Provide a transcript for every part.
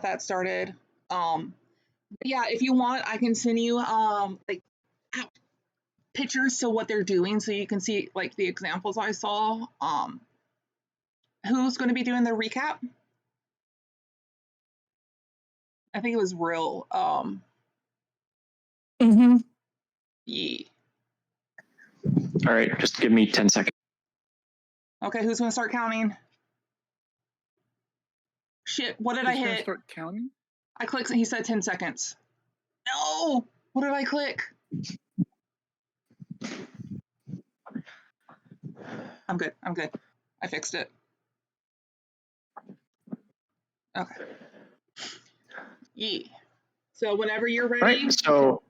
that started. Yeah, if you want, I can send you pictures to what they're doing so you can see like the examples I saw. Who's going to be doing the recap? I think it was real. Yeah. All right, just give me 10 seconds. Okay, who's going to start counting? Shit, what did I hit? Start counting? I clicked and he said 10 seconds. No! What did I click? I'm good. I fixed it. Okay. Yeah. So whenever you're ready. Right, so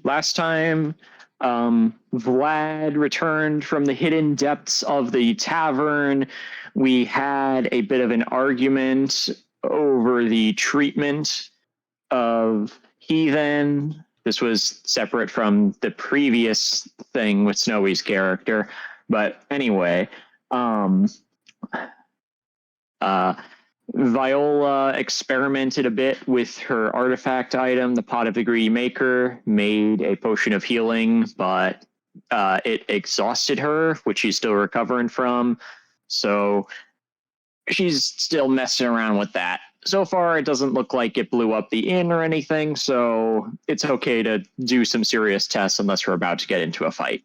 last time, Vlad returned from the hidden depths of the tavern. We had a bit of an argument over the treatment of Heathen. This was separate from the previous thing with Snowy's character. But anyway, Viola experimented a bit with her artifact item, the Pot of the Greedy Maker, made a potion of healing, but it exhausted her, which she's still recovering from. So she's still messing around with that. So far, it doesn't look like it blew up the inn or anything, so it's okay to do some serious tests unless we're about to get into a fight.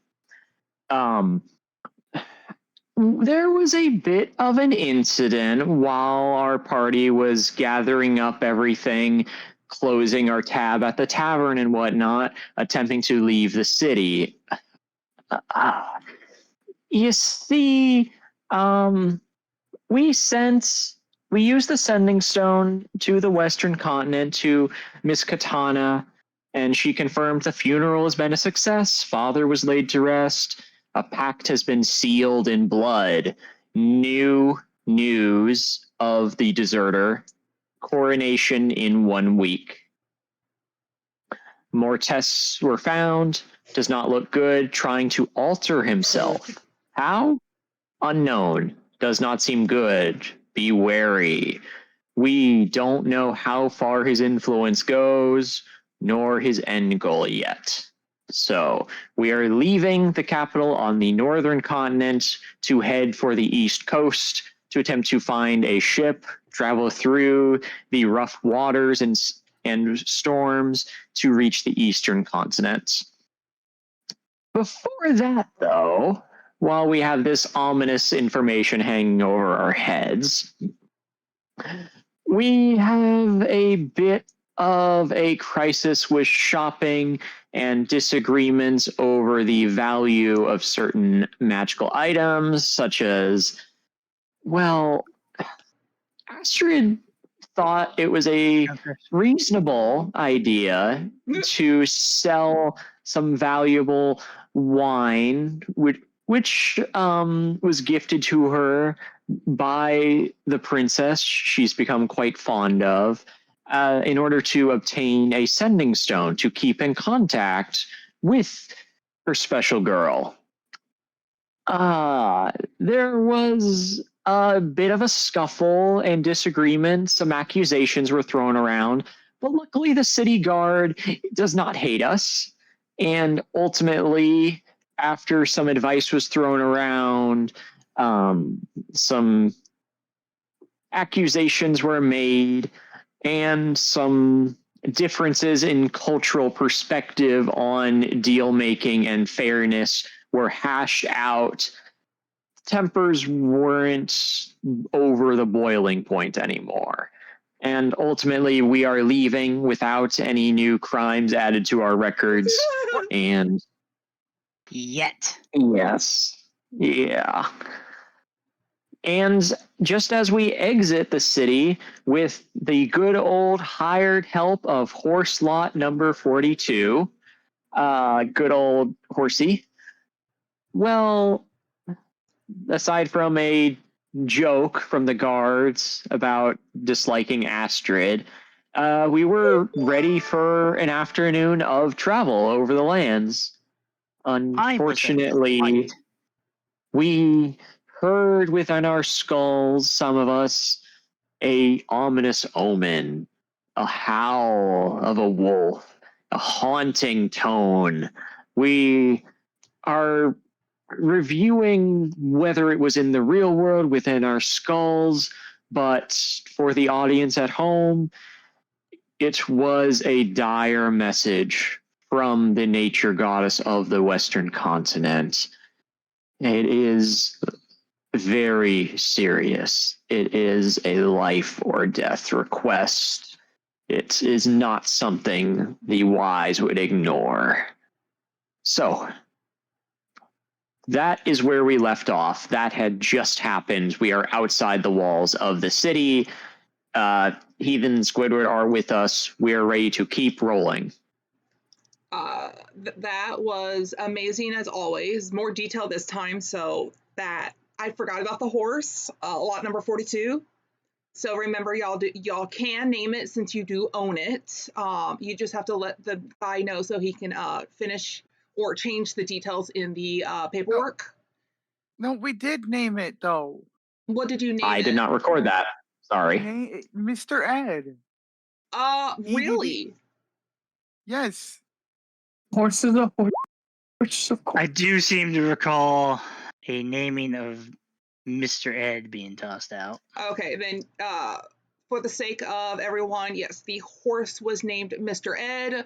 There was a bit of an incident while our party was gathering up everything, closing our tab at the tavern and whatnot, attempting to leave the city. You see, we used the sending stone to the Western continent to Miss Katana, and she confirmed the funeral has been a success. Father was laid to rest. A pact has been sealed in blood. New news of the deserter. Coronation in 1 week. More tests were found. Does not look good. Trying to alter himself. How? Unknown. Does not seem good. Be wary. We don't know how far his influence goes, nor his end goal yet. So we are leaving the capital on the northern continent to head for the east coast to attempt to find a ship, travel through the rough waters and storms to reach the eastern continent. Before that, though, while we have this ominous information hanging over our heads, we have a bit of a crisis with shopping and disagreements over the value of certain magical items, such as, well, Astrid thought it was a reasonable idea to sell some valuable wine, which was gifted to her by the princess she's become quite fond of, in order to obtain a sending stone to keep in contact with her special girl. There was a bit of a scuffle and disagreement. Some accusations were thrown around, but luckily the city guard does not hate us. And ultimately, after some advice was thrown around, some accusations were made, and some differences in cultural perspective on deal making and fairness were hashed out. Tempers weren't over the boiling point anymore. And ultimately, we are leaving without any new crimes added to our records. And yet. Yes. Yeah. And just as we exit the city with the good old hired help of horse lot number 42, good old horsey, well, aside from a joke from the guards about disliking Astrid, we were ready for an afternoon of travel over the lands. Unfortunately, we heard within our skulls, some of us, a ominous omen, a howl of a wolf, a haunting tone. We are reviewing whether it was in the real world within our skulls, but for the audience at home, it was a dire message from the nature goddess of the Western continent. It is very serious. It is a life or death request. It is not something the wise would ignore. So, that is where we left off. That had just happened. We are outside the walls of the city. Heathen and Squidward are with us. We are ready to keep rolling. That was amazing as always. More detail this time, so that I forgot about the horse. Lot number 42. So remember, y'all can name it since you do own it. You just have to let the guy know so he can finish or change the details in the paperwork. No, we did name it though. What did you name I it? did not record that. Sorry. Mr. Ed. Really? Yes. Horse is a horse, of course. I do seem to recall a naming of Mr. Ed being tossed out. Okay, then for the sake of everyone, yes, the horse was named Mr. Ed.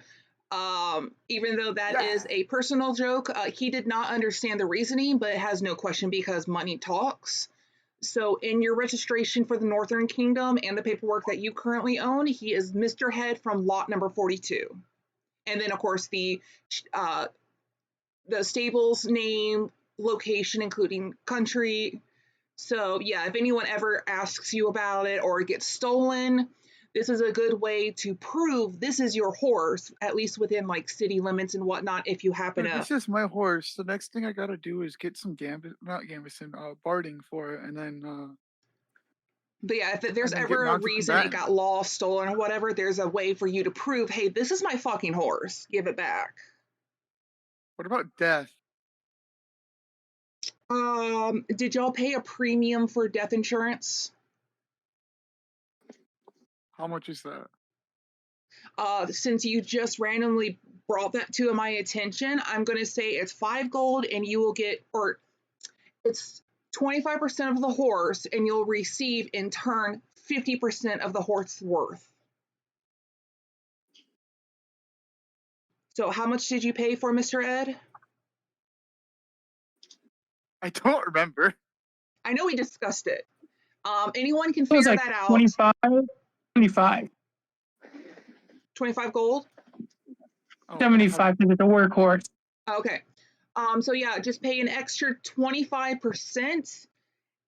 Even though that is a personal joke, he did not understand the reasoning, but it has no question because money talks. So in your registration for the Northern Kingdom and the paperwork that you currently own, he is Mr. Head from lot number 42. And then, of course, the stable's name, location, including country. So yeah, if anyone ever asks you about it or it gets stolen, this is a good way to prove this is your horse, at least within like city limits and whatnot. If you happen to, This is my horse. The next thing I gotta do is get some barding for it, and then. But yeah, if there's and then ever get a mounted reason it combatant. got lost, stolen, or whatever, there's a way for you to prove, hey, this is my fucking horse. Give it back. What about death? Did y'all pay a premium for death insurance? How much is that? Since you just randomly brought that to my attention, I'm going to say it's 5 gold and you will get, or it's 25% of the horse and you'll receive in turn 50% of the horse's worth. So how much did you pay for, Mr. Ed? I don't remember. I know we discussed it. Anyone can It was figure like that out. 25. 25 gold? Oh, 75 because it's a workhorse. Okay. So yeah, just pay an extra 25%.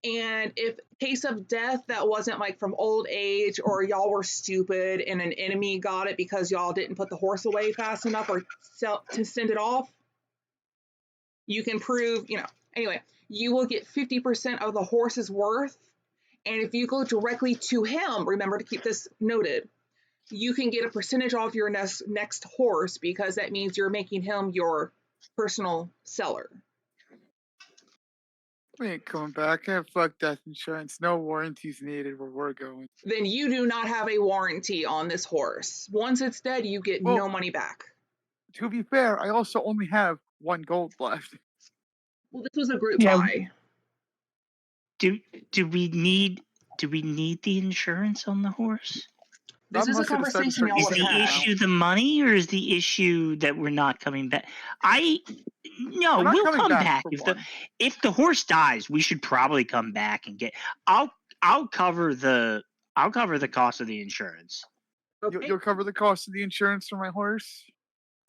And if case of death that wasn't like from old age or y'all were stupid and an enemy got it because y'all didn't put the horse away fast enough or to send it off, you can prove, anyway, you will get 50% of the horse's worth. And if you go directly to him, remember to keep this noted, you can get a percentage off your next horse because that means you're making him your personal seller. We ain't coming back. Fuck death insurance. No warranties needed where we're going. Then you do not have a warranty on this horse. Once it's dead, you get no money back. To be fair, I also only have 1 gold left. Well, this was a group buy. Do we need the insurance on the horse? This is a conversation y'all Is would the have had. issue the money, or is the issue that we're not coming back? No, we'll come back if the horse dies. We should probably come back and get. I'll cover the cost of the insurance. Okay. You'll cover the cost of the insurance for my horse?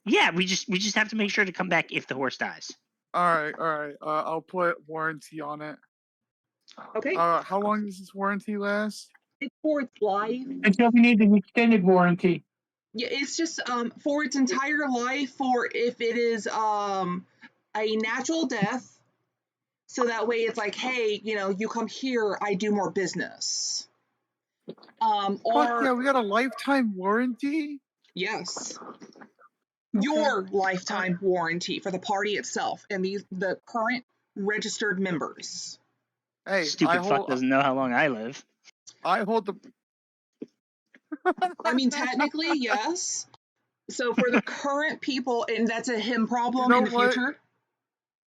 Yeah, we just have to make sure to come back if the horse dies. All right. I'll put warranty on it. Okay. How long does this warranty last? It's for its life. Until we need an extended warranty. Yeah, it's just for its entire life, or if it is a natural death. So that way it's like, hey, you come here, I do more business. Fuck yeah, we got a lifetime warranty? Yes. Okay. Your lifetime warranty for the party itself and the current registered members. Hey, stupid fuck doesn't know how long I live. I hold I mean, technically, yes. So for the current people, and that's a him problem in the future.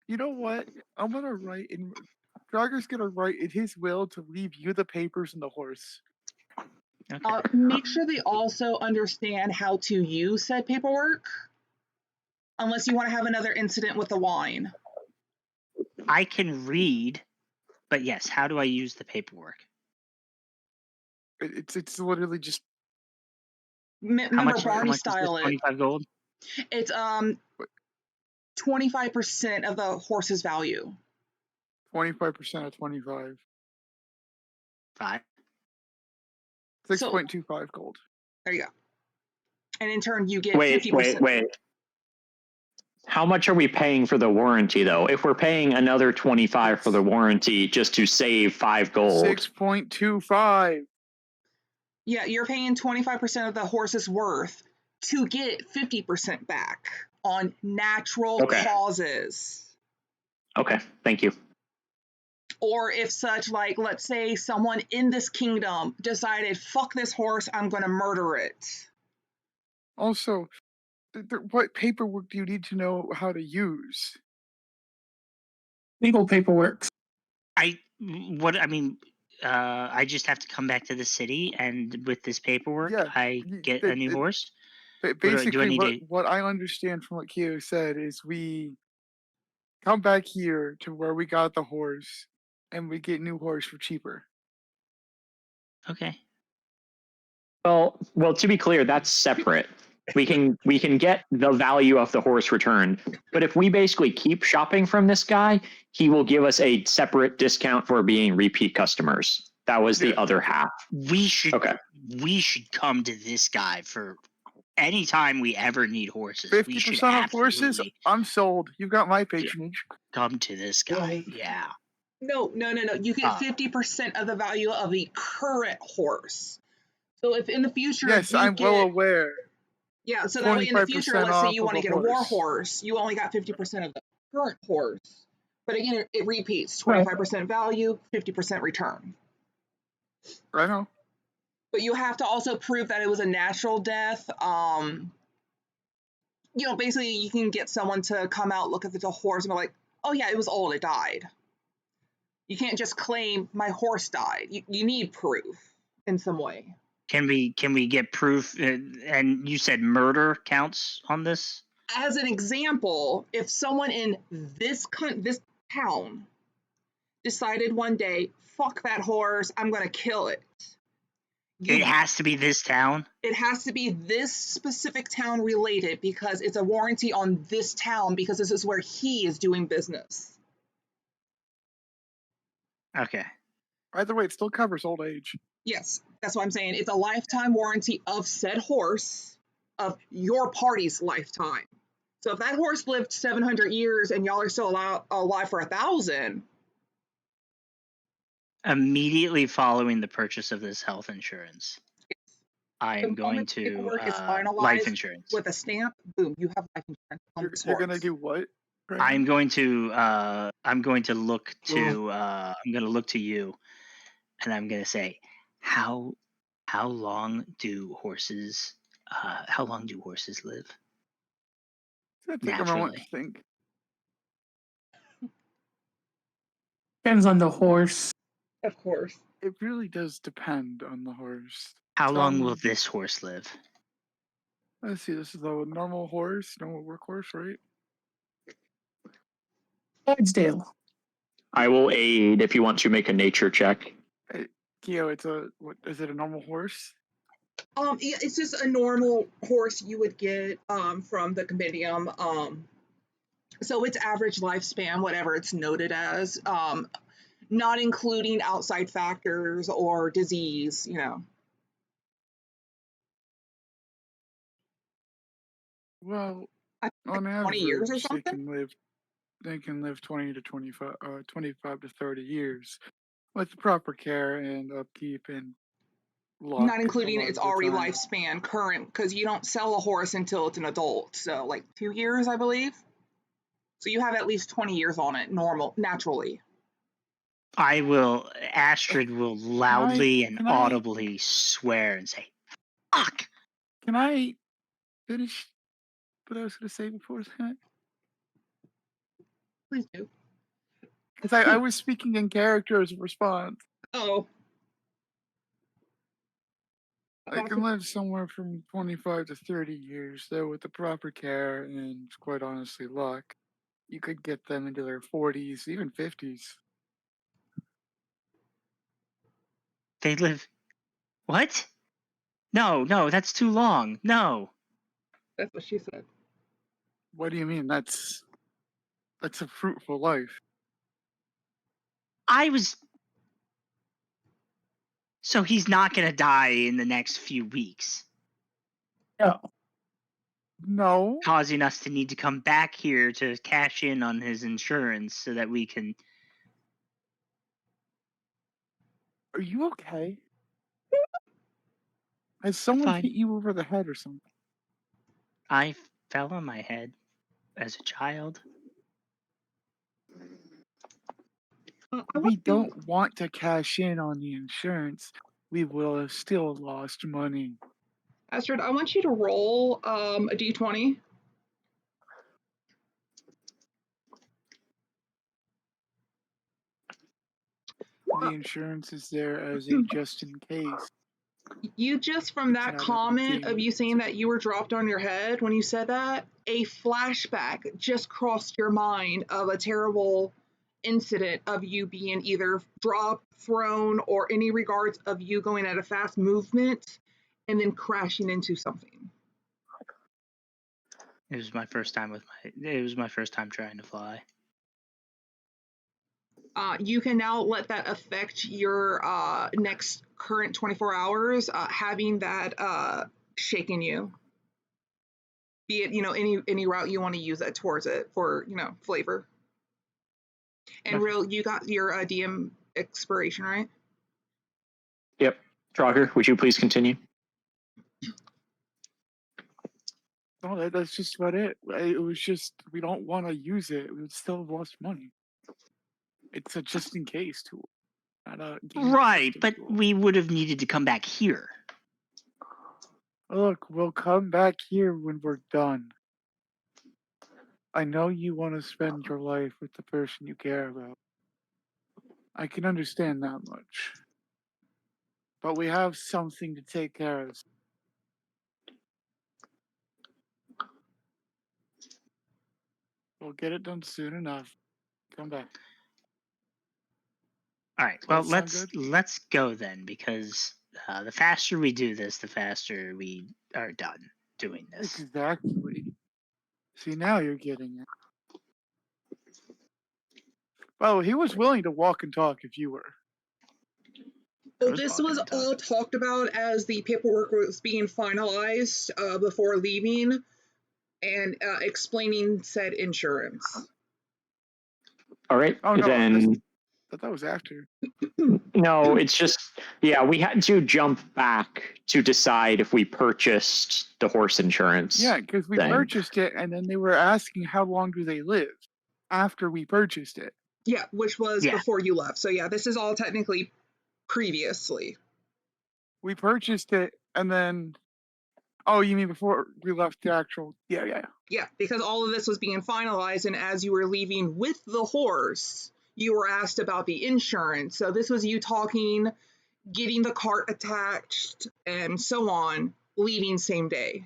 You know what? I'm gonna write in. Drager's gonna write in his will to leave you the papers and the horse. Okay. Make sure they also understand how to use said paperwork, unless you want to have another incident with the wine. I can read, but yes, how do I use the paperwork? It's literally just. Remember, Barney style it. 25 gold. It's 25% of the horse's value. 25% of 25. 5. 6.25 gold. There you go. And in turn, you get 50%. Wait. How much are we paying for the warranty, though? If we're paying another 25 for the warranty just to save 5 gold. 6.25. Yeah, you're paying 25% of the horse's worth to get 50% back on natural causes. Okay, thank you. Or if such, like, let's say someone in this kingdom decided, fuck this horse, I'm going to murder it. Also, what paperwork do you need to know how to use? Legal paperwork. I just have to come back to the city, and with this paperwork, I get a new horse. Basically, what I understand from what Keo said is we come back here to where we got the horse, and we get new horse for cheaper. Okay. Well, to be clear, that's separate. We can get the value of the horse returned, but if we basically keep shopping from this guy, he will give us a separate discount for being repeat customers. That was the other half. We should come to this guy for any time we ever need horses. 50% of horses, I'm sold. You've got my patronage. Come to this guy. Yeah. No. You get 50% of the value of the current horse. So if in the future, yes, I'm well aware. Yeah, so that way in the future, let's say you want to get a war horse, you only got 50% of the current horse. But again, it repeats 25% value, 50% return. I know. But you have to also prove that it was a natural death. Basically you can get someone to come out, look at the horse and be like, oh yeah, it was old, it died. You can't just claim my horse died. You need proof in some way. Can we get proof? And you said murder counts on this? As an example, if someone in this town decided one day, fuck that horse, I'm going to kill it. It has to be this town? It has to be this specific town related because it's a warranty on this town because this is where he is doing business. Okay. Either way, it still covers old age. Yes, that's what I'm saying. It's a lifetime warranty of said horse of your party's lifetime. So if that horse lived 700 years and y'all are still alive for 1,000. Immediately following the purchase of this health insurance, I am going to life insurance. With a stamp, boom, you have life insurance. You're going to do what? Right? I'm going to look to you, and I'm going to say, how long do horses live? It's gonna take a moment to think. Depends on the horse. Of course. It really does depend on the horse. How long will this horse live? Let's see, this is a normal workhorse, right? Clydesdale. I will aid if you want to make a nature check. Hey, Keo, is it a normal horse? Yeah, it's just a normal horse you would get from the compendium. So its average lifespan, whatever it's noted as, not including outside factors or disease, Well, on average, 20 years or something? They can live 20 to 25 to 30 years with proper care and upkeep and luck. Not including its already lifespan current, because you don't sell a horse until it's an adult. So like 2 years, I believe. So you have at least 20 years on it, naturally. Astrid will loudly and audibly swear and say, Fuck! Can I finish what I was going to say before that? Please do. Because I was speaking in character as a response. Oh. I can live somewhere from 25 to 30 years, though, with the proper care and, quite honestly, luck. You could get them into their 40s, even 50s. They live... What? No, that's too long. No. That's what she said. What do you mean? That's a fruitful life. So he's not going to die in the next few weeks. No. Causing us to need to come back here to cash in on his insurance so that we can... Are you okay? Has someone hit you over the head or something? I fell on my head as a child. We don't want to cash in on the insurance. We will have still lost money. Astrid, I want you to roll a d20. The insurance is there as a just in case. You just, from that comment of you saying that you were dropped on your head when you said that, a flashback just crossed your mind of a terrible incident of you being either dropped, thrown, or any regards of you going at a fast movement and then crashing into something. It was my first time trying to fly. You can now let that affect your next current 24 hours, having that shaking you. Be it, any route you want to use it towards it for, flavor. And Real, you got your DM expiration, right? Yep. Draugr, would you please continue? No, that's just about it. It was just, we don't want to use it. We would still have lost money. It's a just in case tool. Right, but we would have needed to come back here. Look, we'll come back here when we're done. I know you want to spend your life with the person you care about. I can understand that much. But we have something to take care of. We'll get it done soon enough. Come back. All right. Well, let's go then, because the faster we do this, the faster we are done doing this. Exactly. See, now you're getting it. Well, he was willing to walk and talk if you were. So this was all talked about as the paperwork was being finalized before leaving and explaining said insurance. All right. Oh, no. Then that was after. No, it's just, we had to jump back to decide if we purchased the horse insurance. Yeah, because we purchased it, and then they were asking how long do they live after we purchased it. Yeah, which was before you left. So yeah, this is all technically previously. We purchased it, and then... Oh, you mean before we left the actual... Yeah. Yeah, because all of this was being finalized, and as you were leaving with the horse, you were asked about the insurance. So this was you talking, getting the cart attached, and so on, leaving same day.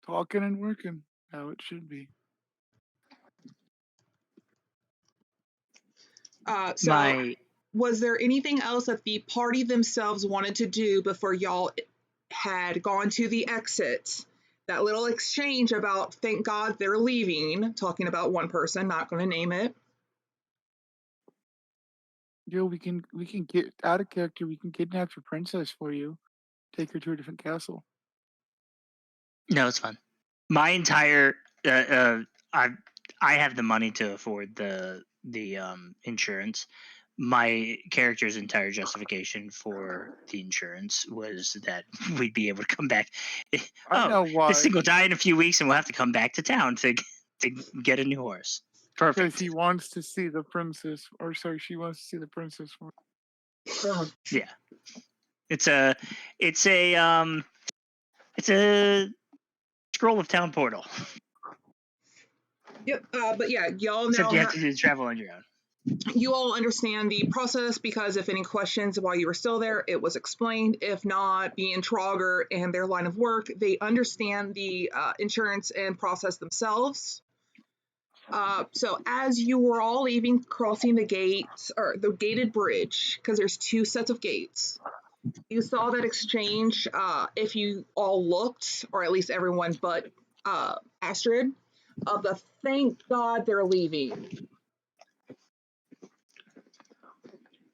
Talking and working, how it should be. Was there anything else that the party themselves wanted to do before y'all had gone to the exit? That little exchange about thank God they're leaving, talking about one person, not going to name it. Yeah, we can get out of character. We can kidnap your princess for you. Take her to a different castle. No, it's fun. My entire I have the money to afford the insurance. My character's entire justification for the insurance was that we'd be able to come back. I know why. This thing will die in a few weeks, and we'll have to come back to town to get a new horse. Perfect. Because he wants to see the princess, or sorry, she wants to see the princess. Yeah. It's a scroll of town portal. Yep. But yeah, y'all Except now you have to do the travel on your own. You all understand the process because if any questions while you were still there, it was explained. If not, being Trogger and their line of work, they understand the insurance and process themselves. So as you were all leaving, crossing the gates or the gated bridge, because there's two sets of gates, you saw that exchange. If you all looked, or at least everyone but Astrid, of the thank God they're leaving.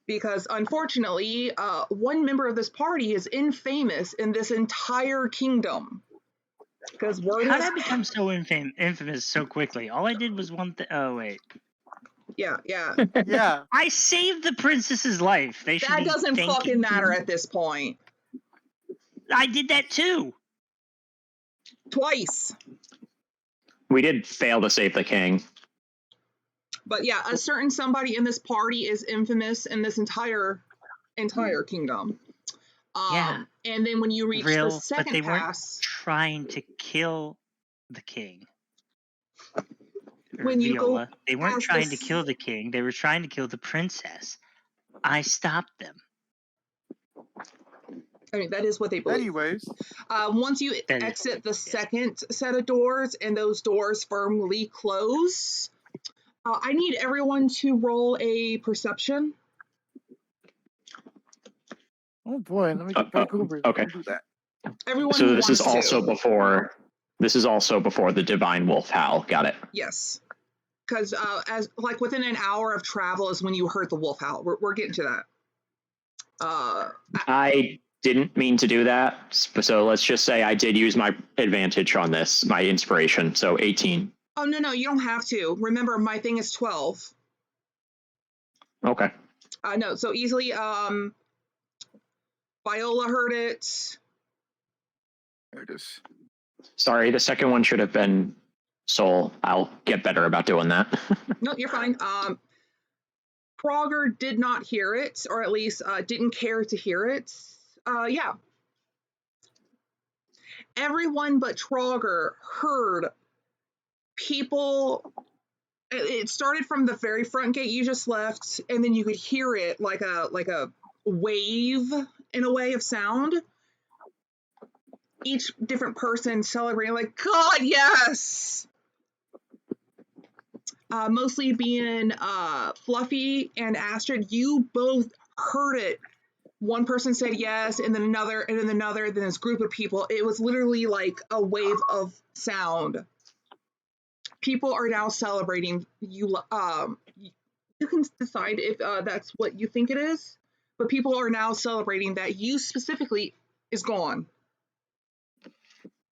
Because unfortunately, one member of this party is infamous in this entire kingdom. Because word How has did I become so infamous so quickly? All I did was one thing. Oh wait. yeah. Yeah. I saved the princess's life. They should That be doesn't thanking fucking matter me. at this point. I did that too. Twice. We did fail to save the king. But yeah, a certain somebody in this party is infamous in this entire kingdom. Yeah. And then when you reach the But second they weren't pass, trying to kill the king. when you go Viola. They weren't past trying to this, kill the king. They were trying to kill the princess. I stopped them. I mean, that is what they believe. Anyways, once you That is- exit the second set of doors and those doors firmly close, I need everyone to roll a perception. oh boy, let me get back over it. Okay. Let me do that. Everyone So who this is wants also to. before. This is also before the divine wolf howl. Got it. Yes. Because as like within an hour of travel is when you heard the wolf howl. We're getting to that. I didn't mean to do that. So let's just say I did use my advantage on this, my inspiration. So 18. Oh, no, you don't have to. Remember, my thing is 12. Okay. No, so easily, Viola heard it. There it is. Sorry, the second one should have been Soul. I'll get better about doing that. No, you're fine. Prager did not hear it, or at least didn't care to hear it. Yeah. Everyone but Trager heard people. It started from the very front gate you just left, and then you could hear it like a wave in a way of sound. Each different person celebrating, like, God, yes! Mostly being Fluffy and Astrid, you both heard it. One person said yes, and then another, and then another, then this group of people. It was literally like a wave of sound. People are now celebrating. You can decide if that's what you think it is, but people are now celebrating that you specifically is gone.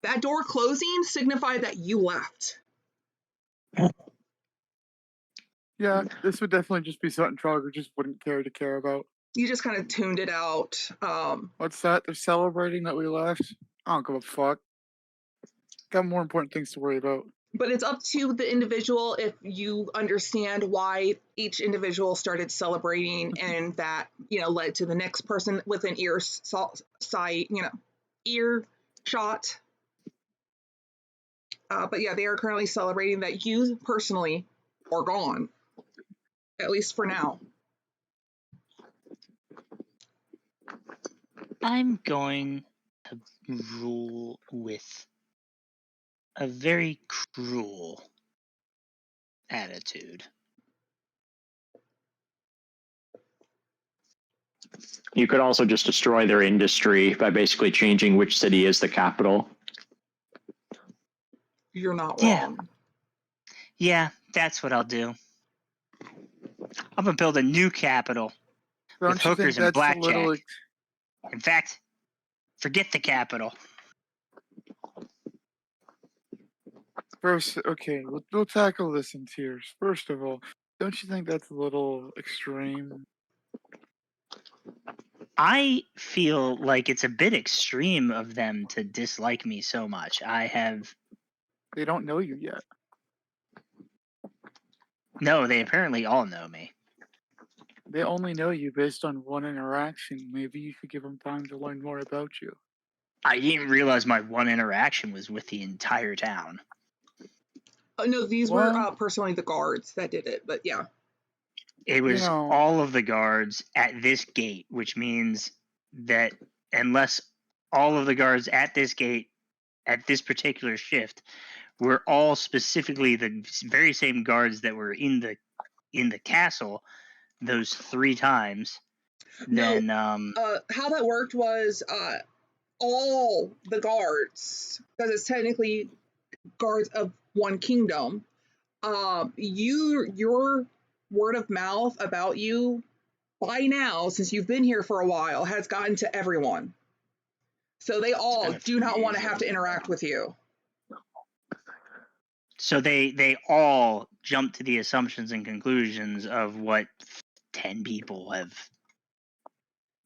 That door closing signified that you left. Yeah, this would definitely just be something Trogger just wouldn't care about. You just kind of tuned it out. What's that? They're celebrating that we left? I don't give a fuck. Got more important things to worry about. But it's up to the individual if you understand why each individual started celebrating and that, led to the next person within ear shot. But yeah, they are currently celebrating that you personally are gone, at least for now. I'm going to rule with a very cruel attitude. You could also just destroy their industry by basically changing which city is the capital. You're not wrong. Yeah, that's what I'll do. I'm going to build a new capital with hookers and blackjack. In fact, forget the capital. First, okay, we'll tackle this in tiers. First of all, don't you think that's a little extreme? I feel like it's a bit extreme of them to dislike me so much. They don't know you yet. No, they apparently all know me. They only know you based on one interaction. Maybe you should give them time to learn more about you. I didn't realize my one interaction was with the entire town. No, these were personally the guards that did it, but yeah. It was all of the guards at this gate, which means that unless all of the guards at this gate at this particular shift were all specifically the very same guards that were in the castle those 3 times, then how that worked was all the guards, because it's technically guards of one kingdom, your word of mouth about you by now, since you've been here for a while, has gotten to everyone. So they all do not want to have to interact with you. So they all jump to the assumptions and conclusions of what 10 people have.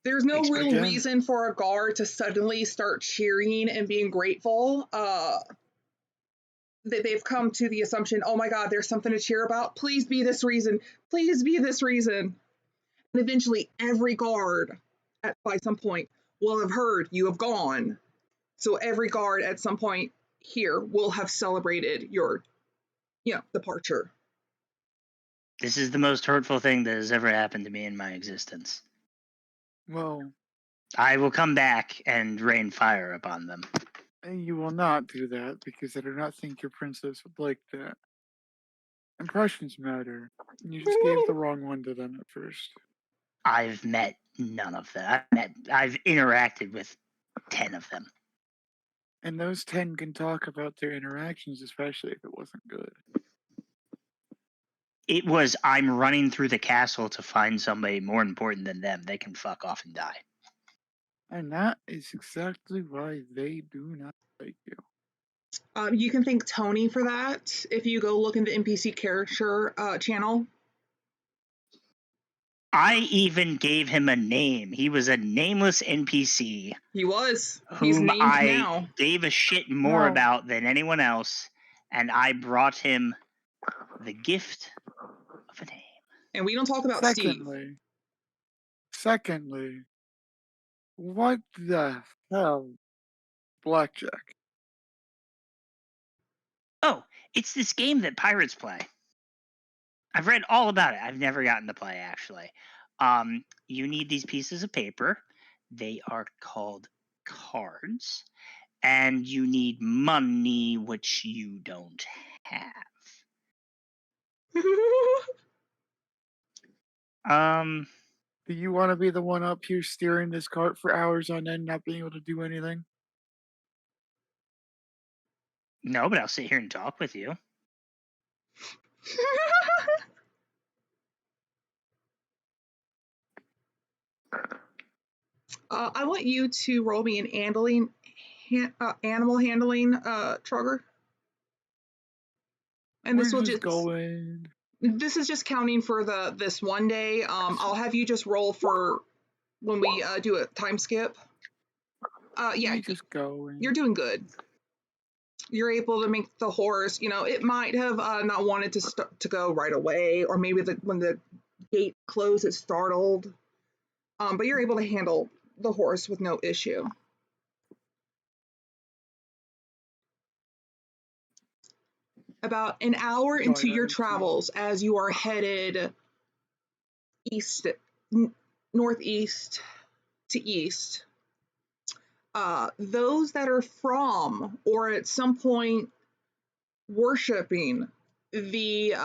There's no real reason for a guard to suddenly start cheering and being grateful. They've come to the assumption, oh my God, there's something to cheer about. Please be this reason. Please be this reason. And eventually every guard by some point will have heard you have gone. So every guard at some point here will have celebrated your departure. This is the most hurtful thing that has ever happened to me in my existence. Well, I will come back and rain fire upon them. You will not do that, because I do not think your princess would like that. Impressions matter. You just gave the wrong one to them at first. I've met none of them. I've interacted with 10 of them. And those 10 can talk about their interactions, especially if it wasn't good. It was, I'm running through the castle to find somebody more important than them. They can fuck off and die. And that is exactly why they do not like you. You can thank Tony for that if you go look in the NPC character channel. I even gave him a name. He was a nameless NPC. He was. He's named now. Gave a shit more about than anyone else, and I brought him the gift of a name. And we don't talk about Steve. Secondly, what the hell, Blackjack? Oh, it's this game that pirates play. I've read all about it. I've never gotten to play, actually. You need these pieces of paper. They are called cards. And you need money, which you don't have. Do you want to be the one up here steering this cart for hours on end, not being able to do anything? No, but I'll sit here and talk with you. I want you to roll me an animal handling, Trugger. And this will just going. This is just counting for this one day. I'll have you just roll for when we do a time skip. Yeah, just going. You're doing good. You're able to make the horse. It might have not wanted to go right away, or maybe when the gate closed, it startled. But you're able to handle the horse with no issue. About an hour into your travels, as you are headed northeast to east, those that are from or at some point worshiping the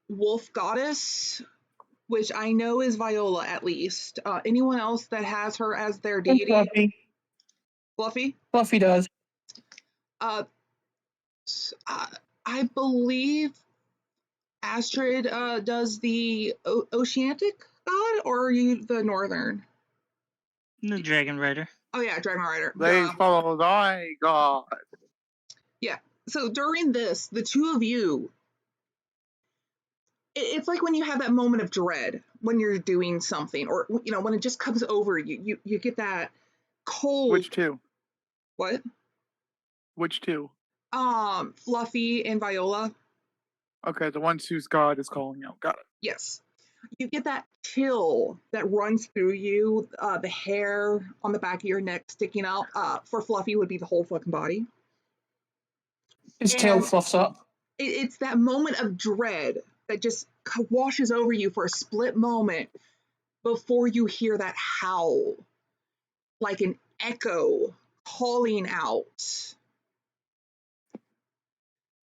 wolf goddess, which I know is Viola at least. Anyone else that has her as their deity? Fluffy. Fluffy? Fluffy does. I believe Astrid does the Oceanic god, or are you the Northern? The Dragon Rider. Oh yeah, Dragon Rider. They follow thy god. Yeah. So during this, the two of you, it's like when you have that moment of dread when you're doing something, or when it just comes over you, you get that cold. Which two? What? Which two? Fluffy and Viola. Okay, the ones whose god is calling out. Got it. Yes. You get that chill that runs through you, the hair on the back of your neck sticking out. For Fluffy would be the whole fucking body. His tail And fluffs up. it's that moment of dread that just washes over you for a split moment before you hear that howl, like an echo calling out.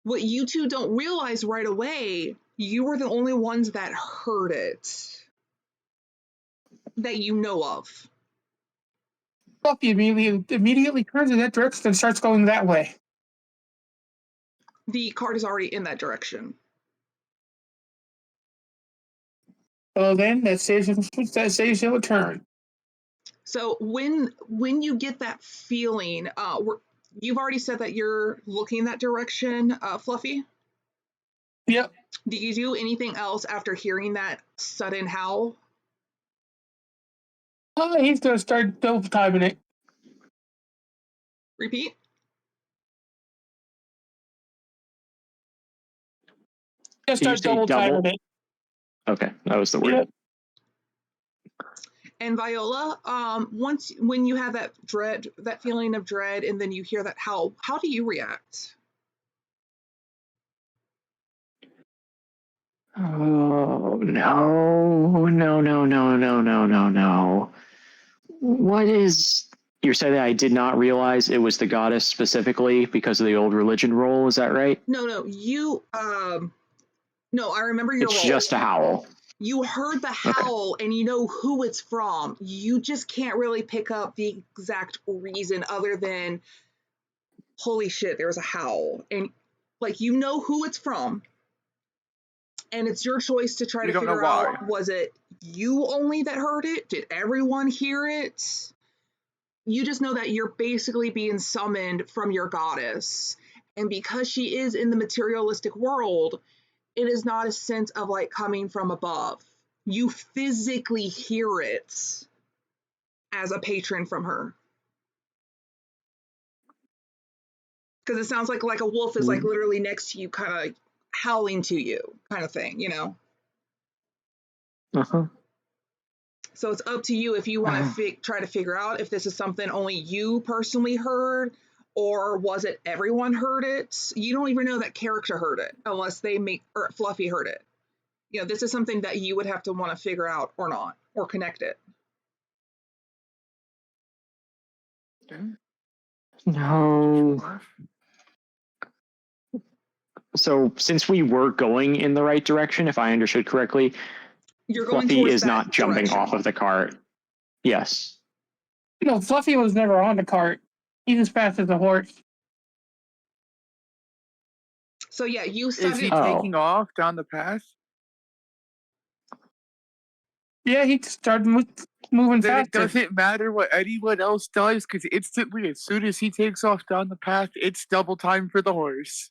What you two don't realize right away, you were the only ones that heard it, that you know of. Fluffy immediately turns in that direction and starts going that way. The cart is already in that direction. Well, then that saves him a turn. So when you get that feeling, you've already said that you're looking that direction, Fluffy. Yep. Do you do anything else after hearing that sudden howl? He's gonna start double timing it. Repeat. Did Gonna you start say double double? timing it. Okay, that was the word. Yep. And Viola, when you have that dread, that feeling of dread, and then you hear that howl, how do you react? Oh, no. What is. You're saying that I did not realize it was the goddess specifically because of the old religion role, is that right? No, you, no, I remember your It's role. just a howl. You heard the howl and you know who it's from. You just can't really pick up the exact reason other than, holy shit, there was a howl. And like, you know who it's from. And it's your choice to try We to don't know figure why. out, was it you only that heard it? Did everyone hear it? You just know that you're basically being summoned from your goddess. And because she is in the materialistic world, it is not a sense of like coming from above. You physically hear it as a patron from her. Because it sounds like a wolf is like literally next to you, kind of howling to you, kind of thing, you know? Uh-huh. So it's up to you if you want to try to figure out if this is something only you personally heard, or was it everyone heard it? You don't even know that character heard it unless they or Fluffy heard it. You know, this is something that you would have to want to figure out or not, or connect it. No. So since we were going in the right direction, if I understood correctly, You're going Fluffy towards is that not jumping direction. off of the cart. Yes. No, Fluffy was never on the cart. He's as fast as a horse. So yeah, you Is he started. taking off down the path? Yeah, he started moving Then it faster. doesn't matter what anyone else does, because instantly, as soon as he takes off down the path, it's double time for the horse.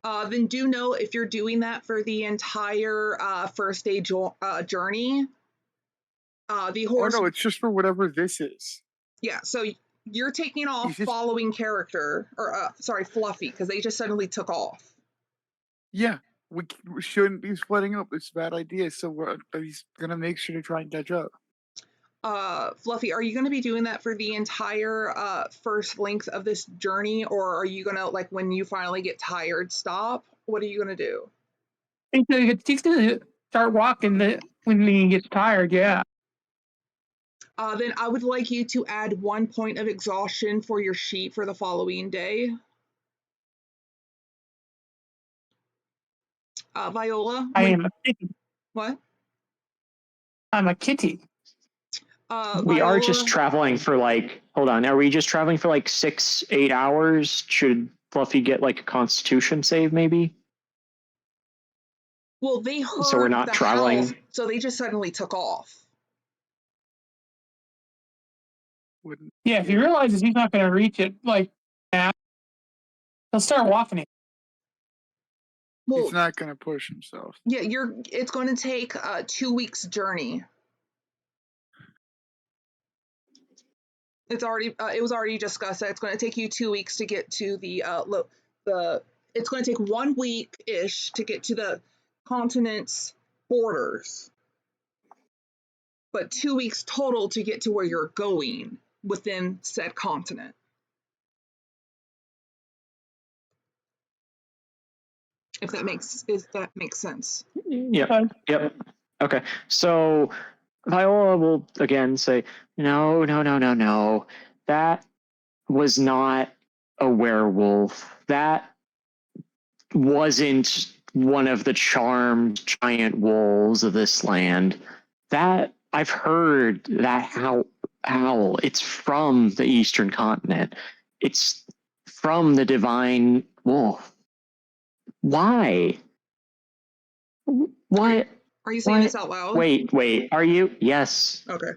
Then do know if you're doing that for the entire first day journey, the horse. Oh no, it's just for whatever this is. Yeah, so you're taking off just, following character, or sorry, Fluffy, because they just suddenly took off. Yeah, we shouldn't be splitting up. It's a bad idea, so he's going to make sure to try and catch up. Fluffy, are you going to be doing that for the entire first length of this journey, or are you going to, like, when you finally get tired, stop? What are you going to do? He's going to start walking when he gets tired, yeah. Then I would like you to add 1 point of exhaustion for your sheet for the following day. Viola? I am a kitty. What? I'm a kitty. We are Viola, just traveling for hold on, are we just traveling for 6-8 hours? Should Fluffy get a constitution save maybe? well, they heard so we're not the traveling howl, so they just suddenly took off. Yeah, if he realizes he's not going to reach it now, he'll start walking it. Well, he's not going to push himself. Yeah, it's going to take a 2 weeks journey. It was already discussed that it's going to take you 2 weeks to get to it's going to take 1 week-ish to get to the continents borders, but 2 weeks total to get to where you're going within said continent. If that makes sense. Yep. Okay. So Viola will again say, no. That was not a werewolf. That wasn't one of the charmed giant wolves of this land. That I've heard that howl. It's from the eastern continent. It's from the divine wolf. Why? What? Are you saying this out loud? Wait. Are you? Yes. Okay.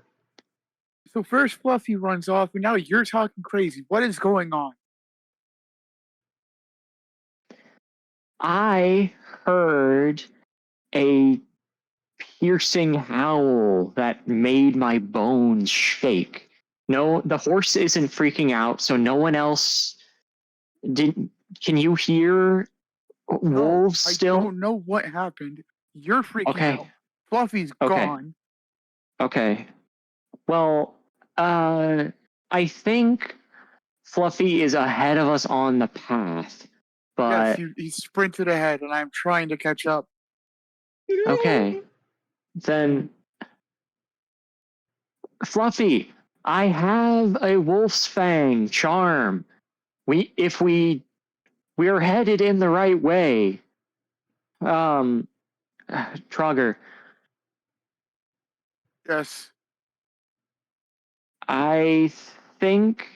So first Fluffy runs off, and now you're talking crazy. What is going on? I heard a piercing howl that made my bones shake. No, the horse isn't freaking out, so no one else did. Can you hear wolves still? I don't know what happened. You're freaking out. Fluffy's Okay. gone. Okay. Well, I think Fluffy is ahead of us on the path, but Yes, he sprinted ahead, and I'm trying to catch up. okay. Then, Fluffy, I have a wolf's fang charm. We're headed in the right way. Trogger. Yes. I think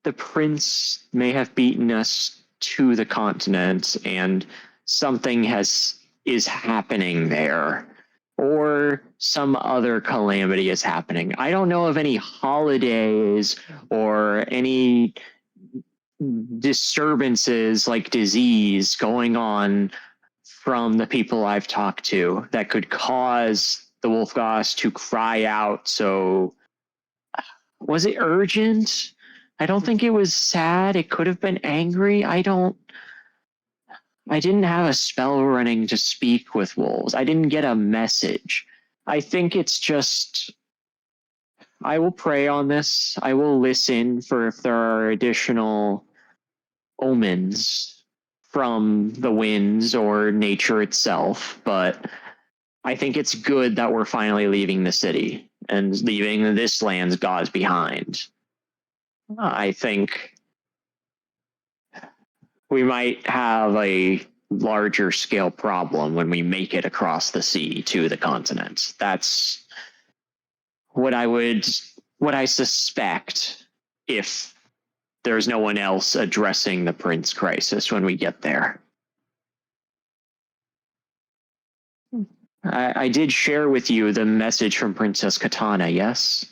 the prince may have beaten us to the continent, and something is happening there, or some other calamity is happening. I don't know of any holidays or any disturbances like disease going on from the people I've talked to that could cause the Wolfgoss to cry out. So was it urgent? I don't think it was sad. It could have been angry. I didn't have a spell running to speak with wolves. I didn't get a message. I think it's just, I will pray on this. I will listen for if there are additional omens from the winds or nature itself, but I think it's good that we're finally leaving the city and leaving this land's gods behind. I think we might have a larger scale problem when we make it across the sea to the continent. That's what I suspect if there's no one else addressing the Prince crisis when we get there. I did share with you the message from Princess Katana, yes?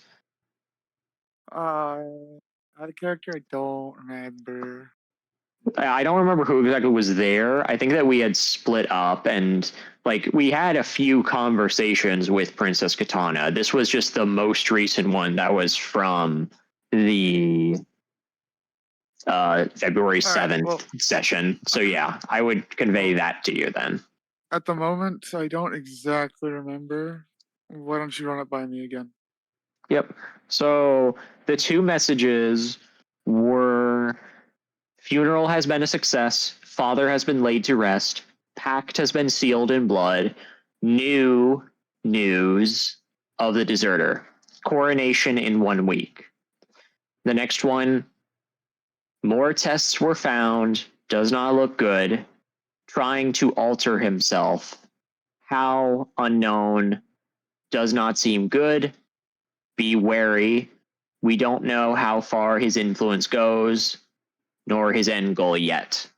Out of character, I don't remember. I don't remember who exactly was there. I think that we had split up and we had a few conversations with Princess Katana. This was just the most recent one that was from the February 7th session. So yeah, I would convey that to you then. At the moment, I don't exactly remember. Why don't you run it by me again? Yep. So the two messages were: funeral has been a success, father has been laid to rest, pact has been sealed in blood, new news of the deserter, coronation in 1 week. The next one: more tests were found, does not look good, trying to alter himself. How? Unknown. Does not seem good. Be wary. We don't know how far his influence goes, nor his end goal yet.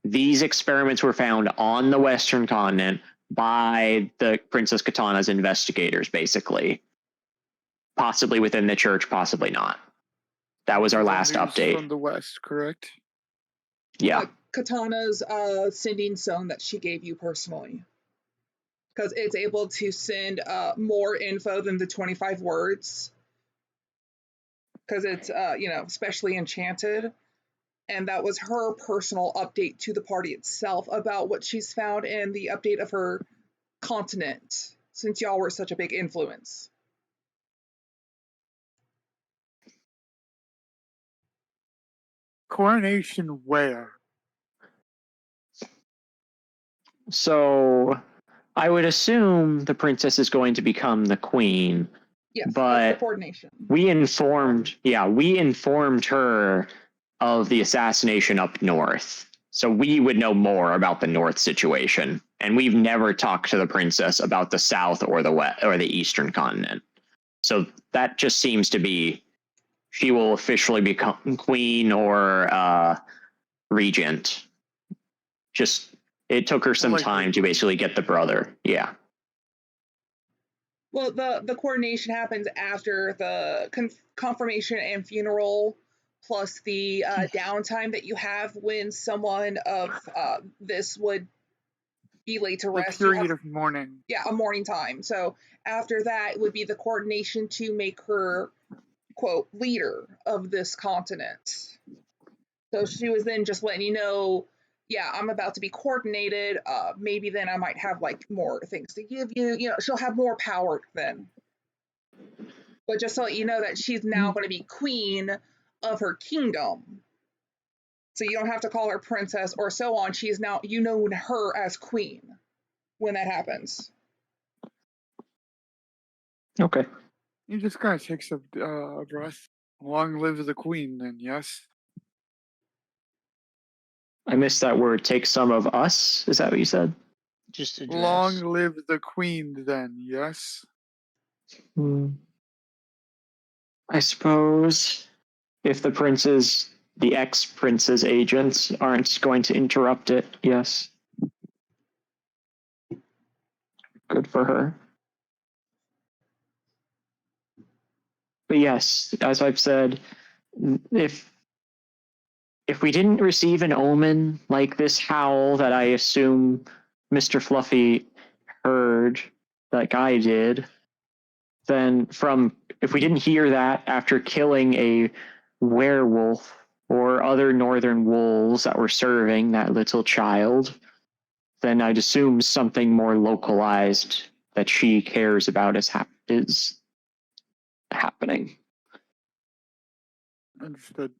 These experiments were found on the Western continent by the Princess Katana's investigators, basically. Possibly within the church, possibly not. That was our last update. From the West, correct? Yeah. Katana's sending zone that she gave you personally. Because it's able to send more info than the 25 words. Because it's, especially enchanted. And that was her personal update to the party itself about what she's found in the update of her continent, since y'all were such a big influence. Coronation where? So I would assume the princess is going to become the queen. Yes, that's the but coordination. we informed her of the assassination up north. So we would know more about the north situation. And we've never talked to the princess about the south or the west or the eastern continent. So that just seems to be she will officially become queen or regent. Just it took her some time to basically get the brother. Yeah. Well, the coordination happens after the confirmation and funeral, plus the downtime that you have when someone of this would be laid to rest. Period of mourning. Yeah, a mourning time. So after that would be the coordination to make her, quote, leader of this continent. So she was then just letting you know, yeah, I'm about to be coordinated. Maybe then I might have like more things to give you. You know, she'll have more power then. But just to let you know that she's now going to be queen of her kingdom. So you don't have to call her princess or so on. She is now, you know her as queen when that happens. Okay. You just gotta take some breath. Long live the queen, then, yes? I missed that word. Take some of us? Is that what you said? Just address. Long live the queen, then, yes? I suppose if the ex-prince's agents aren't going to interrupt it, yes. Good for her. But yes, as I've said, if we didn't receive an omen like this howl that I assume Mr. Fluffy heard, like I did, then if we didn't hear that after killing a werewolf or other northern wolves that were serving that little child, then I'd assume something more localized that she cares about is happening. Understood.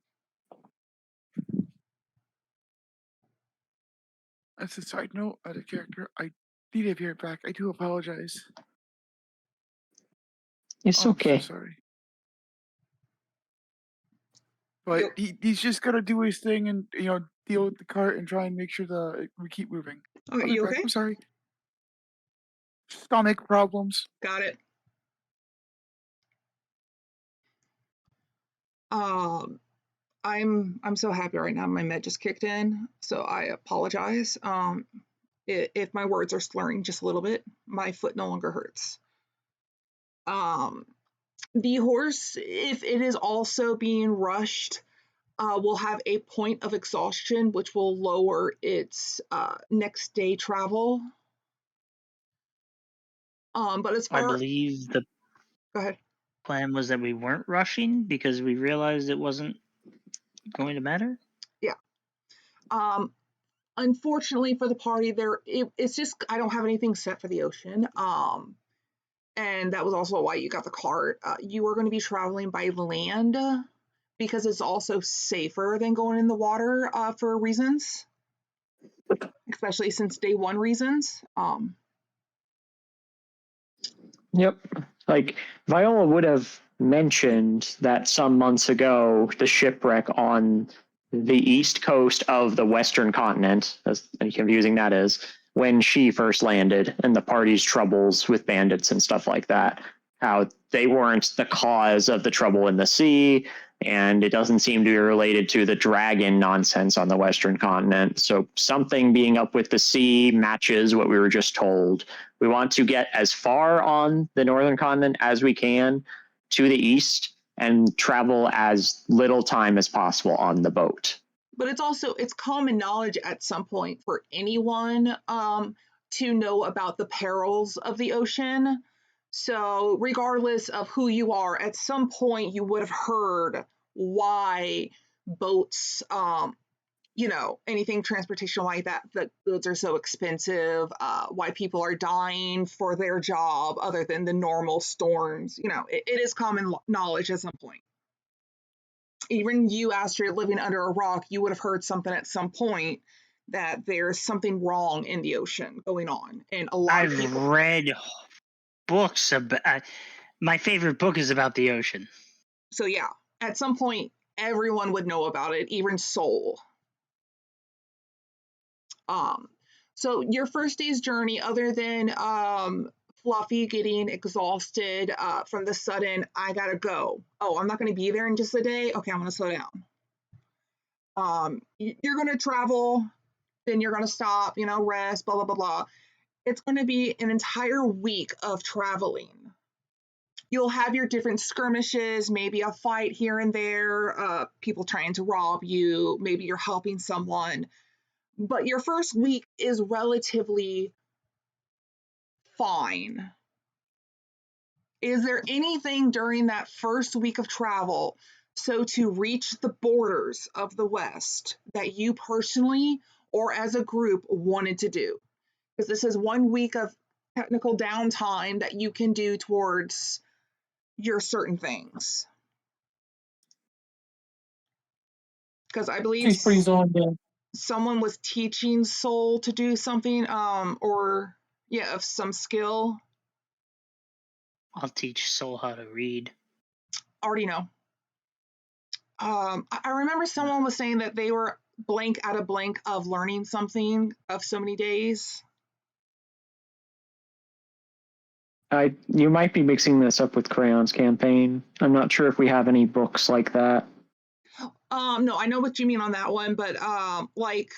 As a side note, as a character, I need to hear it back. I do apologize. It's okay. I'm so sorry. But he's just gotta do his thing and deal with the cart and try and make sure we keep moving. Okay, you okay? I'm sorry. Stomach problems. Got it. I'm so happy right now. My med just kicked in, so I apologize. If my words are slurring just a little bit, my foot no longer hurts. The horse, if it is also being rushed, will have a point of exhaustion, which will lower its next day travel. But as far I believe the go ahead. Plan was that we weren't rushing because we realized it wasn't going to matter. Yeah. Unfortunately for the party, it's just I don't have anything set for the ocean. And that was also why you got the cart. You are going to be traveling by land because it's also safer than going in the water for reasons, especially since day one reasons. Yep. Like Viola would have mentioned that some months ago, the shipwreck on the east coast of the western continent, as confusing that is, when she first landed and the party's troubles with bandits and stuff like that, how they weren't the cause of the trouble in the sea, and it doesn't seem to be related to the dragon nonsense on the western continent. So something being up with the sea matches what we were just told. We want to get as far on the northern continent as we can to the east and travel as little time as possible on the boat. But it's common knowledge at some point for anyone to know about the perils of the ocean. So regardless of who you are, at some point you would have heard why boats anything transportation like that, the goods are so expensive, why people are dying for their job other than the normal storms. It is common knowledge at some point. Even you, Astrid, living under a rock, you would have heard something at some point that there's something wrong in the ocean going on. And a lot of people. I've read books about. My favorite book is about the ocean. So yeah, at some point, everyone would know about it, even Soul. So your first day's journey, other than Fluffy getting exhausted from the sudden, I gotta go. Oh, I'm not gonna be there in just a day. Okay, I'm gonna slow down. You're gonna travel, then you're gonna stop, rest, blah blah blah blah. It's gonna be an entire week of traveling. You'll have your different skirmishes, maybe a fight here and there, people trying to rob you, maybe you're helping someone. But your first week is relatively fine. Is there anything during that first week of travel, so to reach the borders of the West, that you personally or as a group wanted to do? Because this is 1 week of technical downtime that you can do towards your certain things. Because I believe She's pretty zoned in. someone was teaching Soul to do something, of some skill. I'll teach Soul how to read. Already know. I remember someone was saying that they were blank out of blank of learning something of so many days. You might be mixing this up with Crayon's campaign. I'm not sure if we have any books like that. No, I know what you mean on that one, but like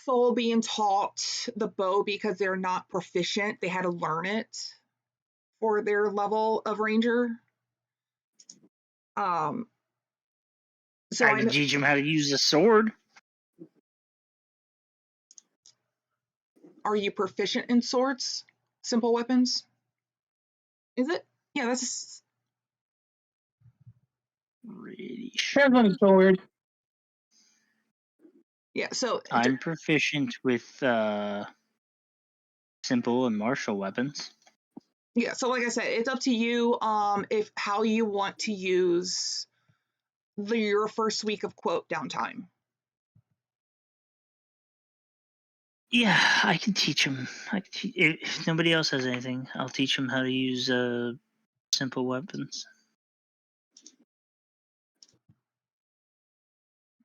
Soul being taught the bow because they're not proficient, they had to learn it for their level of ranger. So I can teach him how to use a sword. Are you proficient in swords? Simple weapons? Is it? Yeah, that's Really Depends on the sword. yeah. So I'm proficient with simple and martial weapons. Yeah, so like I said, it's up to you if how you want to use your first week of quote downtime. Yeah, I can teach him. If nobody else has anything, I'll teach him how to use simple weapons.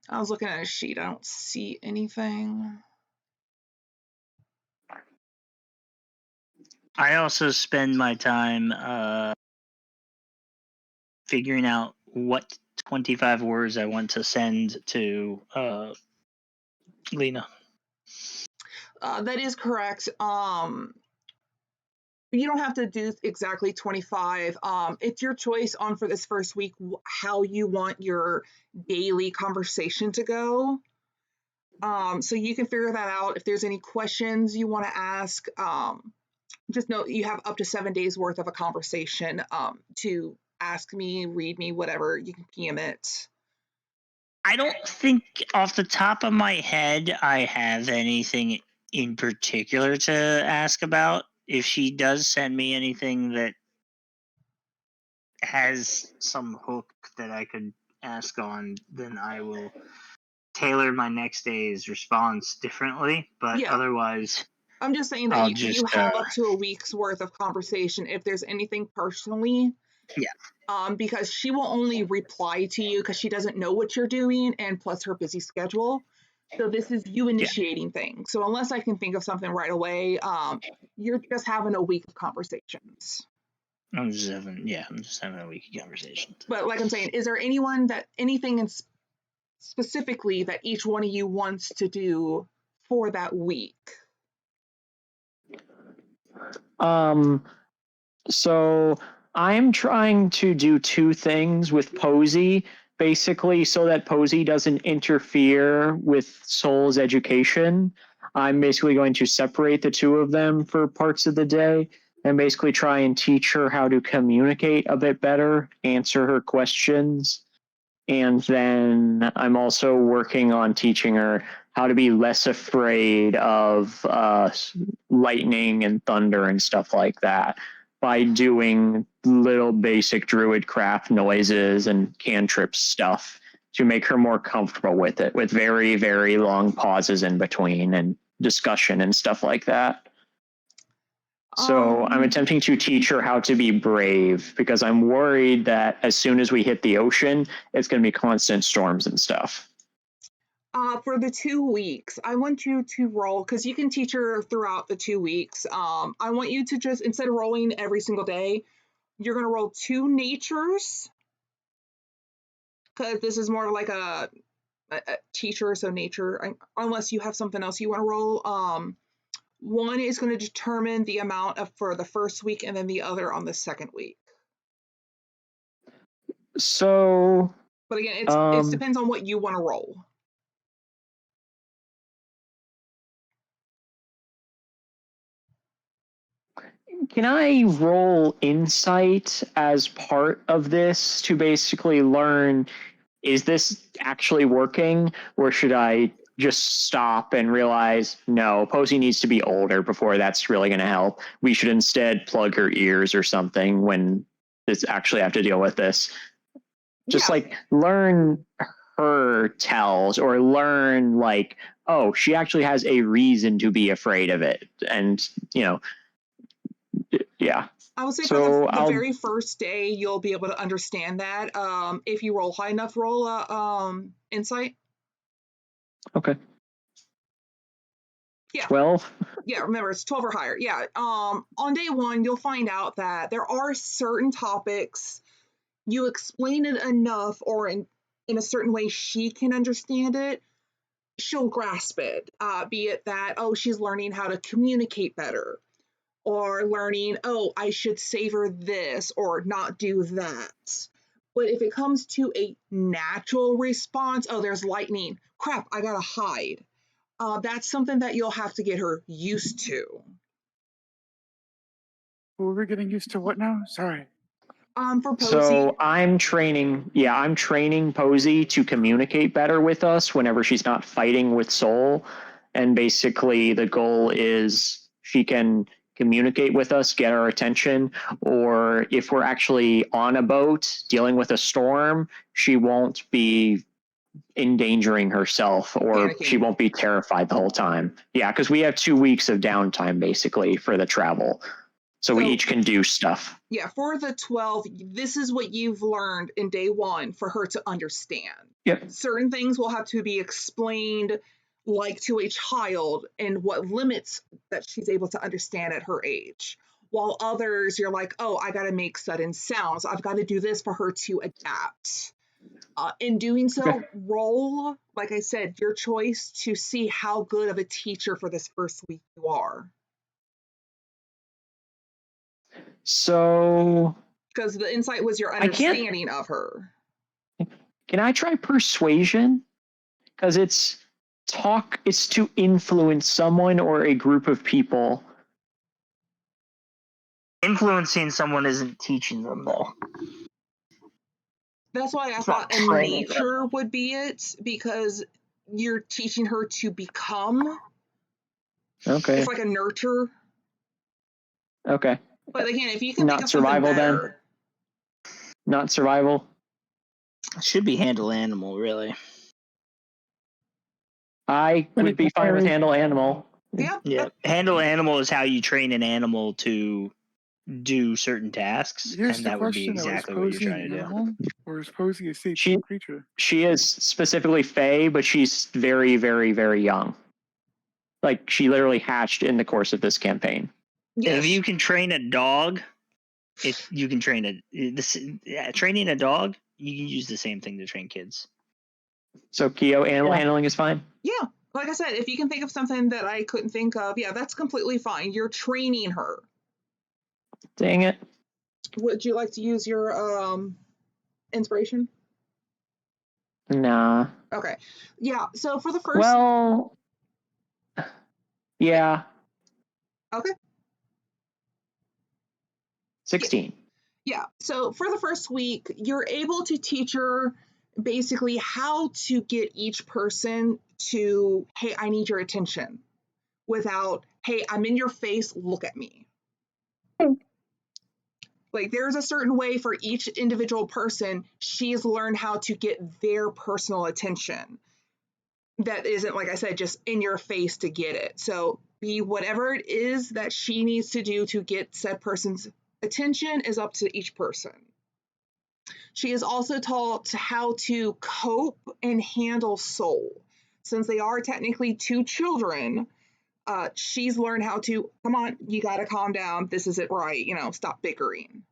I was looking at a sheet. I don't see anything. I also spend my time figuring out what 25 words I want to send to Lena. That is correct. You don't have to do exactly 25. It's your choice on for this first week how you want your daily conversation to go. So you can figure that out. If there's any questions you want to ask, just know you have up to 7 days worth of a conversation to ask me, read me, whatever. You can PM it. I don't think off the top of my head I have anything in particular to ask about. If she does send me anything that has some hook that I could ask on, then I will tailor my next day's response differently. But Yeah. Otherwise, I'm just saying that you have up to a week's worth of conversation if there's anything personally. Yeah. Because she will only reply to you because she doesn't know what you're doing, and plus her busy schedule. So this is you initiating things. So unless I can think of something right away, you're just having a week of conversations. I'm just having a weekly conversation. But like I'm saying, is there anything in specifically that each one of you wants to do for that week? So I'm trying to do two things with Posey, basically, so that Posey doesn't interfere with Soul's education. I'm basically going to separate the two of them for parts of the day and basically try and teach her how to communicate a bit better, answer her questions, And then I'm also working on teaching her how to be less afraid of lightning and thunder and stuff like that by doing little basic druidcraft noises and cantrip stuff to make her more comfortable with it, with very, very long pauses in between and discussion and stuff like that. So I'm attempting to teach her how to be brave because I'm worried that as soon as we hit the ocean, it's going to be constant storms and stuff. For the 2 weeks, I want you to roll, because you can teach her throughout the 2 weeks. I want you to just, instead of rolling every single day, you're going to roll 2 natures, because this is more like a teacher, so nature, unless you have something else you want to roll. One is going to determine the amount for the first week, and then the other on the second week. So, but again, it depends on what you want to roll. Can I roll insight as part of this to basically learn, is this actually working, or should I just stop and realize, no, Posey needs to be older before that's really going to help. We should instead plug her ears or something when it's actually have to deal with this. Just like learn her tells, or learn like, oh, she actually has a reason to be afraid of it. And, yeah. I would say for the very first day, you'll be able to understand that. If you roll high enough, roll insight. Okay. Yeah. 12? Yeah, remember, it's 12 or higher. Yeah. On day 1, you'll find out that there are certain topics, you explain it enough or in a certain way she can understand it, she'll grasp it. Be it that, oh, she's learning how to communicate better, or learning, oh, I should savor this or not do that. But if it comes to a natural response, oh, there's lightning, crap, I gotta hide. That's something that you'll have to get her used to. Well, we're getting used to what now? Sorry. For Posey. So I'm training Posey to communicate better with us whenever she's not fighting with Soul. And basically the goal is she can communicate with us, get our attention, or if we're actually on a boat dealing with a storm, she won't be endangering herself, or panicking. She won't be terrified the whole time. Yeah, because we have 2 weeks of downtime basically for the travel. So we each can do stuff. Yeah, for the 12, this is what you've learned in day 1 for her to understand. Yep. Certain things will have to be explained like to a child and what limits that she's able to understand at her age. While others, you're like, oh, I got to make sudden sounds. I've got to do this for her to adapt. In doing so, roll, like I said, your choice to see how good of a teacher for this first week you are. So, because the insight was your understanding of her. Can I try persuasion? Because it's to influence someone or a group of people. Influencing someone isn't teaching them, though. That's why I thought a nature would be it, because you're teaching her to become. Okay. It's like a nurture. Okay. But again, if you can not think of survival something better. Then. Not survival. It should be handle animal, really. I would be fine with handle animal. Yeah. Handle animal is how you train an animal to do certain tasks. Here's and the that question, would be exactly what you're trying to animal, do. Or is Posey a sentient creature? She is specifically Fae, but she's very, very, very young. Like, she literally hatched in the course of this campaign. Yes. If you can train a dog, training a dog, you can use the same thing to train kids. So Keo, animal handling is fine? Yeah. Like I said, if you can think of something that I couldn't think of, yeah, that's completely fine. You're training her. Dang it. Would you like to use your inspiration? Nah. Okay. Yeah, so for the first... Well, yeah. Okay. 16. Yeah, so for the first week, you're able to teach her basically how to get each person to, hey, I need your attention, without, hey, I'm in your face, look at me. Like, there's a certain way for each individual person. She's learned how to get their personal attention. That isn't, like I said, just in your face to get it. So be whatever it is that she needs to do to get said person's attention is up to each person. She is also taught how to cope and handle soul. Since they are technically two children, she's learned how to, come on, you got to calm down. This isn't right. Stop bickering.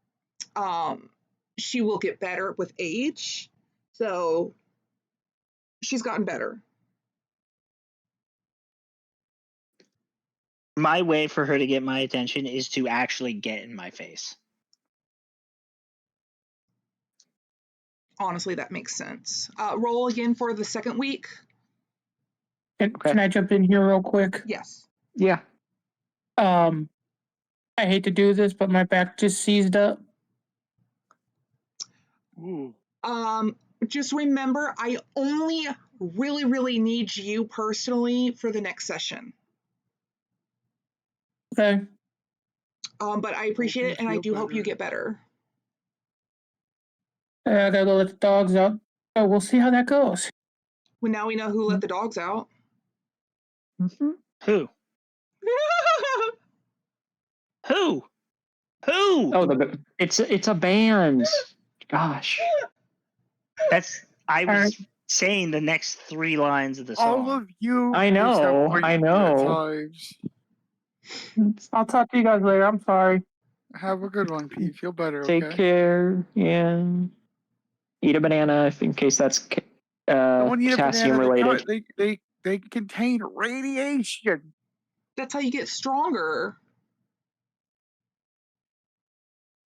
She will get better with age. So she's gotten better. My way for her to get my attention is to actually get in my face. Honestly, that makes sense. Roll again for the second week. Can I jump in here real quick? Yes. Yeah. I hate to do this, but my back just seized up. Ooh. Just remember, I only really, really need you personally for the next session. Okay. But I appreciate it, and I do hope you get better. I gotta go let the dogs out. Oh, we'll see how that goes. Well, now we know who let the dogs out. Mm-hmm. Who? Who? Oh, it's a band. Gosh. I was saying the next 3 lines of the song. All of you. I know. I'll talk to you guys later. I'm sorry. Have a good one, Pete. Feel better. Take okay? care and eat a banana in case that's potassium related. They contain radiation. That's how you get stronger.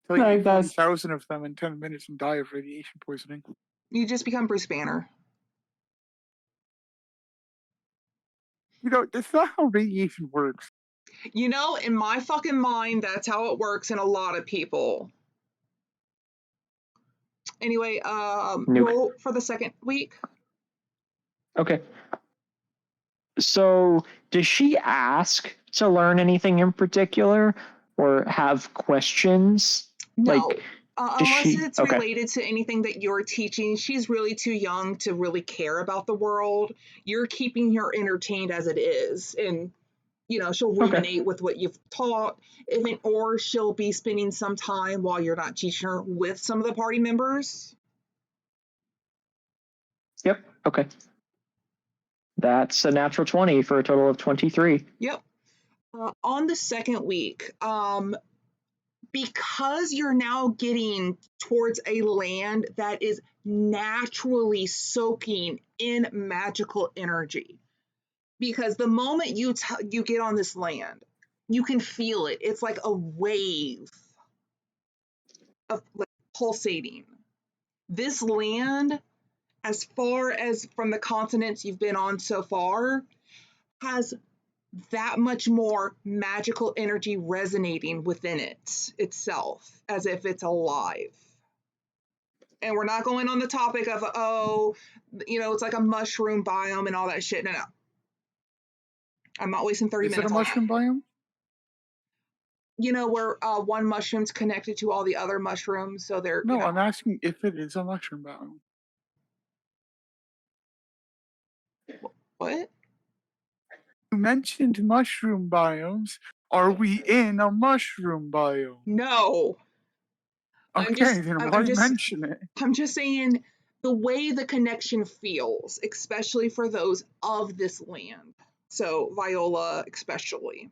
So you eat 40,000 of them in 10 minutes and die of radiation poisoning. You just become Bruce Banner. That's not how radiation works. In my fucking mind, that's how it works in a lot of people. Anyway, roll for the second week. Okay. So, does she ask to learn anything in particular or have questions? No. Unless it's okay. related to anything that you're teaching. She's really too young to really care about the world. You're keeping her entertained as it is. And, she'll ruminate with what you've taught. Or she'll be spending some time while you're not teaching her with some of the party members. Yep. Okay. That's a natural 20 for a total of 23. Yep. On the second week, because you're now getting towards a land that is naturally soaking in magical energy, because the moment you get on this land, you can feel it. It's like a wave of like pulsating. This land, as far as from the continents you've been on so far, has that much more magical energy resonating within it itself, as if it's alive. And we're not going on the topic of, it's like a mushroom biome and all that shit. No. I'm not wasting 30 minutes. Is it a mushroom biome? Where one mushroom's connected to all the other mushrooms, so they're. No, I'm asking if it is a mushroom biome. What? You mentioned mushroom biomes. Are we in a mushroom biome? No. Okay, then why mention it? I'm just saying the way the connection feels, especially for those of this land. So Viola especially.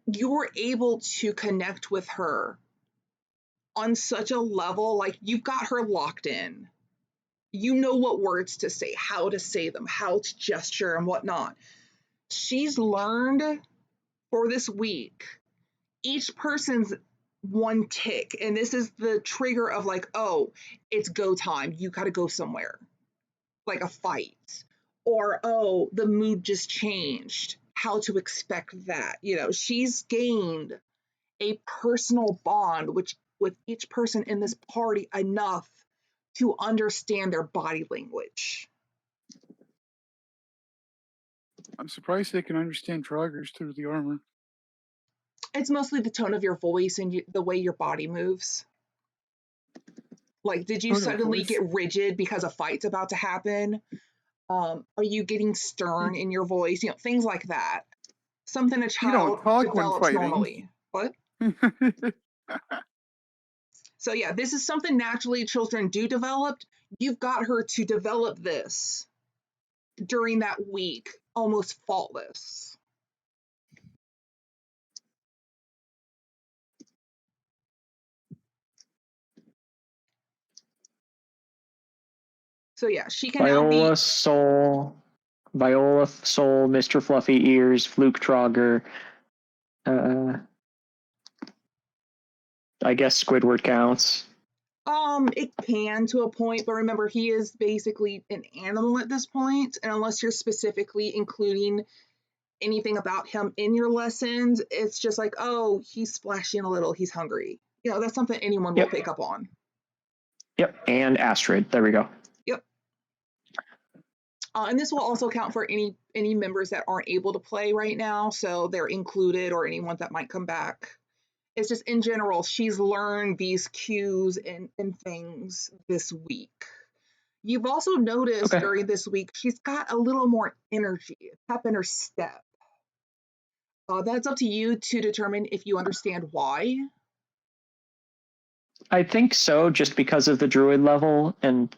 You're able to connect with her on such a level, like you've got her locked in. You know what words to say, how to say them, how to gesture and whatnot. She's learned for this week, each person's one tick, and this is the trigger of like, oh, it's go time. You got to go somewhere, like a fight, or oh, the mood just changed. How to expect that? She's gained a personal bond, which with each person in this party enough to understand their body language. I'm surprised they can understand Draugrs through the armor. It's mostly the tone of your voice and the way your body moves. Like, did you suddenly get rigid because a fight's about to happen? Are you getting stern in your voice? Things like that. Something a child develops normally. What? So yeah, this is something naturally children do develop. You've got her to develop this during that week, almost faultless. So yeah, she can now be Viola Soul, Mr. Fluffy Ears, Fluke Draugr. I guess Squidward counts. It can to a point, but remember, he is basically an animal at this point, and unless you're specifically including anything about him in your lessons, it's just like, oh, he's splashing a little, he's hungry. That's something anyone will pick up on. Yep, and Astrid. There we go. Yep. And this will also count for any members that aren't able to play right now, so they're included, or anyone that might come back. It's just in general, she's learned these cues and things this week. You've also noticed during this week, she's got a little more energy, a pep in her step. That's up to you to determine if you understand why. I think so, just because of the druid level and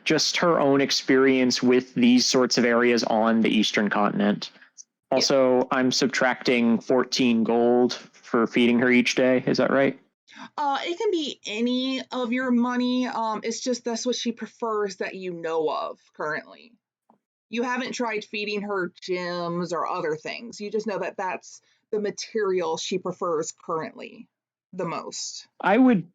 just her own experience with these sorts of areas on the Eastern continent. Also, I'm subtracting 14 gold for feeding her each day. Is that right? It can be any of your money. It's just that's what she prefers that you know of currently. You haven't tried feeding her gems or other things. You just know that that's the material she prefers currently the most. I would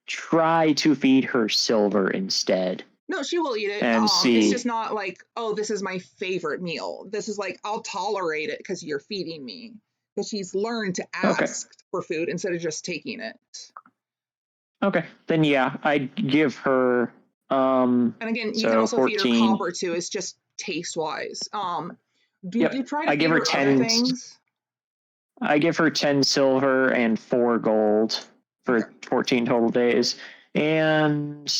try to feed her silver instead. No, she will eat it. And see. It's just not like, oh, this is my favorite meal. This is like, I'll tolerate it because you're feeding me. Because she's learned to ask for food instead of just taking it. Okay, then yeah, I'd give her. And again, you can also 14. feed her copper too. It's just taste wise. Do you try to I give her 10 things? I give her 10 silver and 4 gold for 14 total days. And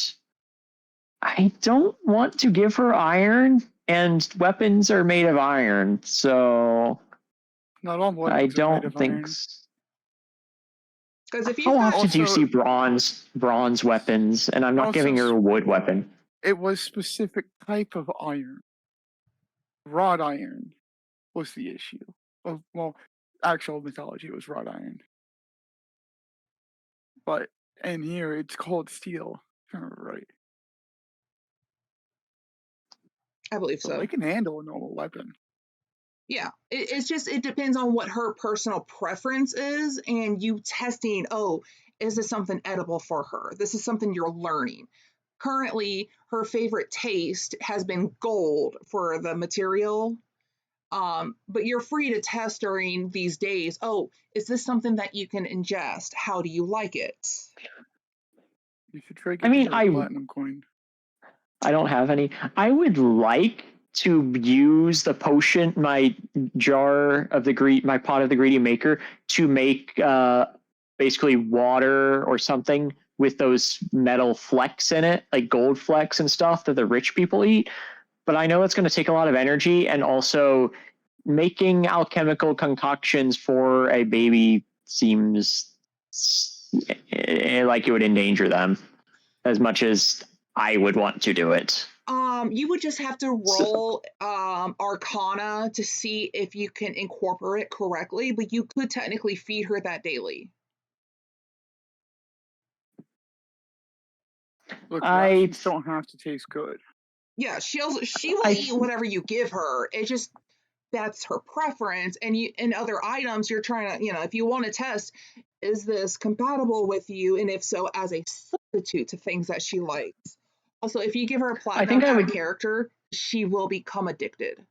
I don't want to give her iron, and weapons are made of iron, so not all weapons I don't are made of think. iron. Because if you how often do you see bronze weapons? And I'm not giving her a wood weapon. It was specific type of iron. Wrought iron was the issue. Well, actual mythology was wrought iron. But in here, it's called steel. If I remember right. I believe so. They can handle a normal weapon. Yeah, it depends on what her personal preference is, and you testing, oh, is this something edible for her? This is something you're learning. Currently, her favorite taste has been gold for the material. But you're free to test during these days. Oh, is this something that you can ingest? How do you like it? You should try getting a platinum coin. I don't have any. I would like to use the potion, my jar of my pot of the greedy maker, to make basically water or something with those metal flecks in it, like gold flecks and stuff that the rich people eat. But I know it's going to take a lot of energy, and also making alchemical concoctions for a baby seems like it would endanger them as much as I would want to do it. You would just have to roll Arcana to see if you can incorporate it correctly, but you could technically feed her that daily. Look, rations don't have to taste good. Yeah, she will eat whatever you give her. It just that's her preference, and other items you're trying to, if you want to test, is this compatible with you, and if so, as a substitute to things that she likes. Also, if you give her a platinum out of character, she will become addicted.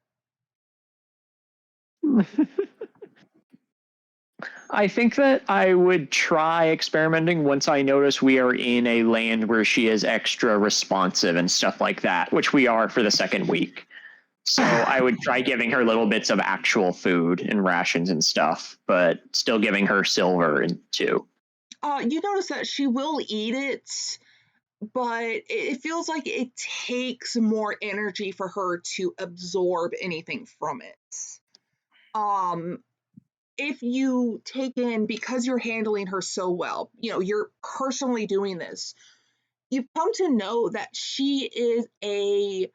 I think that I would try experimenting once I notice we are in a land where she is extra responsive and stuff like that, which we are for the second week. So I would try giving her little bits of actual food and rations and stuff, but still giving her silver and too. You notice that she will eat it, but it feels like it takes more energy for her to absorb anything from it. If you take in, because you're handling her so well, you're personally doing this, you've come to know that she is a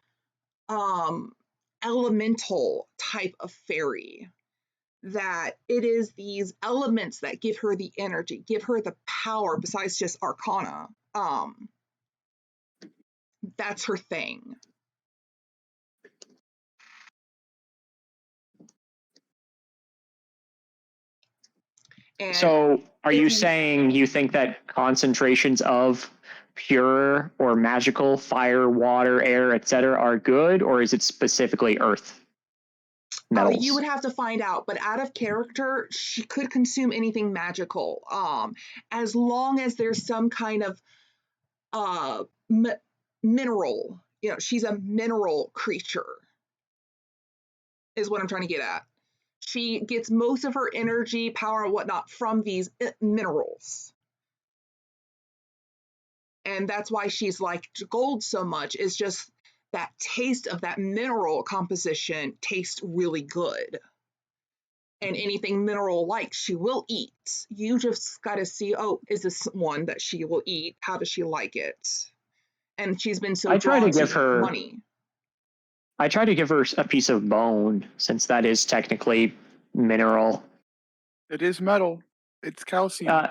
elemental type of fairy, that it is these elements that give her the energy, give her the power besides just arcana. That's her thing. And so are you saying you think that concentrations of pure or magical fire, water, air, etc. are good, or is it specifically earth metals? You would have to find out, but out of character, she could consume anything magical, as long as there's some kind of mineral. She's a mineral creature, is what I'm trying to get at. She gets most of her energy, power, and whatnot from these minerals. And that's why she's liked gold so much, is just that taste of that mineral composition tastes really good. And anything mineral like she will eat. You just got to see, is this one that she will eat? How does she like it? And she's been so drawn to money. I try to give her a piece of bone, since that is technically mineral. It is metal. It's calcium.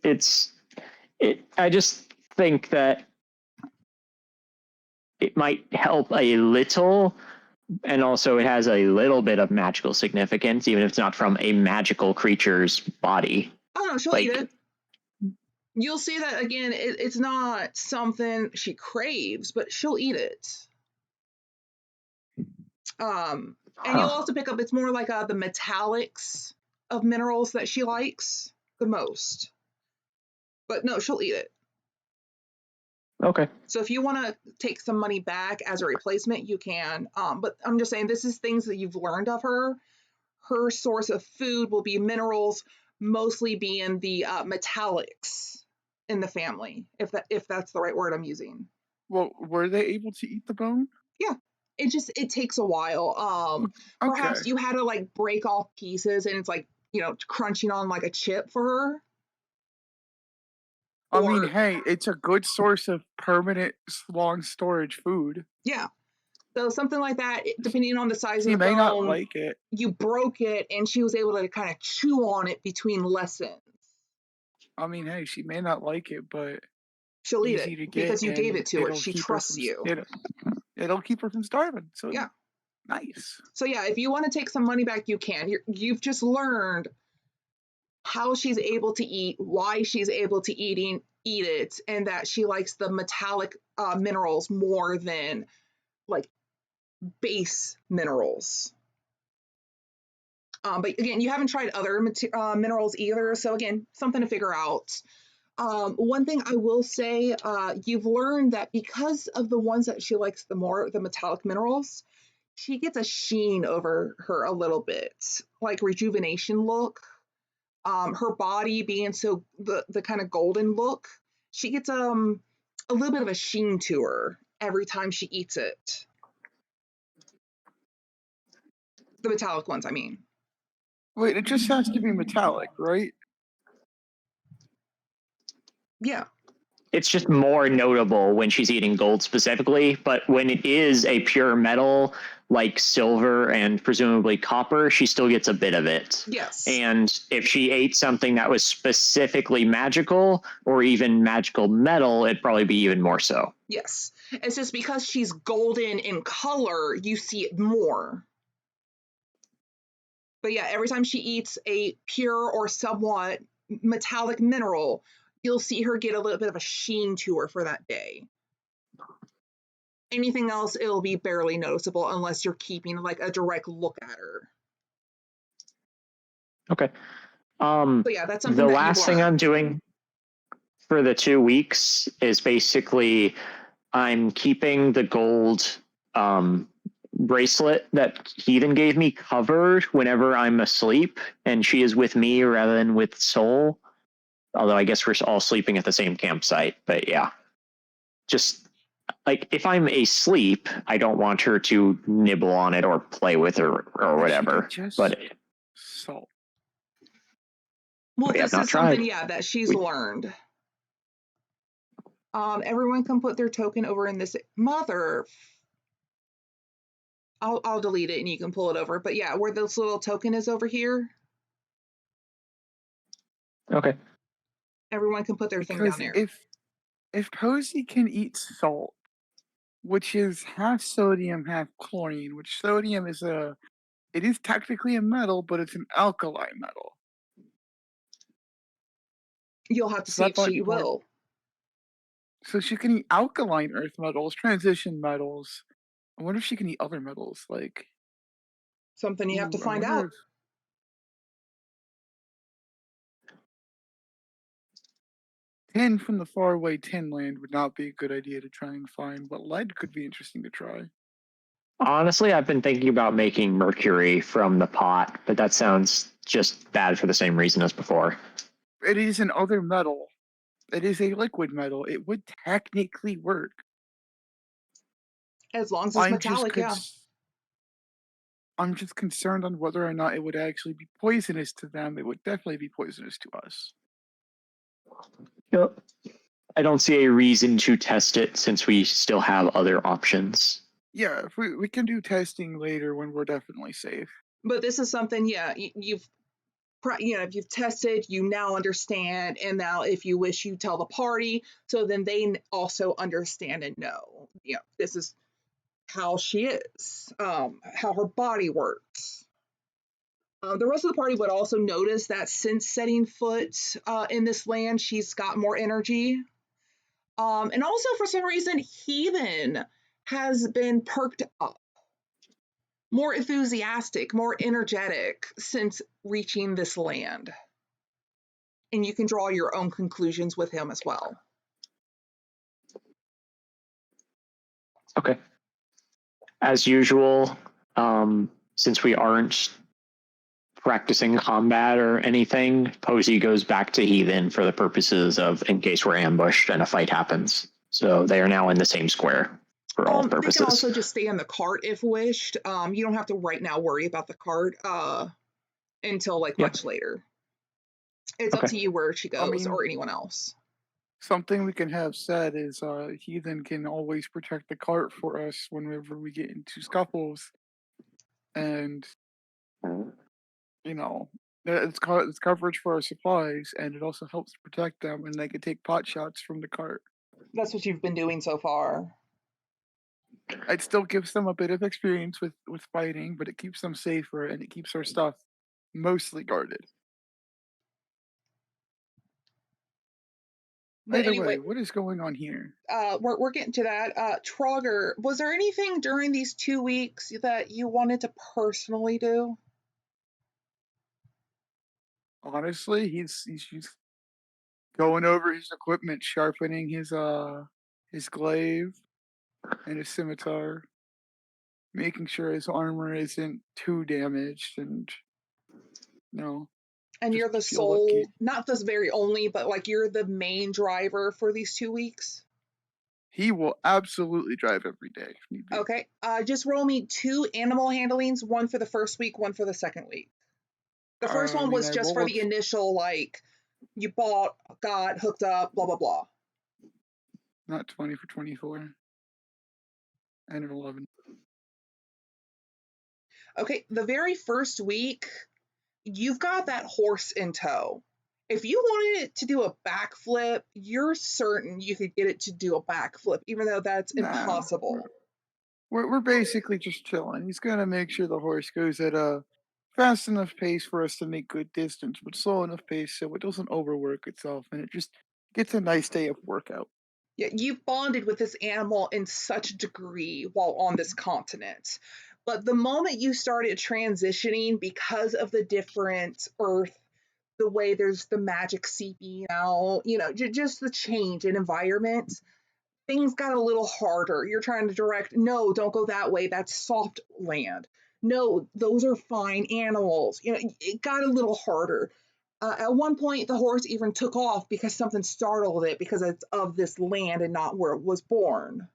I just think that it might help a little, and also it has a little bit of magical significance, even if it's not from a magical creature's body. Oh no, she'll eat it. You'll see that again, it's not something she craves, but she'll eat it. And you'll also pick up, it's more like the metallics of minerals that she likes the most. But no, she'll eat it. Okay. So if you want to take some money back as a replacement, you can. But I'm just saying, this is things that you've learned of her. Her source of food will be minerals, mostly being the metallics in the family, if that's the right word I'm using. Well, were they able to eat the bone? Yeah. It takes a while. Perhaps you had to break off pieces, and it's crunching on like a chip for her. I mean, hey, it's a good source of permanent long storage food. Yeah. So something like that, depending on the size of the bone. She may not like it. You broke it, and she was able to kind of chew on it between lessons. I mean, hey, she may not like it, but she'll eat it because you gave it to her. She trusts you. It'll keep her from starving. So yeah, nice. So yeah, if you want to take some money back, you can. You've just learned how she's able to eat, why she's able to eat it, and that she likes the metallic minerals more than base minerals. But again, you haven't tried other minerals either, so again, something to figure out. One thing I will say, you've learned that because of the ones that she likes the more, the metallic minerals, she gets a sheen over her a little bit, like rejuvenation look. Her body being so the kind of golden look, she gets a little bit of a sheen to her every time she eats it. The metallic ones, I mean. Wait, it just has to be metallic, right? Yeah. It's just more notable when she's eating gold specifically, but when it is a pure metal like silver and presumably copper, she still gets a bit of it. Yes. And if she ate something that was specifically magical or even magical metal, it'd probably be even more so. Yes. It's just because she's golden in color, you see it more. But yeah, every time she eats a pure or somewhat metallic mineral, you'll see her get a little bit of a sheen to her for that day. Anything else, it'll be barely noticeable unless you're keeping a direct look at her. Okay. So yeah, that's something The that last you've thing I'm learned. doing for the 2 weeks is basically I'm keeping the gold bracelet that Heathen gave me covered whenever I'm asleep, and she is with me rather than with Soul. Although I guess we're all sleeping at the same campsite, but yeah. Just like if I'm asleep, I don't want her to nibble on it or play with her or whatever. But Salt. Well, we have this not is something, tried. yeah, that she's learned. Everyone can put their token over in this mother. I'll delete it and you can pull it over. But yeah, where this little token is over here, Okay. everyone can put their thing down Because there. if Posey can eat salt, which is half sodium, half chlorine, which sodium is it is technically a metal, but it's an alkali metal. You'll have to So see that if might she be more. will. So she can eat alkaline earth metals, transition metals. I wonder if she can eat other metals, like Something you have to find out. 10 from the faraway tin land would not be a good idea to try and find, but lead could be interesting to try. Honestly, I've been thinking about making mercury from the pot, but that sounds just bad for the same reason as before. It is an other metal. It is a liquid metal. It would technically work. As long as it's metallic, yeah. I'm just concerned on whether or not it would actually be poisonous to them. It would definitely be poisonous to us. Yep. I don't see a reason to test it since we still have other options. Yeah, if we can do testing later when we're definitely safe. But this is something, yeah, if you've tested, you now understand, and now if you wish, you tell the party, so then they also understand and know, this is how she is, how her body works. The rest of the party would also notice that since setting foot in this land, she's got more energy. And also, for some reason, Heathen has been perked up, more enthusiastic, more energetic since reaching this land. And you can draw your own conclusions with him as well. Okay. As usual, since we aren't practicing combat or anything, Posey goes back to Heathen for the purposes of in case we're ambushed and a fight happens. So they are now in the same square for all purposes. They can also just stay in the cart if wished. You don't have to right now worry about the cart until much later. It's up to you where she goes or anyone else. Something we can have said is Heathen can always protect the cart for us whenever we get into scuffles. And, it's coverage for our supplies, and it also helps protect them, and they can take pot shots from the cart. That's what you've been doing so far. It still gives them a bit of experience with fighting, but it keeps them safer, and it keeps our stuff mostly guarded. By the way, what is going on here? We're getting to that. Trogger, was there anything during these 2 weeks that you wanted to personally do? Honestly, he's going over his equipment, sharpening his glaive and his scimitar, making sure his armor isn't too damaged, and and you're the sole, not this very only, but you're the main driver for these 2 weeks. He will absolutely drive every day if need be. Okay, just roll me 2 animal handlings, 1 for the first week, 1 for the second week. The first one was just for the initial, you bought, got, hooked up, blah, blah, blah. Not 20 for 24. And an 11. Okay, the very first week, you've got that horse in tow. If you wanted it to do a backflip, you're certain you could get it to do a backflip, even though that's impossible. We're basically just chilling. He's going to make sure the horse goes at a fast enough pace for us to make good distance, but slow enough pace so it doesn't overwork itself, and it just gets a nice day of workout. Yeah, you've bonded with this animal in such a degree while on this continent. But the moment you started transitioning because of the different earth the way there's the magic seeping out, just the change in environment. Things got a little harder. You're trying to direct, no, don't go that way. That's soft land. No, those are fine animals. It got a little harder. At one point, the horse even took off because something startled it because it's of this land and not where it was born.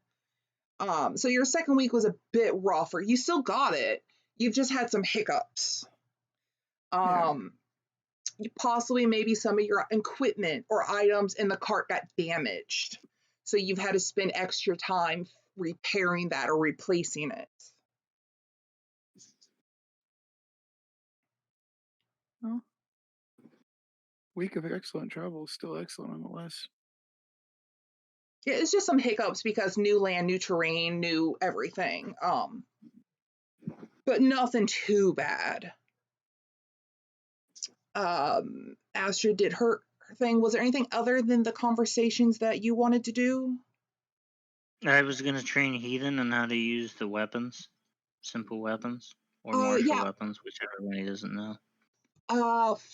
So your second week was a bit rougher. You still got it. You've just had some hiccups. Possibly maybe some of your equipment or items in the cart got damaged. So you've had to spend extra time repairing that or replacing it. Well, week of excellent travel, still excellent nonetheless. Yeah, it's just some hiccups because new land, new terrain, new everything. But nothing too bad. Astrid did her thing. Was there anything other than the conversations that you wanted to do? I was going to train Heathen on how to use the weapons, simple weapons, or martial weapons, whichever one he doesn't know.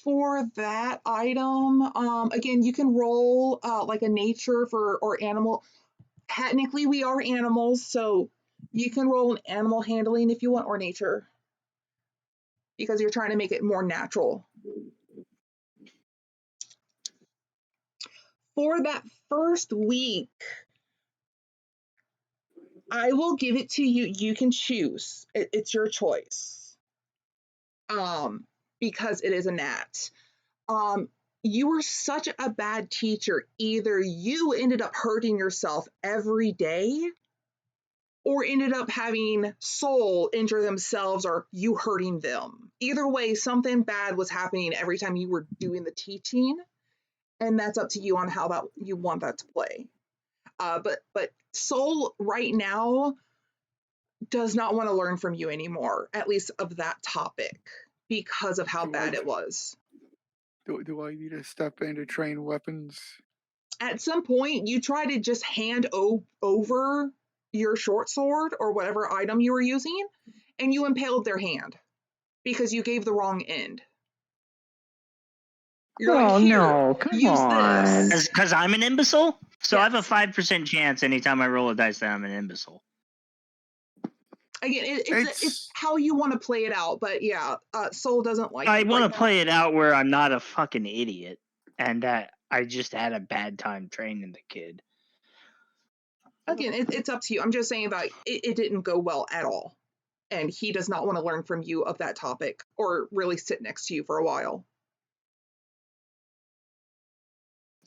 For that item, again, you can roll like a nature or animal. Technically, we are animals, so you can roll an animal handling if you want, or nature, because you're trying to make it more natural. For that first week, I will give it to you. You can choose. It's your choice. Because it is a nat. You were such a bad teacher. Either you ended up hurting yourself every day, or ended up having Soul injure themselves, or you hurting them. Either way, something bad was happening every time you were doing the teaching, and that's up to you on how that you want that to play. But Soul right now does not want to learn from you anymore, at least of that topic, because of how bad it was. Do I need to step in to train weapons? At some point, you try to just hand over your short sword or whatever item you were using, and you impaled their hand because you gave the wrong end. You're like, here, no, come use on. this. Because I'm an imbecile? So Yes. I have a 5% chance anytime I roll a dice that I'm an imbecile. Again, it's how you want to play it out, but yeah, Soul doesn't like I it want right to play it out where I'm not a fucking idiot and that I just had a bad time training the kid. Again, it's up to you. I'm just saying that it didn't go well at all, and he does not want to learn from you of that topic or really sit next to you for a while.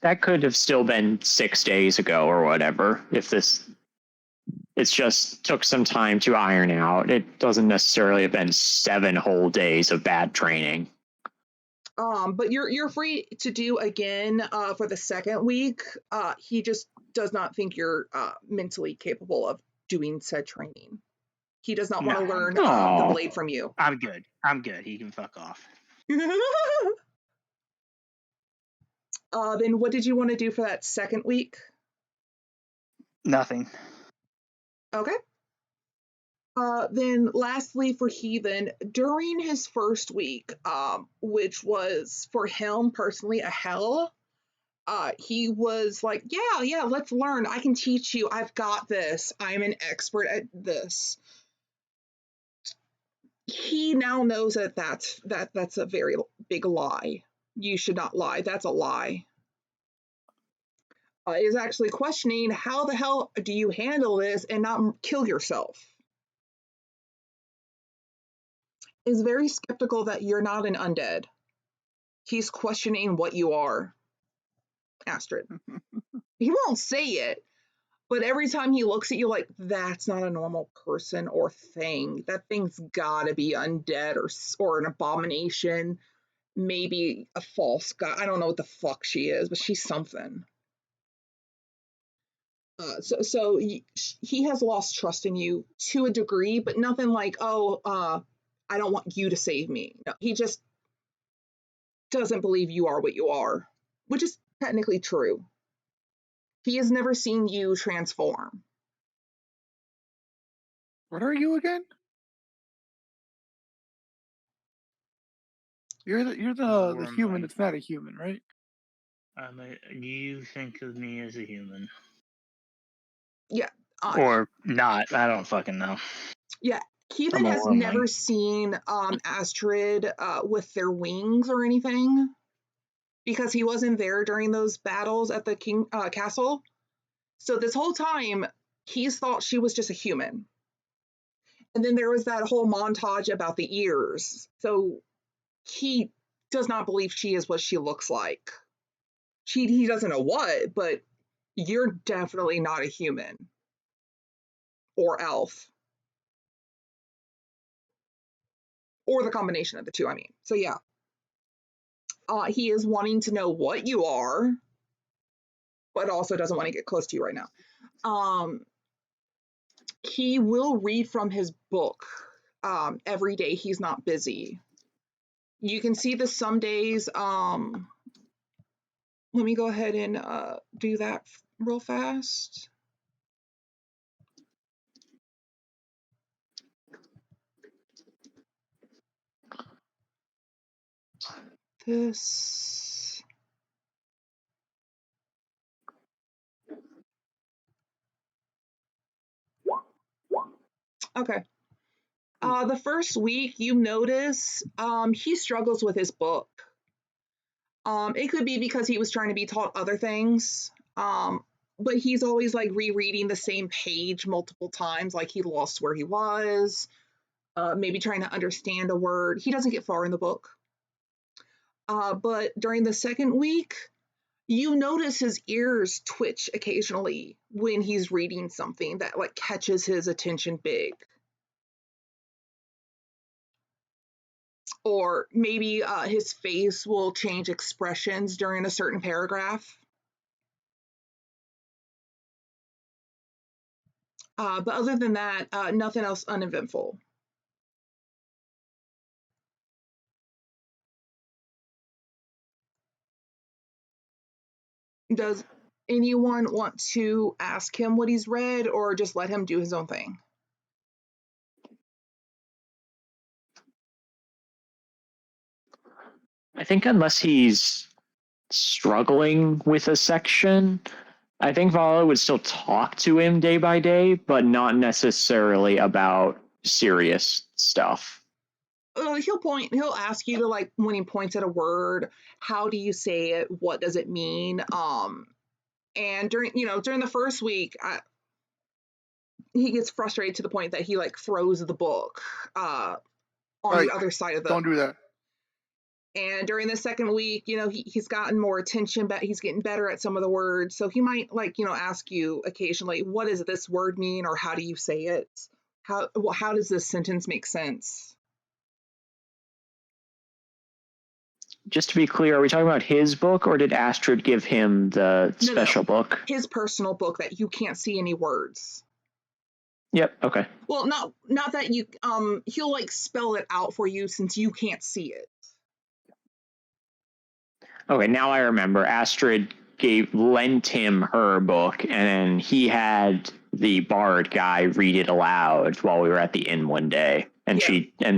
That could have still been 6 days ago or whatever. It's just took some time to iron out. It doesn't necessarily have been 7 whole days of bad training. But you're free to do again for the second week. He just does not think you're mentally capable of doing said training. He does not want to learn the blade from you. I'm good. He can fuck off. Then what did you want to do for that second week? Nothing. Okay. Then lastly for Heathen, during his first week, which was for him personally a hell, he was like, yeah, let's learn. I can teach you. I've got this. I'm an expert at this. He now knows that that's a very big lie. You should not lie. That's a lie. Is actually questioning how the hell do you handle this and not kill yourself. Is very skeptical that you're not an undead. He's questioning what you are, Astrid. He won't say it, but every time he looks at you like, that's not a normal person or thing. That thing's gotta be undead or an abomination. Maybe a false god. I don't know what the fuck she is, but she's something. So he has lost trust in you to a degree, but nothing like, I don't want you to save me. No, he just doesn't believe you are what you are, which is technically true. He has never seen you transform. What are you again? You're the human that's not a human, right? You think of me as a human. Yeah. Or not. I don't fucking know. Yeah. Keevan has never seen Astrid with their wings or anything because he wasn't there during those battles at the king castle. So this whole time, he's thought she was just a human. And then there was that whole montage about the ears. So he does not believe she is what she looks like. He doesn't know what, but you're definitely not a human or elf. Or the combination of the two, I mean. So yeah. He is wanting to know what you are, but also doesn't want to get close to you right now. He will read from his book every day he's not busy. You can see this some days. Let me go ahead and do that real fast. This. Okay. The first week you notice he struggles with his book. It could be because he was trying to be taught other things. But he's always like rereading the same page multiple times, like he lost where he was, maybe trying to understand a word. He doesn't get far in the book. But during the second week, you notice his ears twitch occasionally when he's reading something that like catches his attention big. Or maybe his face will change expressions during a certain paragraph. But other than that, nothing else uneventful. Does anyone want to ask him what he's read or just let him do his own thing? I think unless he's struggling with a section, I think Vala would still talk to him day by day, but not necessarily about serious stuff. He'll ask you to, like, when he points at a word, how do you say it? What does it mean? And during the first week, he gets frustrated to the point that he like throws the book on the other side of the. Don't do that. And during the second week, he's gotten more attention, but he's getting better at some of the words. So he might ask you occasionally, what does this word mean? Or how do you say it? How does this sentence make sense? Just to be clear, are we talking about his book or did Astrid give him the special book? His personal book that you can't see any words. Yep, okay. Well, not that you he'll like spell it out for you since you can't see it. Okay, now I remember. Astrid lent him her book, and then he had the bard guy read it aloud while we were at the inn one day, and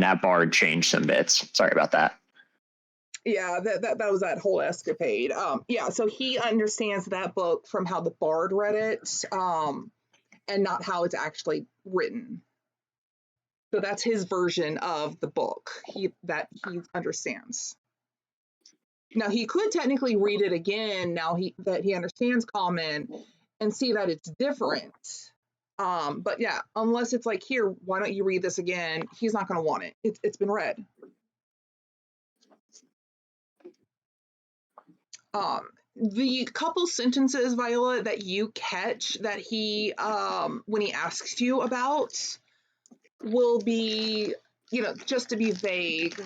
that bard changed some bits. Sorry about that. Yeah, that was that whole escapade. So he understands that book from how the bard read it, and not how it's actually written. So that's his version of the book that he understands. Now he could technically read it again now that he understands common and see that it's different. But yeah, unless it's like, here, why don't you read this again? He's not going to want it. It's been read. The couple sentences, Viola, that you catch that he, when he asks you about, will be, just to be vague,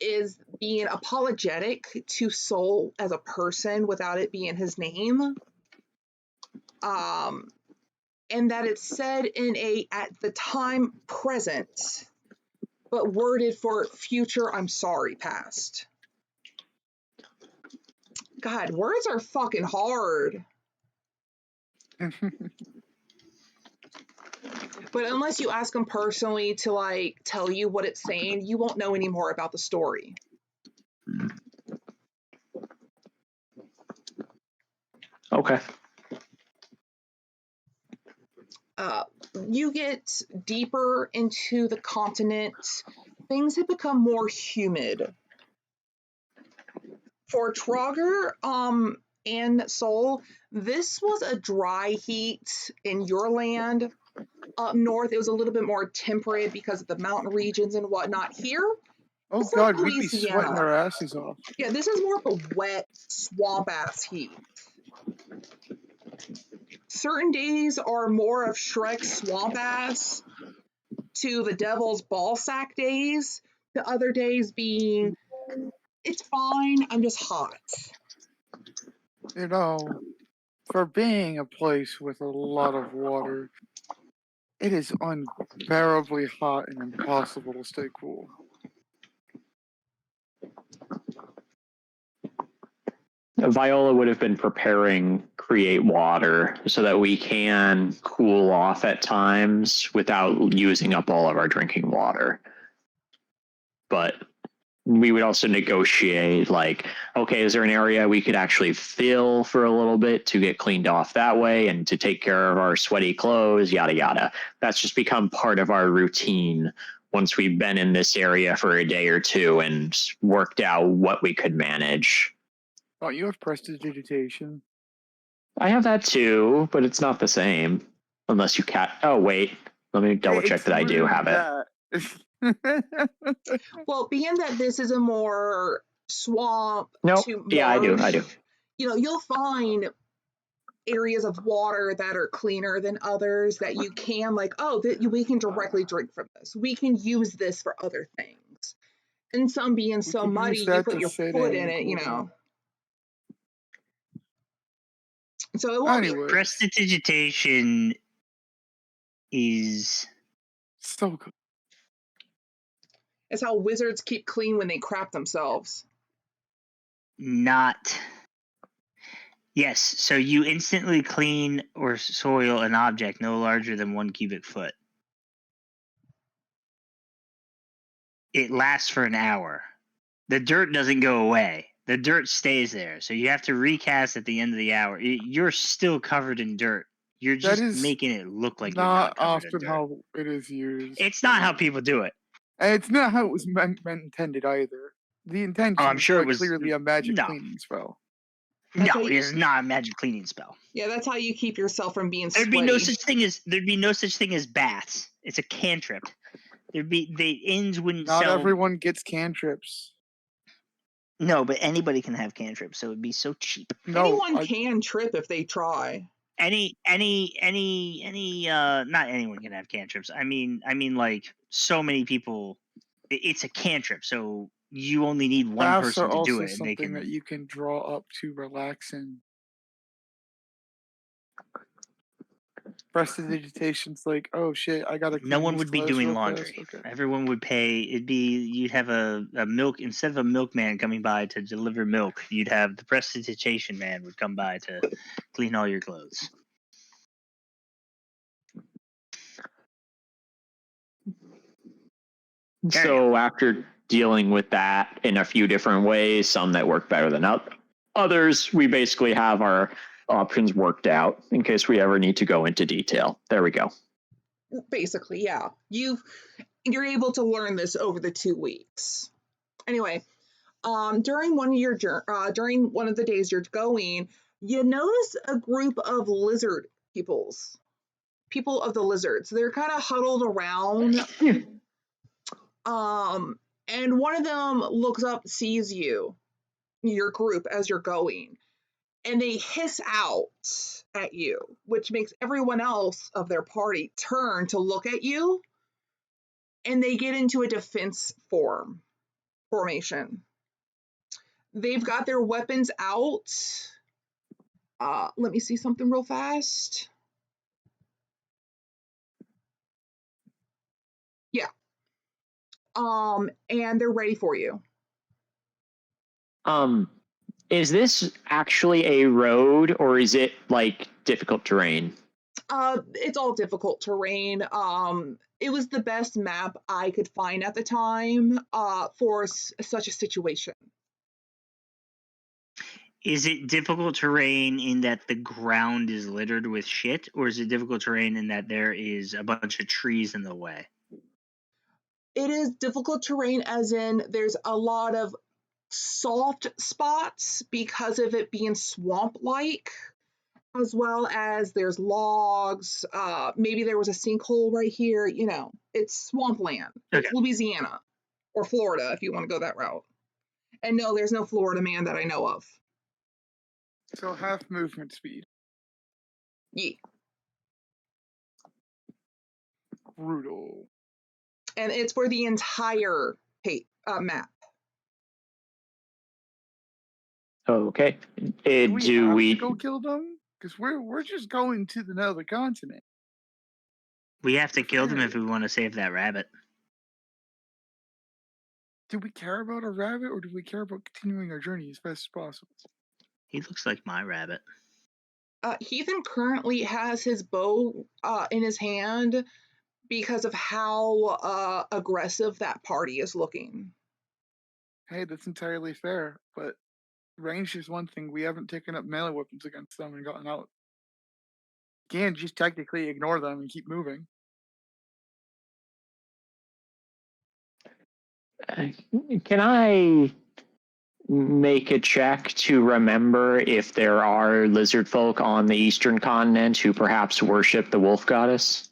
is being apologetic to Soul as a person without it being his name. And that it's said in at the time present, but worded for future I'm sorry past. God, words are fucking hard. But unless you ask them personally to like tell you what it's saying, you won't know any more about the story. Okay. You get deeper into the continent, things have become more humid. For Trogger, and Seoul, this was a dry heat in your land. Up north, it was a little bit more temperate because of the mountain regions and whatnot. Here, Oh it's like God, we'd be sweating our Louisiana. asses off. Yeah, this is more of a wet swamp ass heat. Certain days are more of Shrek's swamp ass to the devil's ball sack days. The other days being, it's fine, I'm just hot. You know, for being a place with a lot of water, it is unbearably hot and impossible to stay cool. Viola would have been preparing create water so that we can cool off at times without using up all of our drinking water. But we would also negotiate like, okay, is there an area we could actually fill for a little bit to get cleaned off that way and to take care of our sweaty clothes, yada, yada. That's just become part of our routine once we've been in this area for a day or two and worked out what we could manage. Oh, you have prestidigitation. I have that too, but it's not the same. Unless you oh, wait. Let me double check that I do have it. Well, being that this is a more swamp nope. to marsh, yeah, I do. You know, you'll find areas of water that are cleaner than others that you can like, oh, we can directly drink from this. We can use this for other things. And some being so muddy, you put your foot in it, you know. So it won't be. Prestidigitation is so good. It's how wizards keep clean when they crap themselves. Not. Yes, so you instantly clean or soil an object no larger than 1 cubic foot. It lasts for an hour. The dirt doesn't go away. The dirt stays there. So you have to recast at the end of the hour. You're still covered in dirt. You're just making it look like you're not covered in dirt. Not often how it is used. It's not how people do it. And it's not how it was intended either. The intention I'm sure was it was clearly a magic cleaning spell. No, it is not a magic cleaning spell. Yeah, that's how you keep yourself from being There'd sweaty. There'd be no such thing as baths. It's a cantrip. The inns wouldn't Not sell. everyone gets cantrips. No, but anybody can have cantrips, so it'd be so cheap. No, anyone can trip if they try. Not anyone can have cantrips. I mean like so many people. It's a cantrip, so you only need one person to do it. Something and they can... that you can draw up to relax in. Prestidigitation's like, oh shit, I gotta. No one would be doing laundry. Okay. Everyone would pay. You'd have a milk instead of a milkman coming by to deliver milk. You'd have the prestidigitation man would come by to clean all your clothes. So after dealing with that in a few different ways, some that work better than others, we basically have our options worked out in case we ever need to go into detail. There we go. Basically, yeah. You're able to learn this over the 2 weeks. Anyway, during one of the days you're going, you notice a group of lizard people of the lizards. They're kind of huddled around. And one of them looks up, sees you, your group, as you're going, and they hiss out at you, which makes everyone else of their party turn to look at you, and they get into a defense formation. They've got their weapons out. Let me see something real fast. Yeah. And they're ready for you. Is this actually a road or is it like difficult terrain? It's all difficult terrain. It was the best map I could find at the time for such a situation. Is it difficult terrain in that the ground is littered with shit, or is it difficult terrain in that there is a bunch of trees in the way? It is difficult terrain as in there's a lot of soft spots because of it being swamp-like, as well as there's logs. Maybe there was a sinkhole right here. You know, it's swampland. Okay. It's Louisiana or Florida if you want to go that route. And no, there's no Florida man that I know of. So half movement speed. Yeah. Brutal. And it's for the entire map. Okay. Do we have we to go kill them? Because we're just going to another continent. We have to kill them if we want to save that rabbit. Do we care about a rabbit, or do we care about continuing our journey as fast as possible? He looks like my rabbit. Heathen currently has his bow in his hand because of how aggressive that party is looking. Hey, that's entirely fair, but range is one thing. We haven't taken up melee weapons against them and gotten out. Can't just technically ignore them and keep moving. Can I make a check to remember if there are lizard folk on the eastern continent who perhaps worship the wolf goddess?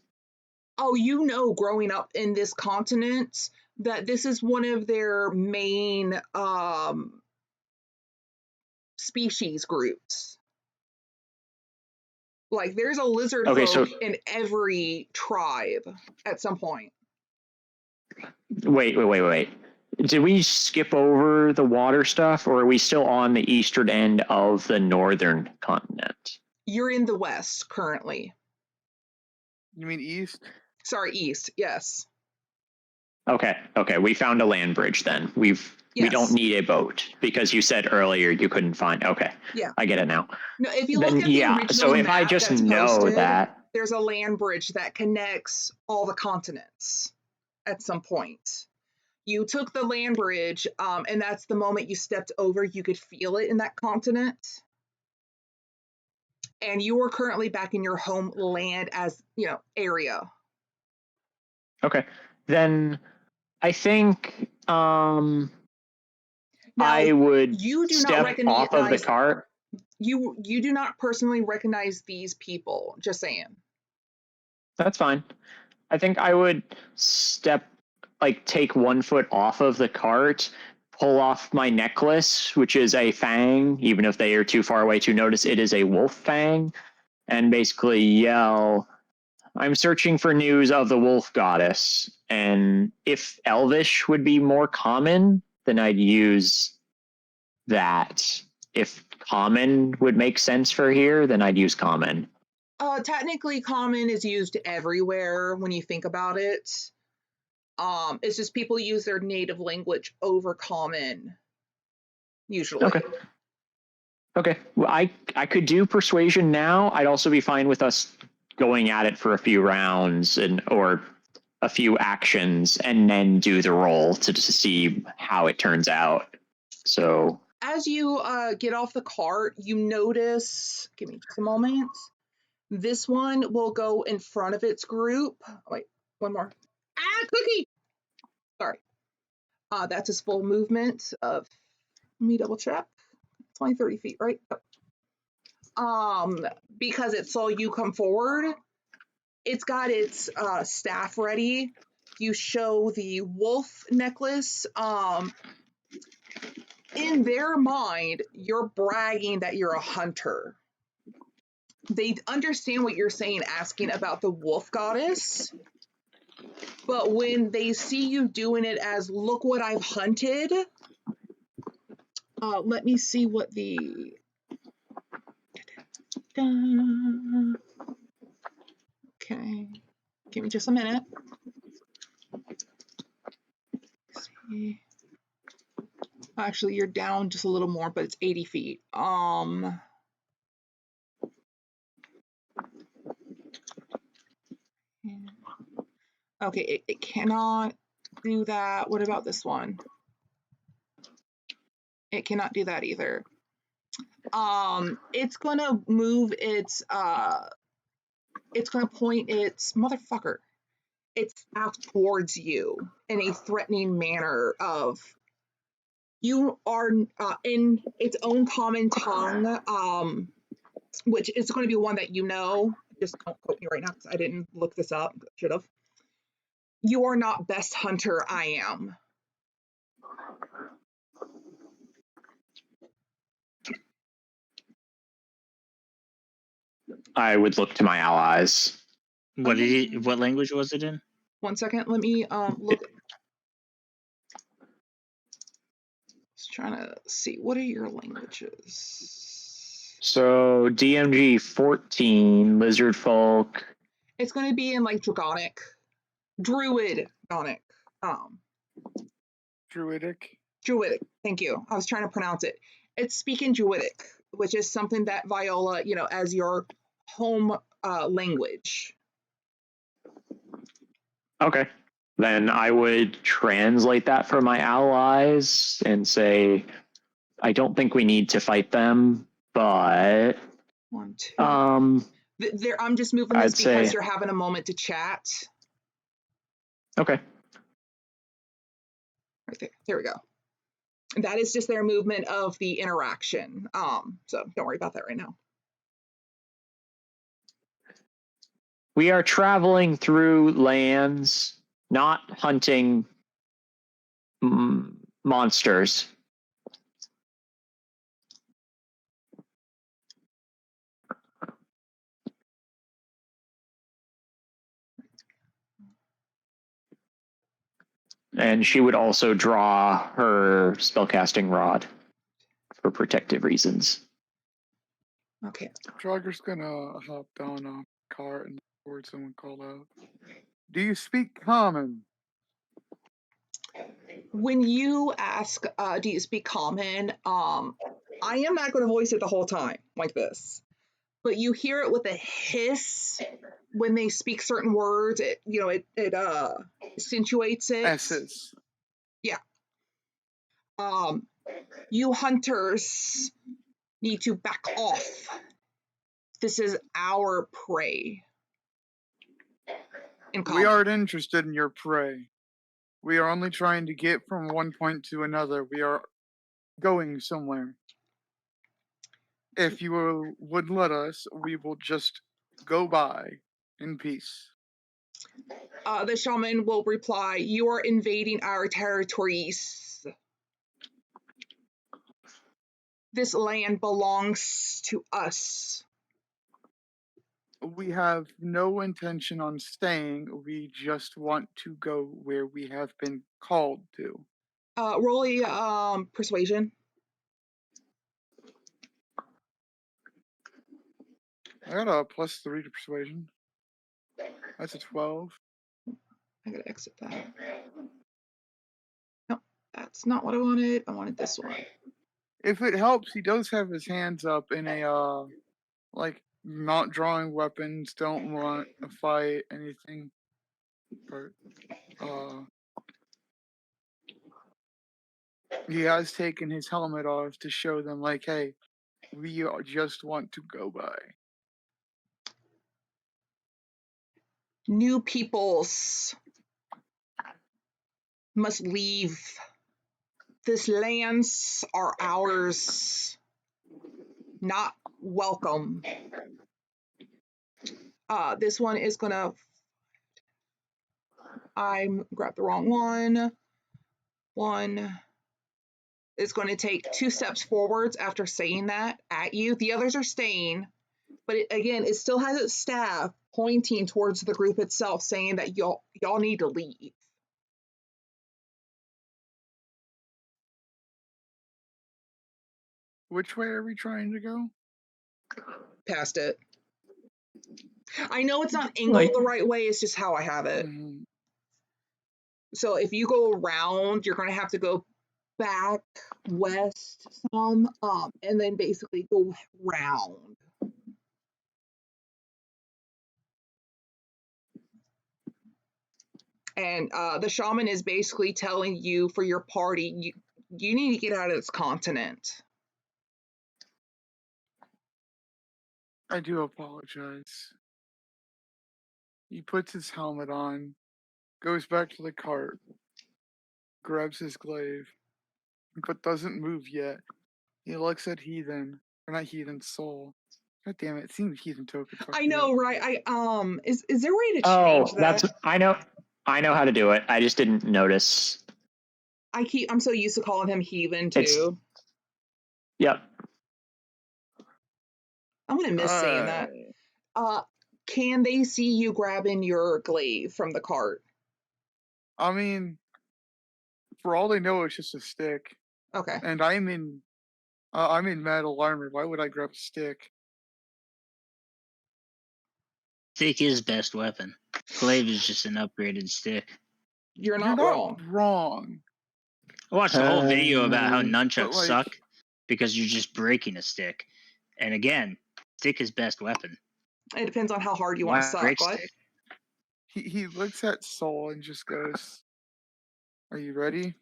Oh, you know, growing up in this continent, that this is one of their main species groups. Like, there's a lizard folk in every tribe at some point. Wait. Did we skip over the water stuff, or are we still on the eastern end of the northern continent? You're in the west currently. You mean east? Sorry, east, yes. Okay. We found a land bridge then. We don't need a boat because you said earlier you couldn't find. Okay. Yeah. I get it now. No, if you look at the original so if map I just that's know posted, that there's a land bridge that connects all the continents at some point. You took the land bridge, and that's the moment you stepped over, you could feel it in that continent. And you are currently back in your homeland as, area. Okay. Then I think Now, I would you do step not off of the cart. You do not personally recognize these people, just saying. That's fine. I think I would take 1 foot off of the cart, pull off my necklace, which is a fang, even if they are too far away to notice it is a wolf fang, and basically yell, I'm searching for news of the wolf goddess. And if Elvish would be more common, then I'd use that. If common would make sense for here, then I'd use common. Technically, common is used everywhere when you think about it. It's just people use their native language over common, usually. Okay. Well, I could do persuasion now. I'd also be fine with us going at it for a few rounds or a few actions and then do the roll to see how it turns out. So as you get off the cart, you notice, give me just a moment, this one will go in front of its group. Wait, one more. Cookie! Sorry. That's his full movement of, let me double check. 20, 30 feet, right? Because it saw you come forward, it's got its staff ready. You show the wolf necklace. In their mind, you're bragging that you're a hunter. They understand what you're saying, asking about the wolf goddess. But when they see you doing it as, look what I've hunted, let me see what the... Okay, give me just a minute. Let's see. Actually, you're down just a little more, but it's 80 feet. Okay, it cannot do that. What about this one? It cannot do that either. It's gonna move its it's gonna point its motherfucker. Its ass towards you in a threatening manner of you are in its own common tongue, which is going to be one that you know. Just don't quote me right now because I didn't look this up. Should have. You are not best hunter. I am. I would look to my allies. What language was it in? 1 second. Let me look. Just trying to see what are your languages. So DMG 14, lizard folk. It's going to be in like Dragonic, Druidic. Druidic. Druidic. Thank you. I was trying to pronounce it. It's speaking Druidic, which is something that Viola, as your home language. Okay. Then I would translate that for my allies and say, I don't think we need to fight them, but 1, 2. I'm just moving this because you're having a moment to chat. Okay. Right there. There we go. That is just their movement of the interaction. So don't worry about that right now. We are traveling through lands, not hunting monsters. And she would also draw her spellcasting rod for protective reasons. Okay. Draugr's gonna hop down a cart and board someone called out. Do you speak common? When you ask, do you speak common? I am not going to voice it the whole time like this, but you hear it with a hiss when they speak certain words. It accentuates it. S's. Yeah. You hunters need to back off. This is our prey. We aren't interested in your prey. We are only trying to get from one point to another. We are going somewhere. If you would let us, we will just go by in peace. The shaman will reply, you are invading our territories. This land belongs to us. We have no intention on staying. We just want to go where we have been called to. Roll a persuasion. I got a +3 to persuasion. That's a 12. I gotta exit that. No, that's not what I wanted. I wanted this one. If it helps, he does have his hands up in a like not drawing weapons, don't want to fight anything. But he has taken his helmet off to show them, like, hey, we just want to go by. New peoples must leave. These lands are ours. Not welcome. This one is gonna. I grabbed the wrong one. One is going to take 2 steps forwards after saying that at you. The others are staying, but it still has its staff pointing towards the group itself, saying that y'all need to leave. Which way are we trying to go? Past it. I know it's not angled the right way. It's just how I have it. Mm-hmm. So if you go around, you're going to have to go back west some, and then basically go round. And the shaman is basically telling you for your party, you need to get out of this continent. I do apologize. He puts his helmet on, goes back to the cart, grabs his glaive, but doesn't move yet. He looks at Heathen, or not Heathen, Soul. God damn it! It seems Heathen token. I know, right? Is there a way to Oh, change that? I know how to do it. I just didn't notice. I'm so used to calling him Heathen too. Yep. I'm gonna miss saying that. Can they see you grabbing your glaive from the cart? I mean, for all they know, it's just a stick. Okay. And I'm in metal armor. Why would I grab a stick? Stick is best weapon. Glaive is just an upgraded stick. You're You're not not wrong. wrong. I watched a whole video about how but, nunchucks like, suck because you're just breaking a stick. And again, stick is best weapon. It depends on how hard you want to Why suck. break What? stick? He looks at Soul and just goes, "Are you ready?"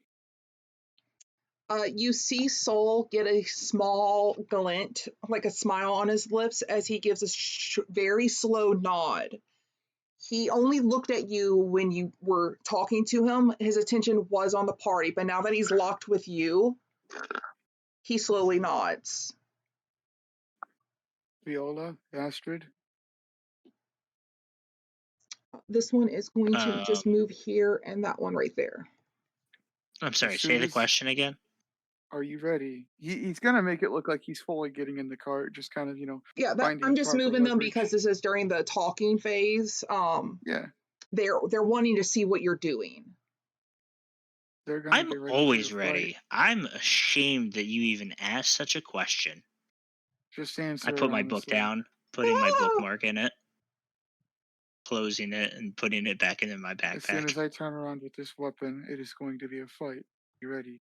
You see Soul get a small glint, like a smile on his lips, as he gives a very slow nod. He only looked at you when you were talking to him. His attention was on the party, but now that he's locked with you, he slowly nods. Viola, Astrid. This one is going to just move here and that one right there. I'm sorry, say the question again. Are you ready? He's gonna make it look like he's fully getting in the cart, just kind of, Yeah, I'm just moving them because this is during the talking phase. Yeah. They're wanting to see what you're doing. They're gonna I'm get ready always for the ready. fight. I'm ashamed that you even asked such a question. Just answer. I put my book down, putting my bookmark in it, closing it, and putting it back into my backpack. As soon as I turn around with this weapon, it is going to be a fight. You ready?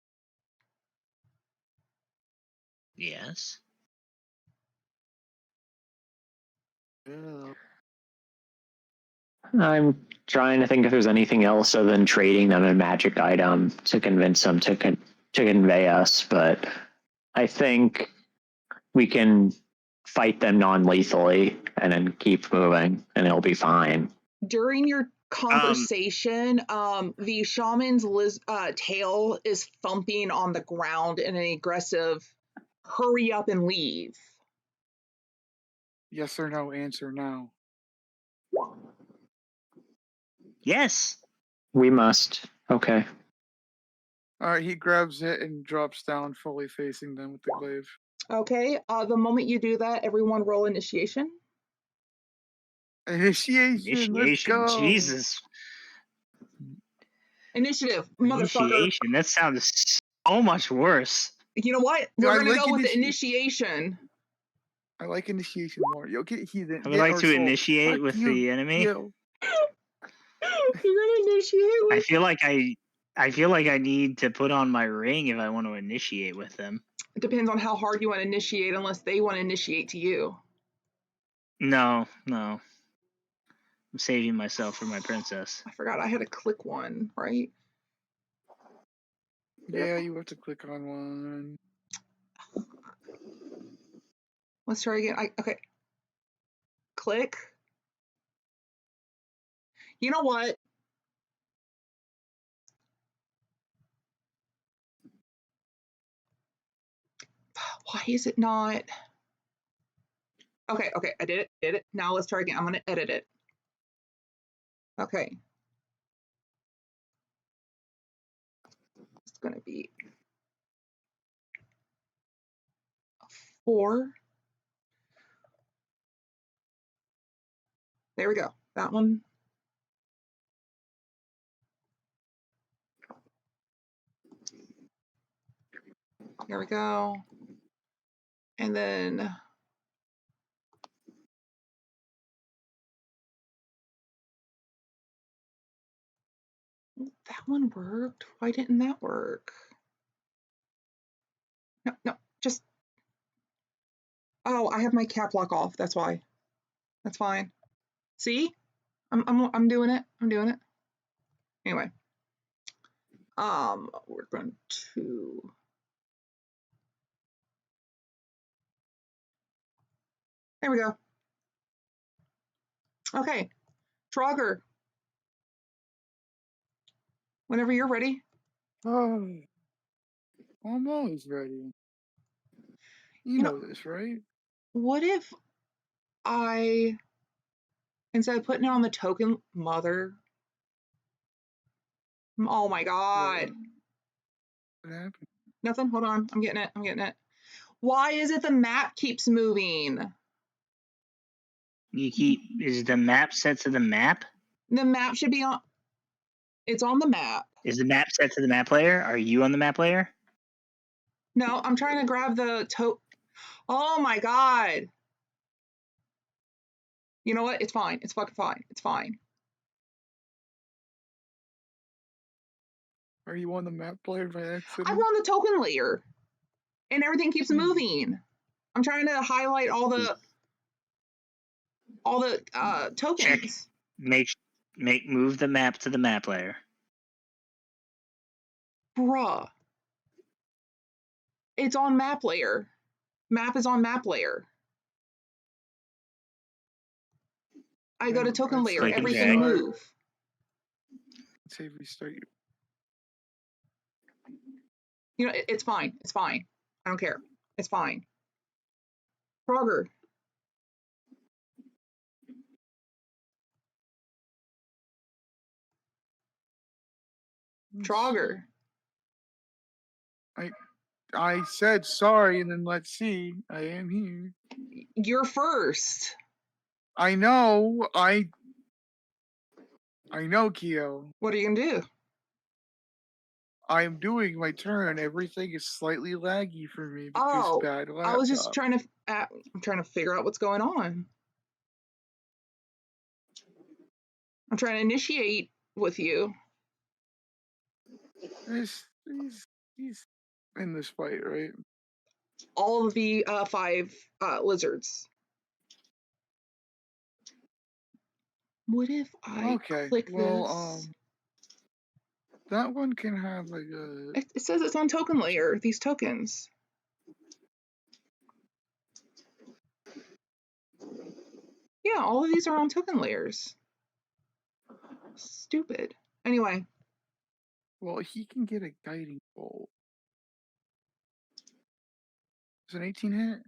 Yes. Yeah. I'm trying to think if there's anything else other than trading them a magic item to convince them to convey us, but I think we can fight them non-lethally and then keep moving, and it'll be fine. During your conversation, the shaman's tail is thumping on the ground in an aggressive, hurry up and leave. Yes or no? Answer now. Yes. We must. Okay. All right. He grabs it and drops down, fully facing them with the glaive. Okay. The moment you do that, everyone roll initiation. Initiation. Let's go. Jesus. Initiative, motherfucker. Initiation. That sounds so much worse. You know what? We're gonna go with the initiation. I like initiation more. Yo, get Heathen. I would like to initiate with the enemy. Yo. You're gonna initiate with. I feel like I need to put on my ring if I want to initiate with them. It depends on how hard you want to initiate, unless they want to initiate to you. No. I'm saving myself for my princess. I forgot I had to click one, right? Yeah, you have to click on one. Let's try again. Okay. Click. You know what? Why is it not? Okay, I did it. Now let's try again. I'm gonna edit it. Okay. It's gonna be 4. There we go. That one. There we go. And then that one worked. Why didn't that work? No, just. Oh, I have my cap lock off. That's why. That's fine. See? I'm doing it. I'm doing it. Anyway, we're going to. There we go. Okay, Trogger. Whenever you're ready. Oh, I'm always ready. You know this, right? What if I, instead of putting it on the token mother? Oh my god. What happened? Nothing. Hold on. I'm getting it. Why is it the map keeps moving? Is the map set to the map? The map should be on. It's on the map. Is the map set to the map layer? Are you on the map layer? No, I'm trying to grab the Oh my god. You know what? It's fine. It's fucking fine. It's fine. Are you on the map player by accident? I'm on the token layer, and everything keeps moving. I'm trying to highlight all the tokens. Check. Move the map to the map layer. Bruh. It's on map layer. Map is on map layer. I go to token layer. Everything move. Say restart. You know, it's fine. It's fine. I don't care. It's fine. Frogger. Trogger. I said sorry, and then let's see. I am here. You're first. I know. I know, Keo. What are you gonna do? I'm doing my turn. Everything is slightly laggy for me because bad laptop. I was just trying to. I'm trying to figure out what's going on. I'm trying to initiate with you. He's in this fight, right? All of the 5 lizards. What if I click this? That one can have like a. It says it's on token layer. These tokens. Yeah, all of these are on token layers. Stupid. Anyway. Well, he can get a guiding bolt. Is an 18 hit?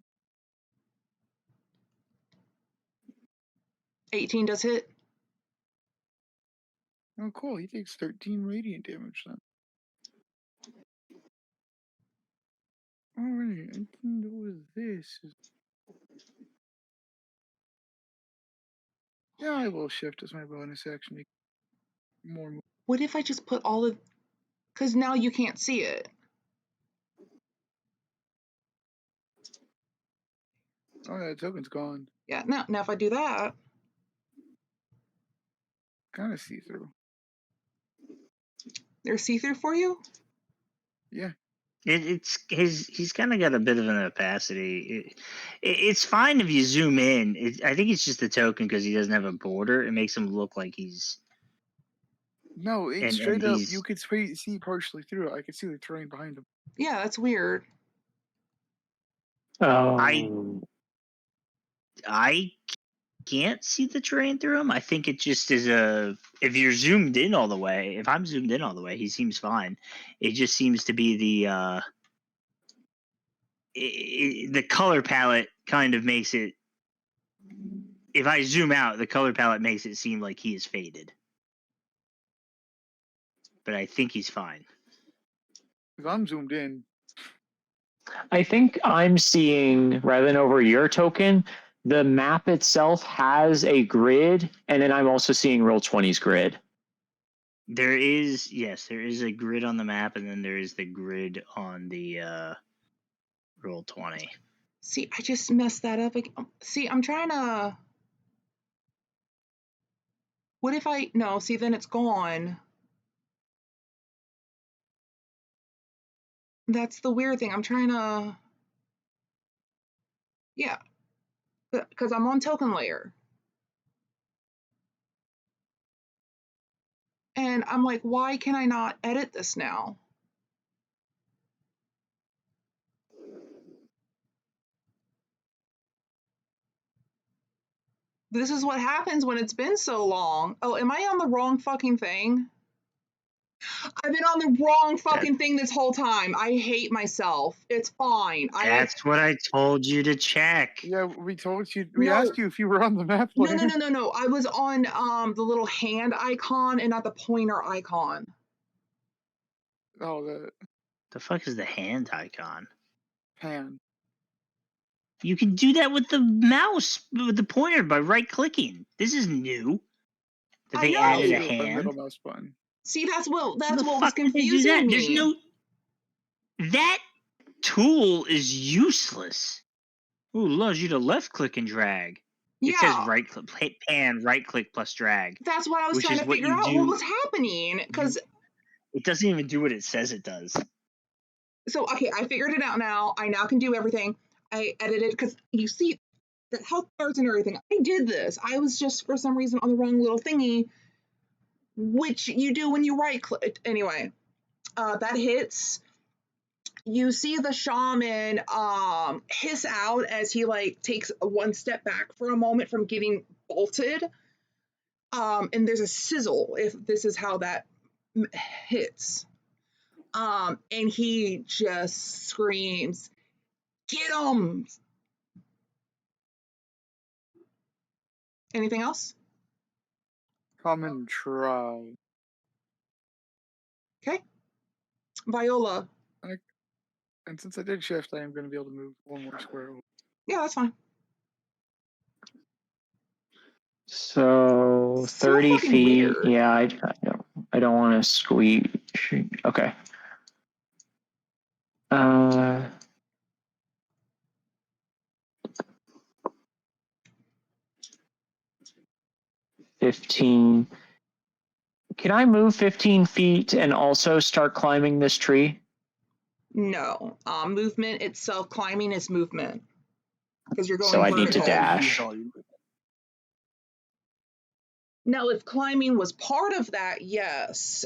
18 does hit. Oh, cool. He takes 13 radiant damage then. Alright, I can do this. Yeah, I will shift as my bonus action. More. What if I just put all of... Because now you can't see it. Oh, that token's gone. Yeah, now if I do that... Kind of see-through. There's see-through for you? Yeah. He's kind of got a bit of an opacity. It's fine if you zoom in. I think it's just the token because he doesn't have a border. It makes him look like he's. No, it's straight up. You could see partially through it. I could see the terrain behind him. Yeah, that's weird. Oh. I can't see the terrain through him. I think it just is if you're zoomed in all the way. If I'm zoomed in all the way, he seems fine. It just seems to be the color palette kind of makes it. If I zoom out, the color palette makes it seem like he is faded. But I think he's fine. If I'm zoomed in. I think I'm seeing, rather than over your token, the map itself has a grid, and then I'm also seeing Roll20's grid. There is a grid on the map, and then there is the grid on the Roll20. See, I just messed that up again. See, I'm trying to... What if I... No, see, then it's gone. That's the weird thing. I'm trying to... Yeah. Because I'm on token layer. And and I'm like, why can I not edit this now? This is what happens when it's been so long. Oh, am I on the wrong fucking thing? I've been on the wrong fucking thing this whole time. I hate myself. It's fine. That's what I told you to check. Yeah, we told you. We asked you if you were on the map. No. I was on the little hand icon and not the pointer icon. Oh, the fuck is the hand icon? Pan. You can do that with the mouse, with the pointer, by right-clicking. This is new. That they added a hand. Middle mouse button. See, that's what the was fuck confusing did they do that? me. There's no. That tool is useless. Ooh, allows you to left-click and drag. Yeah. It says right-click, pan, right-click plus drag. That's what I was trying to figure out. What was happening? Because it doesn't even do what it says it does. So, okay, I figured it out now. I now can do everything. I edited, because you see the health bars and everything. I did this. I was just, for some reason, on the wrong little thingy, which you do when you right-click. Anyway, that hits. You see the shaman hiss out as he, like, takes one step back for a moment from getting bolted. And there's a sizzle, if this is how that hits. And he just screams, "Get him!" Anything else? Come and try. Okay. Viola. And since I did shift, I am going to be able to move one more square. Yeah, that's fine. So 30 feet. Weird. Yeah, I don't want to squeeze. Okay. 15. Can I move 15 feet and also start climbing this tree? No. Movement itself, climbing is movement. Because you're going So I vertical. need to dash. Now, if climbing was part of that, yes.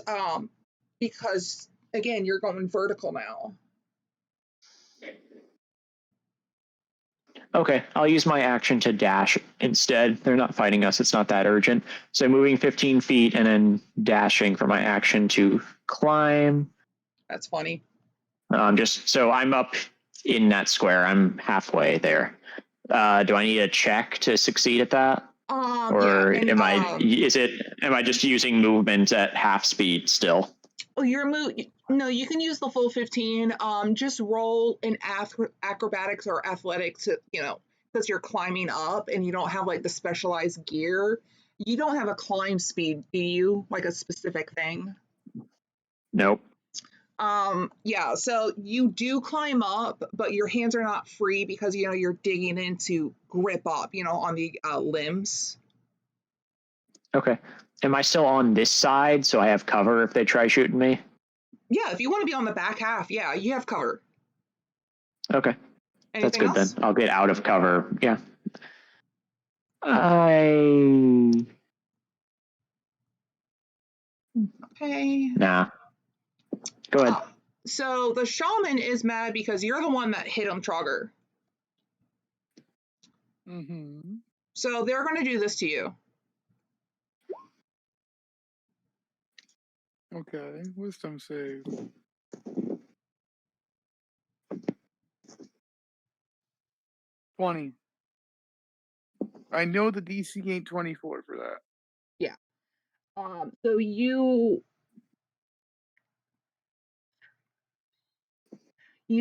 Because, again, you're going vertical now. Okay, I'll use my action to dash instead. They're not fighting us. It's not that urgent. So moving 15 feet and then dashing for my action to climb. That's funny. Just so I'm up in that square. I'm halfway there. Do I need a check to succeed at that? Or yeah, am I just using movement at half speed still? Oh, no, you can use the full 15. Just roll in acrobatics or athletics, because you're climbing up and you don't have like the specialized gear. You don't have a climb speed, do you? Like a specific thing? Nope. Yeah, so you do climb up, but your hands are not free because you're digging in to grip up, on the limbs. Okay. Am I still on this side so I have cover if they try shooting me? Yeah, if you want to be on the back half, yeah, you have cover. Okay. Anything That's good else? then. I'll get out of cover. Yeah. Okay. Nah. Go ahead. So the shaman is mad because you're the one that hit him, Trogger. Mm-hmm. So they're going to do this to you. Okay, wisdom save. $20. I know the DC ain't 24 for that. Yeah. So you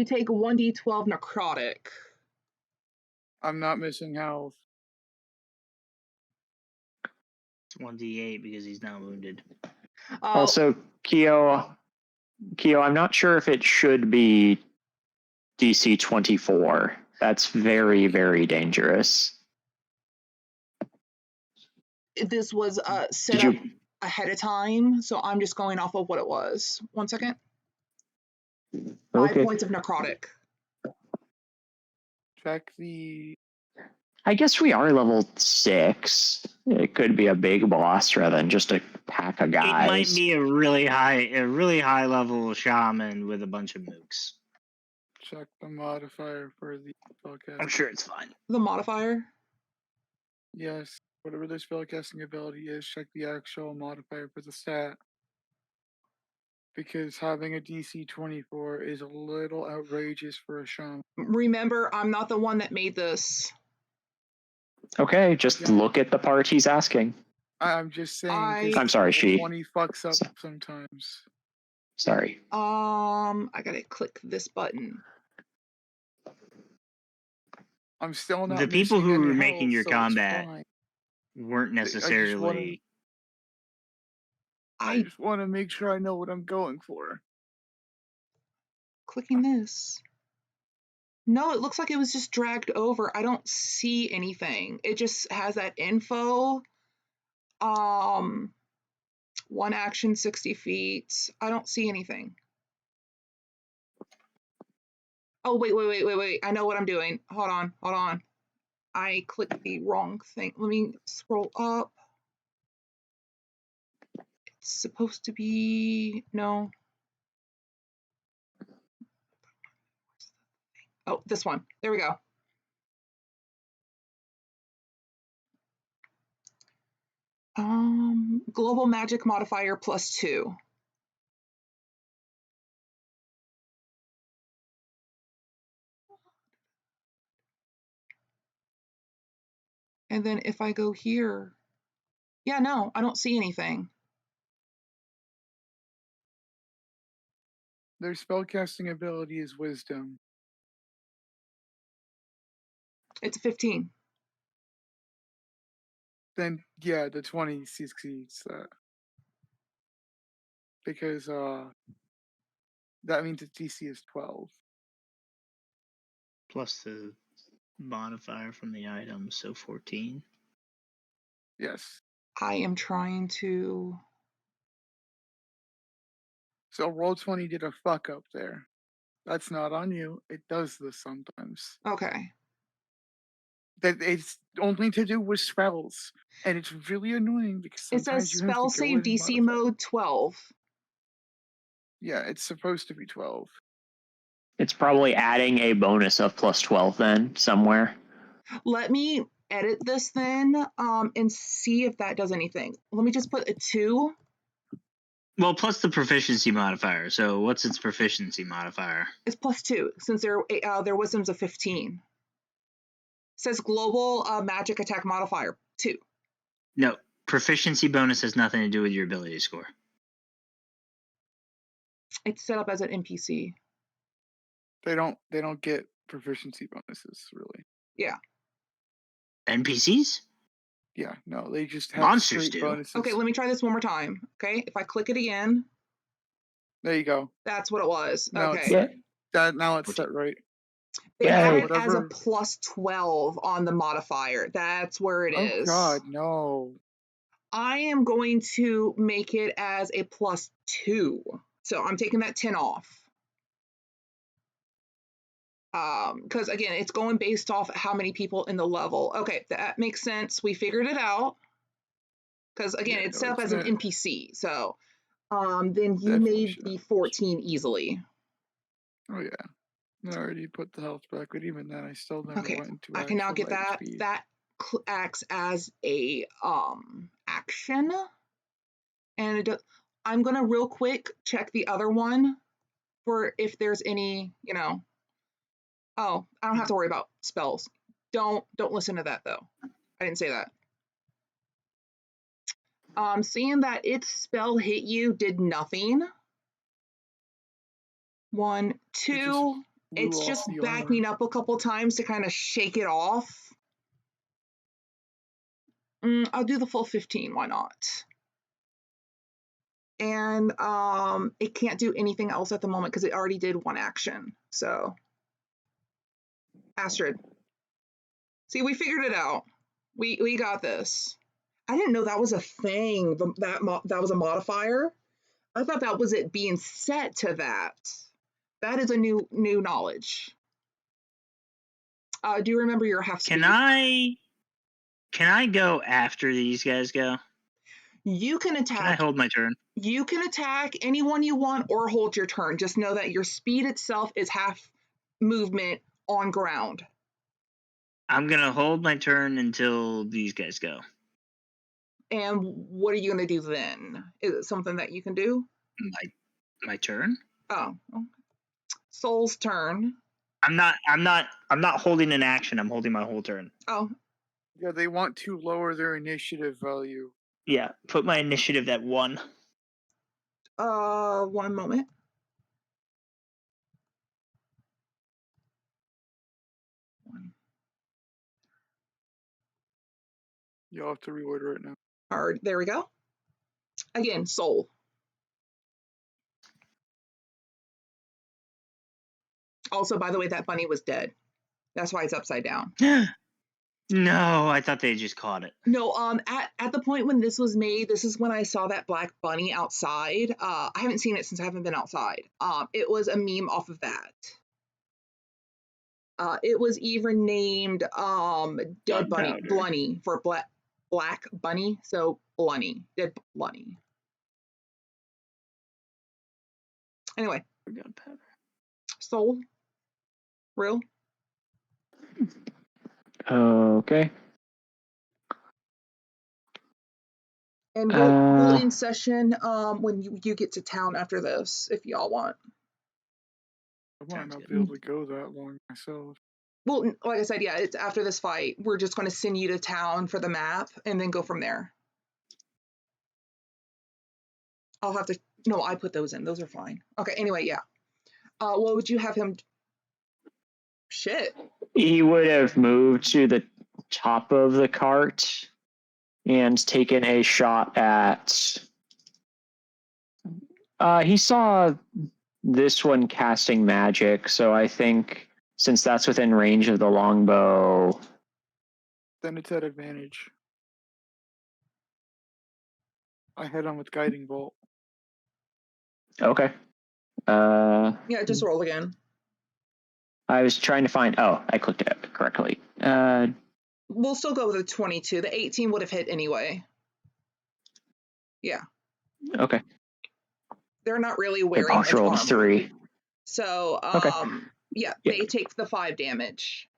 take 1d12 necrotic. I'm not missing health. It's 1d8 because he's now wounded. Also, Keo, I'm not sure if it should be DC 24. That's very, very dangerous. This was set up ahead of time, so I'm just going off of what it was. 1 second. 5 points of necrotic. Check the... I guess we are level 6. It could be a big boss rather than just a pack of It guys. might be a really high level shaman with a bunch of mooks. Check the modifier for the spellcasting. I'm sure it's fine. The modifier? Yes, whatever their spellcasting ability is, check the actual modifier for the stat. Because having a DC 24 is a little outrageous for a shaman. Remember, I'm not the one that made this. Okay, just look at the part he's asking. I'm just saying. I'm sorry, she. 20 fucks up sometimes. Sorry. I gotta click this button. I'm still not. The people who were making health, your so combat weren't necessarily. I just want to make sure I know what I'm going for. Clicking this. No, it looks like it was just dragged over. I don't see anything. It just has that info. One action, 60 feet. I don't see anything. Oh, wait. I know what I'm doing. Hold on. I clicked the wrong thing. Let me scroll up. It's supposed to be, no. Oh, this one. There we go. Global magic modifier +2. And then if I go here, yeah, no, I don't see anything. Their spellcasting ability is wisdom. It's 15. Then yeah, the 20 succeeds that. Because that means its DC is 12. Plus the modifier from the item, so 14. Yes. I am trying to. So Roll20 did a fuck up there. That's not on you. It does this sometimes. Okay. That it's only to do with spells, and it's really annoying because It sometimes says you have spell to go save in and DC modify. mode 12. Yeah, it's supposed to be 12. It's probably adding a bonus of +12 then somewhere. Let me edit this then and see if that does anything. Let me just put a 2. Well, plus the proficiency modifier. So what's its proficiency modifier? It's +2 since their wisdom's a 15. It says global magic attack modifier 2. No, proficiency bonus has nothing to do with your ability score. It's set up as an NPC. They don't get proficiency bonuses really. Yeah. NPCs? Yeah, no, they just have Monsters straight do. bonuses. Okay, let me try this one more time. Okay, if I click it again. There you go. That's what it was. Now okay. Now it's set right. They Yay. have it as a +12 on the modifier. That's where it is. Oh God, no. I am going to make it as a +2. So I'm taking that 10 off. Because again, it's going based off how many people in the level. Okay, that makes sense. We figured it out. Because again, it's set up as an NPC. So then you made the 14 easily. Oh yeah. I already put the health back, but even then I still never went into I can now get that. speed. That acts as a action. And I'm gonna real quick check the other one for if there's any, oh, I don't have to worry about spells. Don't listen to that though. I didn't say that. Seeing that its spell hit you did nothing. 1, 2. It's just backing up a couple times to kind of shake it off. I'll do the full 15. Why not? And it can't do anything else at the moment because it already did one action. So, Astrid. See, we figured it out. We got this. I didn't know that was a thing. That was a modifier. I thought that was it being set to that. That is a new knowledge. Do you remember your half speed? Can I go after these guys go? You can attack. Can I hold my turn? You can attack anyone you want or hold your turn. Just know that your speed itself is half movement on ground. I'm going to hold my turn until these guys go. And what are you going to do then? Is it something that you can do? My turn? Oh. Soul's turn. I'm not holding an action. I'm holding my whole turn. Oh. Yeah, they want to lower their initiative value. Yeah, put my initiative at 1. 1 moment. You'll have to reorder it now. Hard. There we go. Again, soul. Also, by the way, that bunny was dead. That's why it's upside down. No, I thought they just caught it. No, at the point when this was made, this is when I saw that black bunny outside. I haven't seen it since I haven't been outside. It was a meme off of that. It was even named Dead Bunny, Blunny for black bunny, so Blunny, Dead Blunny. Anyway, soul, real. Okay. And we'll end session when you get to town after this, if y'all want. I might not be able to go that long myself. Well, like I said, yeah, it's after this fight. We're just going to send you to town for the map and then go from there. I'll have to, no, I put those in. Those are fine. Okay, anyway, yeah. What would you have him? Shit. He would have moved to the top of the cart and taken a shot at. He saw this one casting magic, so I think since that's within range of the longbow, then it's at advantage. I hit him with guiding bolt. Okay. Yeah, just roll again. I was trying to find. Oh, I clicked it correctly. We'll still go with the 22. The 18 would have hit anyway. Yeah. Okay. They're not really wearing The boss rolled armor. 3. So, okay. Yeah, they take the 5 damage.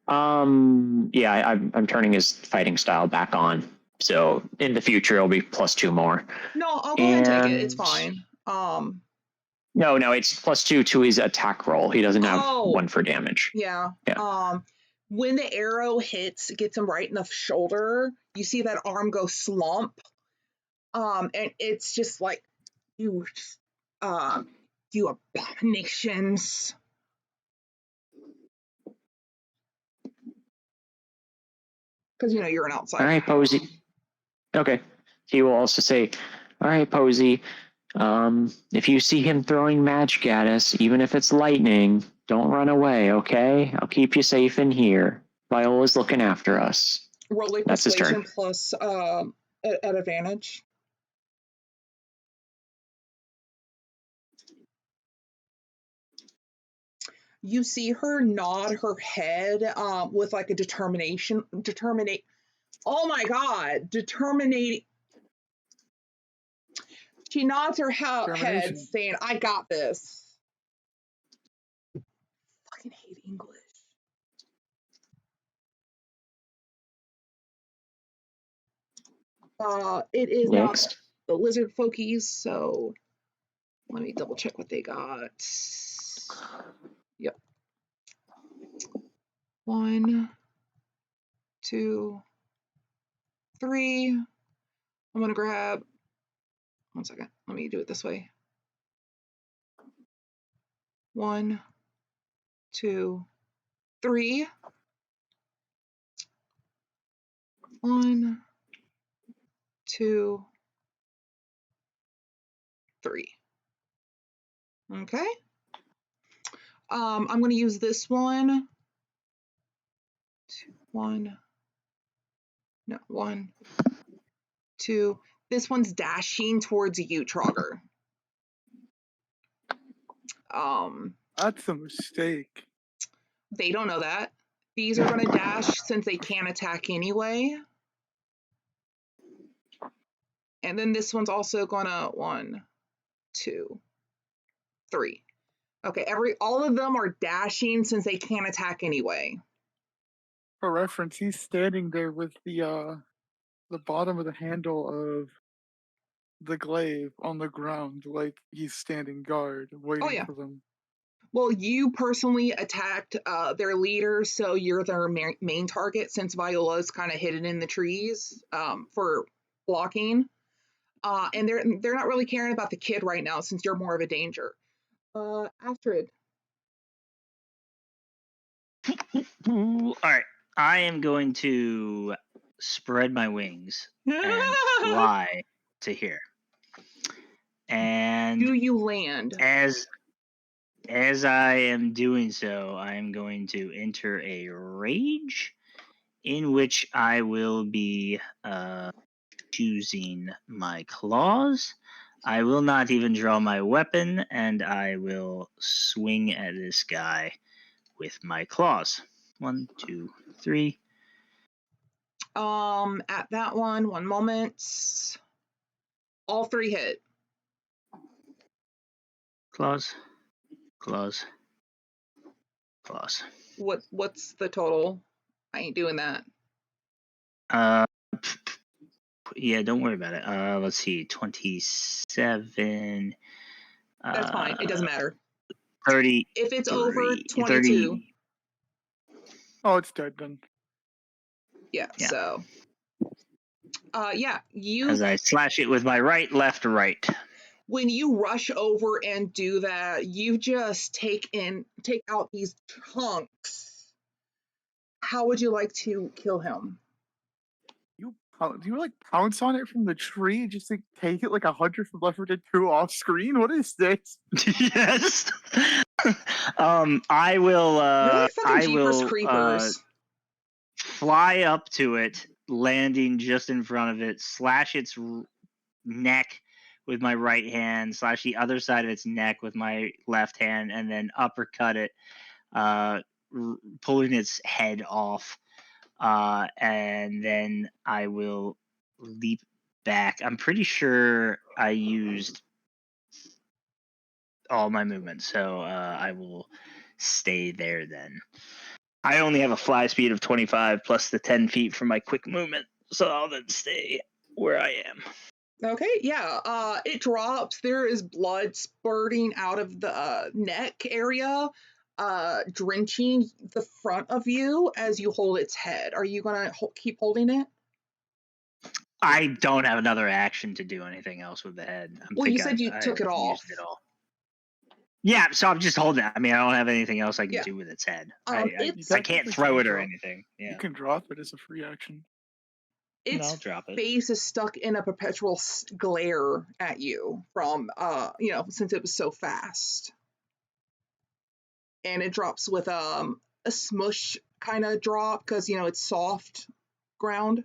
Yeah, I'm turning his fighting style back on. So in the future, it'll be +2 more. No, I'll go ahead and take it. It's fine. No, it's +2 to his attack roll. He doesn't have 1 for damage. Yeah. When the arrow gets him right in the shoulder, you see that arm go slump. And it's just like, you abominations. Because, you're an outsider. All right, Posey. Okay. He will also say, all right, Posey, if you see him throwing magic at us, even if it's lightning, don't run away, okay? I'll keep you safe in here. Viola's looking after us. Roll a That's his turn. persuasion plus at advantage. You see her nod her head with like a determination. Oh my God, determinating. She nods her head saying, I got this. Fucking hate English. It is next. Not the lizard folkies, so let me double check what they got. Yep. 1, 2, 3. I'm gonna grab 1 second. Let me do it this way. 1, 2, 3. 1, 2, 3. Okay. I'm going to use this one. 1, 2. This one's dashing towards you, Trogger. That's a mistake. They don't know that. These are going to dash since they can't attack anyway. And then this one's also gonna 1, 2, 3. Okay, all of them are dashing since they can't attack anyway. For reference, he's standing there with the bottom of the handle of the glaive on the ground, like he's standing guard, waiting for them. Well, you personally attacked their leader, so you're their main target since Viola's kind of hidden in the trees for blocking. And they're not really caring about the kid right now since you're more of a danger. Astrid. All right. I am going to spread my wings and fly to here. And do you land? As I am doing so, I am going to enter a rage in which I will be choosing my claws. I will not even draw my weapon, and I will swing at this guy with my claws. 1, 2, 3. At that one moment. All 3 hit. Claws. What's the total? I ain't doing that. Yeah, don't worry about it. Let's see, 27. That's fine. It doesn't matter. 30. If it's over 22. 30. Oh, it's dead then. Yeah. So. You. As I slash it with my right. When you rush over and do that, you just take out these chunks. How would you like to kill him? Do you like pounce on it from the tree? Just like take it like 100 from Left 4 Dead 2 off screen? What is this? Yes. I will. Fly up to it, landing just in front of it, slash its neck with my right hand, slash the other side of its neck with my left hand, and then uppercut it, pulling its head off. And then I will leap back. I'm pretty sure I used all my movement, so I will stay there then. I only have a fly speed of 25 plus the 10 feet for my quick movement, so I'll then stay where I am. Okay, yeah. It drops. There is blood spurting out of the neck area, drenching the front of you as you hold its head. Are you gonna keep holding it? I don't have another action to do anything else with the head. You said you took it off. Used it all. Yeah, so I'm just holding it. I mean, I don't have anything else I can do with its head. I can't throw it or anything. Yeah. You can drop it as a free action. Its I'll drop it. face is stuck in a perpetual glare at you from, since it was so fast. And it drops with a smush kind of drop because, it's soft ground.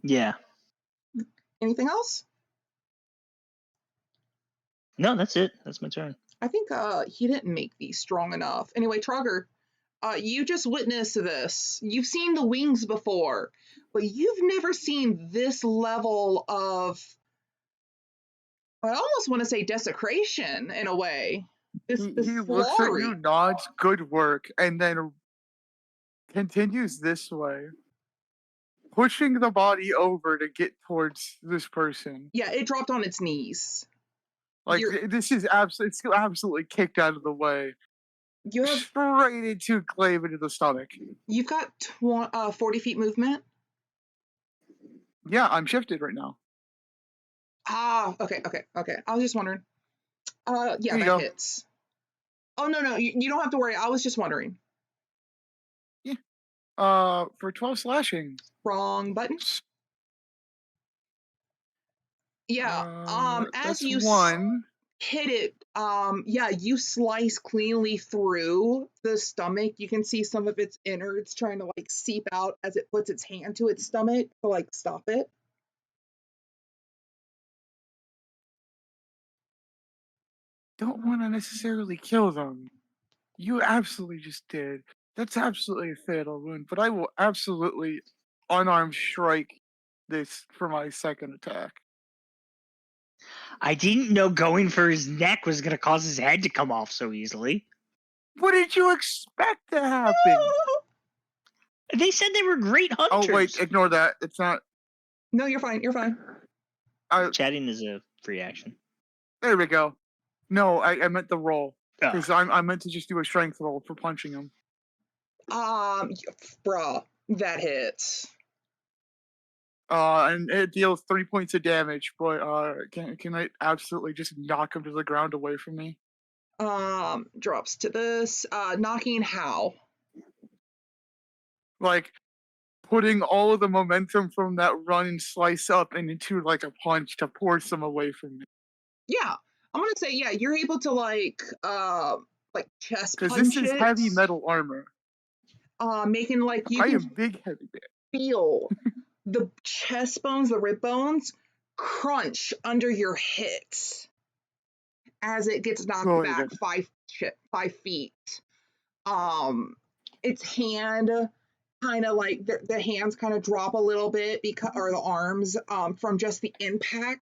Yeah. Anything else? No, that's it. That's my turn. I think he didn't make these strong enough. Anyway, Trugger, you just witnessed this. You've seen the wings before, but you've never seen this level of, I almost want to say desecration in a way. He looks at you, nods, good work, and then continues this way, pushing the body over to get towards this person. Yeah, it dropped on its knees. Like, this is absolutely kicked out of the way. Straight into glaive into the stomach. You've got 40 feet movement? Yeah, I'm shifted right now. Ah, okay. I was just wondering. Yeah, that hits. Oh, no, you don't have to worry. I was just wondering. Yeah. For 12 slashing. Wrong button. Yeah. As you hit it, you slice cleanly through the stomach. You can see some of its innards trying to seep out as it puts its hand to its stomach to stop it. Don't want to necessarily kill them. You absolutely just did. That's absolutely a fatal wound, but I will absolutely unarmed strike this for my second attack. I didn't know going for his neck was going to cause his head to come off so easily. What did you expect to happen? They said they were great hunters. Oh, wait, ignore that. It's not. No, you're fine. You're fine. Chatting is a free action. There we go. No, I meant the roll. Oh. Because I meant to just do a strength roll for punching him. Bruh, that hits. And it deals 3 points of damage, but can I absolutely just knock him to the ground away from me? Drops to this. Knocking how? Like, putting all of the momentum from that run and slice up and into like a punch to force them away from me. Yeah, I'm gonna say yeah. You're able to like chest punch. Because this is heavy metal armor. Making like you I can am big heavy man. feel the chest bones, the rib bones, crunch under your hits as it gets knocked back 5 feet. Its hand kind of like the hands kind of drop a little bit because, or the arms, from just the impact,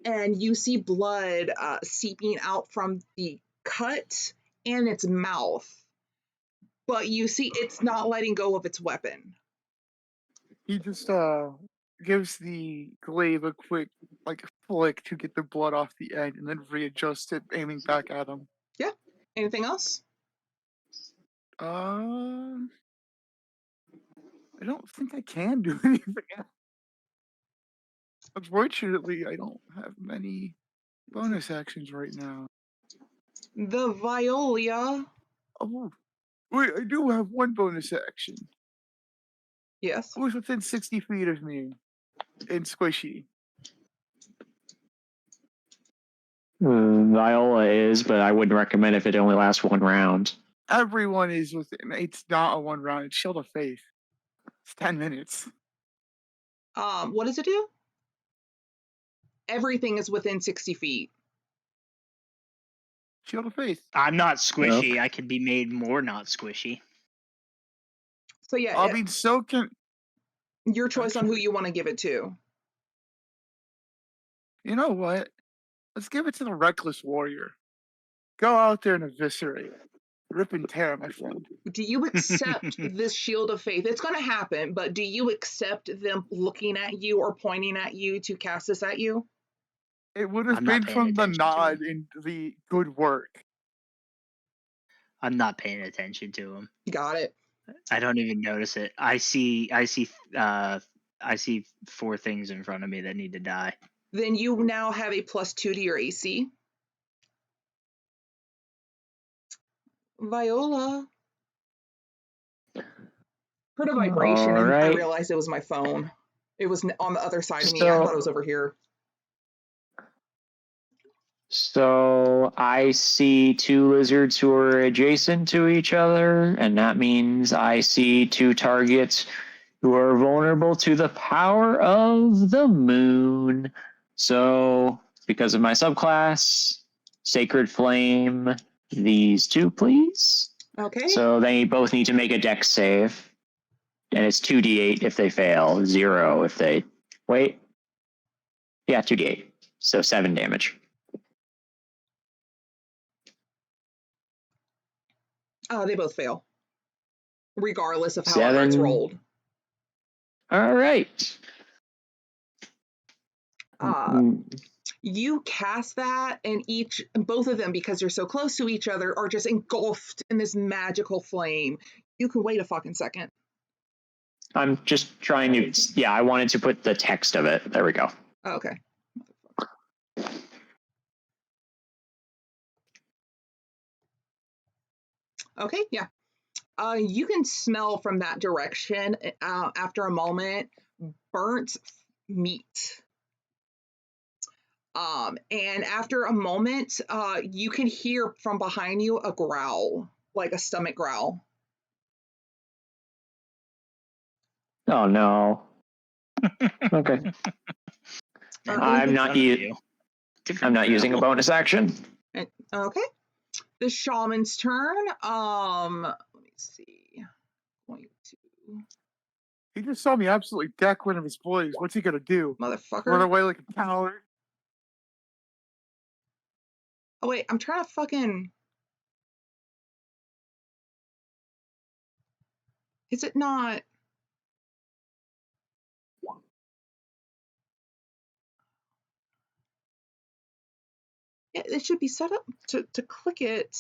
and you see blood seeping out from the cut and its mouth, but you see it's not letting go of its weapon. He just gives the glaive a quick flick to get the blood off the end and then readjusts it, aiming back at him. Yeah. Anything else? I don't think I can do anything else. Unfortunately, I don't have many bonus actions right now. The Viola. Oh, wait, I do have one bonus action. Yes. Who's within 60 feet of me and squishy? Viola is, but I wouldn't recommend if it only lasts one round. Everyone is within. It's not a one round. It's Shield of Faith. It's 10 minutes. What does it do? Everything is within 60 feet. Shield of Faith. I'm not squishy. Okay. I could be made more not squishy. So yeah, I mean, so can your choice on who you want to give it to. You know what? Let's give it to the Reckless Warrior. Go out there and eviscerate. Rip and tear, my friend. Do you accept this Shield of Faith? It's going to happen, but do you accept them looking at you or pointing at you to cast this at you? It would have been from the nod and the good work. I'm not paying attention to him. Got it. I don't even notice it. I see 4 things in front of me that need to die. Then you now have a +2 to your AC. Viola. Heard a vibration and I realized it was my phone. It was on the other side of me. I thought it was over here. So I see 2 lizards who are adjacent to each other, and that means I see 2 targets who are vulnerable to the power of the moon. So because of my subclass, Sacred Flame, these 2, please. Okay. So they both need to make a dex save. And it's 2d8 if they fail, 0 if they... Wait. Yeah, 2d8. So 7 damage. They both fail. Regardless of how it's rolled. All right. You cast that, and both of them, because they're so close to each other, are just engulfed in this magical flame. You can wait a fucking second. I'm just trying to... Yeah, I wanted to put the text of it. There we go. Okay. Okay, yeah. You can smell from that direction, after a moment, burnt meat. And after a moment, you can hear from behind you a growl, like a stomach growl. Oh no. Okay. I'm not using a bonus action. Okay. The shaman's turn. Let me see. He just saw me absolutely deck one of his boys. What's he gonna do? Motherfucker. Run away like a coward? Oh, wait, I'm trying to fucking... Is it not? It should be set up to click it.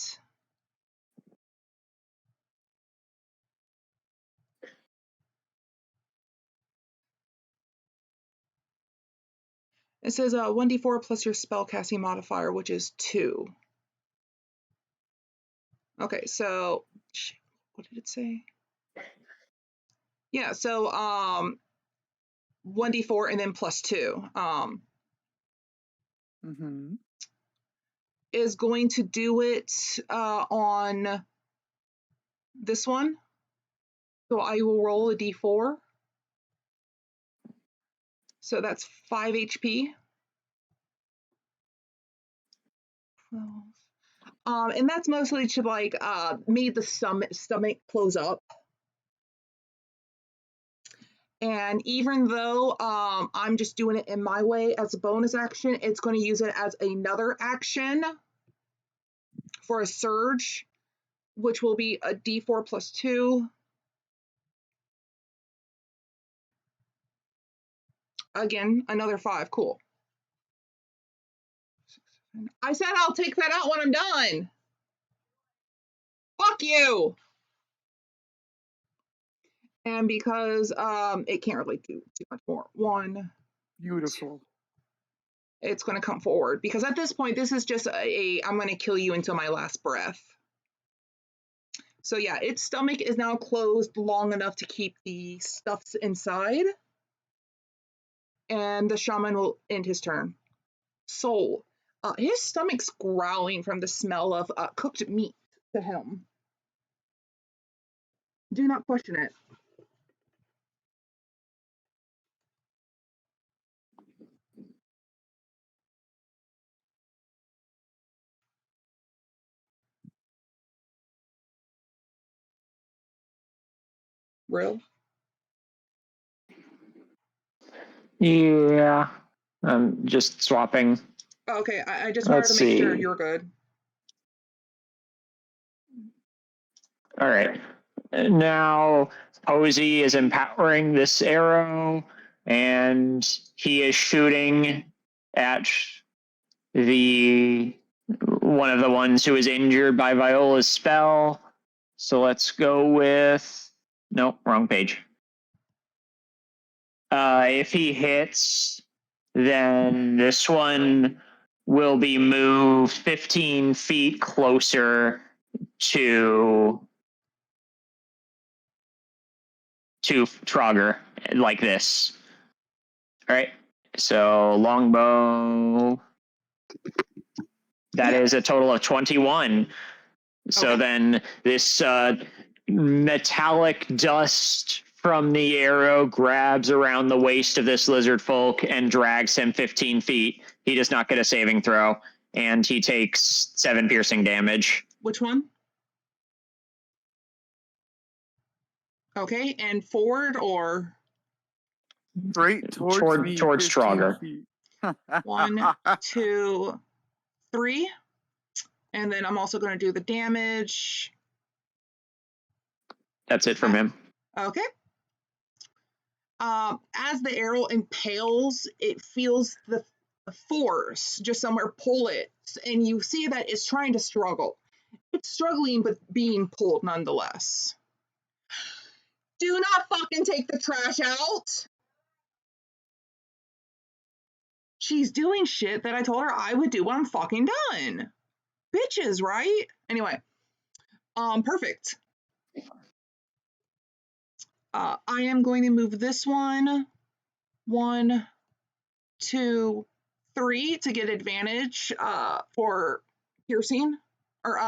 It says 1d4 plus your spellcasting modifier, which is 2. Okay, so what did it say? Yeah, so 1d4 and then plus 2 is going to do it on this one. So I will roll a d4. So that's 5 HP. 12. And that's mostly to like made the stomach close up. And even though I'm just doing it in my way as a bonus action, it's going to use it as another action for a surge, which will be a d4 plus 2. Again, another 5. Cool. I said I'll take that out when I'm done. Fuck you. And because it can't really do too much more. 1. Beautiful. It's going to come forward because at this point, this is just I'm going to kill you until my last breath. So yeah, its stomach is now closed long enough to keep the stuffs inside. And the shaman will end his turn. Soul. His stomach's growling from the smell of cooked meat to him. Do not question it. Real? Yeah. I'm just swapping. Okay, I just wanted Let's to make sure see. you're good. All right. Now, Posey is empowering this arrow, and he is shooting at the one of the ones who is injured by Viola's spell. So let's go with... Nope, wrong page. If he hits, then this one will be moved 15 feet closer to Trogger, like this. All right. So longbow. That is a total of 21. So Okay. then this metallic dust from the arrow grabs around the waist of this lizard folk and drags him 15 feet. He does not get a saving throw, and he takes 7 piercing damage. Which one? Okay, and forward or? Straight towards me. Towards Trogger. 1, 2, 3. And then I'm also going to do the damage. That's it from him. Okay. As the arrow impales, it feels the force just somewhere pull it, and you see that it's trying to struggle. It's struggling, but being pulled nonetheless. Do not fucking take the trash out. She's doing shit that I told her I would do when I'm fucking done. Bitches, right? Anyway, perfect. I am going to move this one. 1, 2, 3 to get advantage for piercing. Or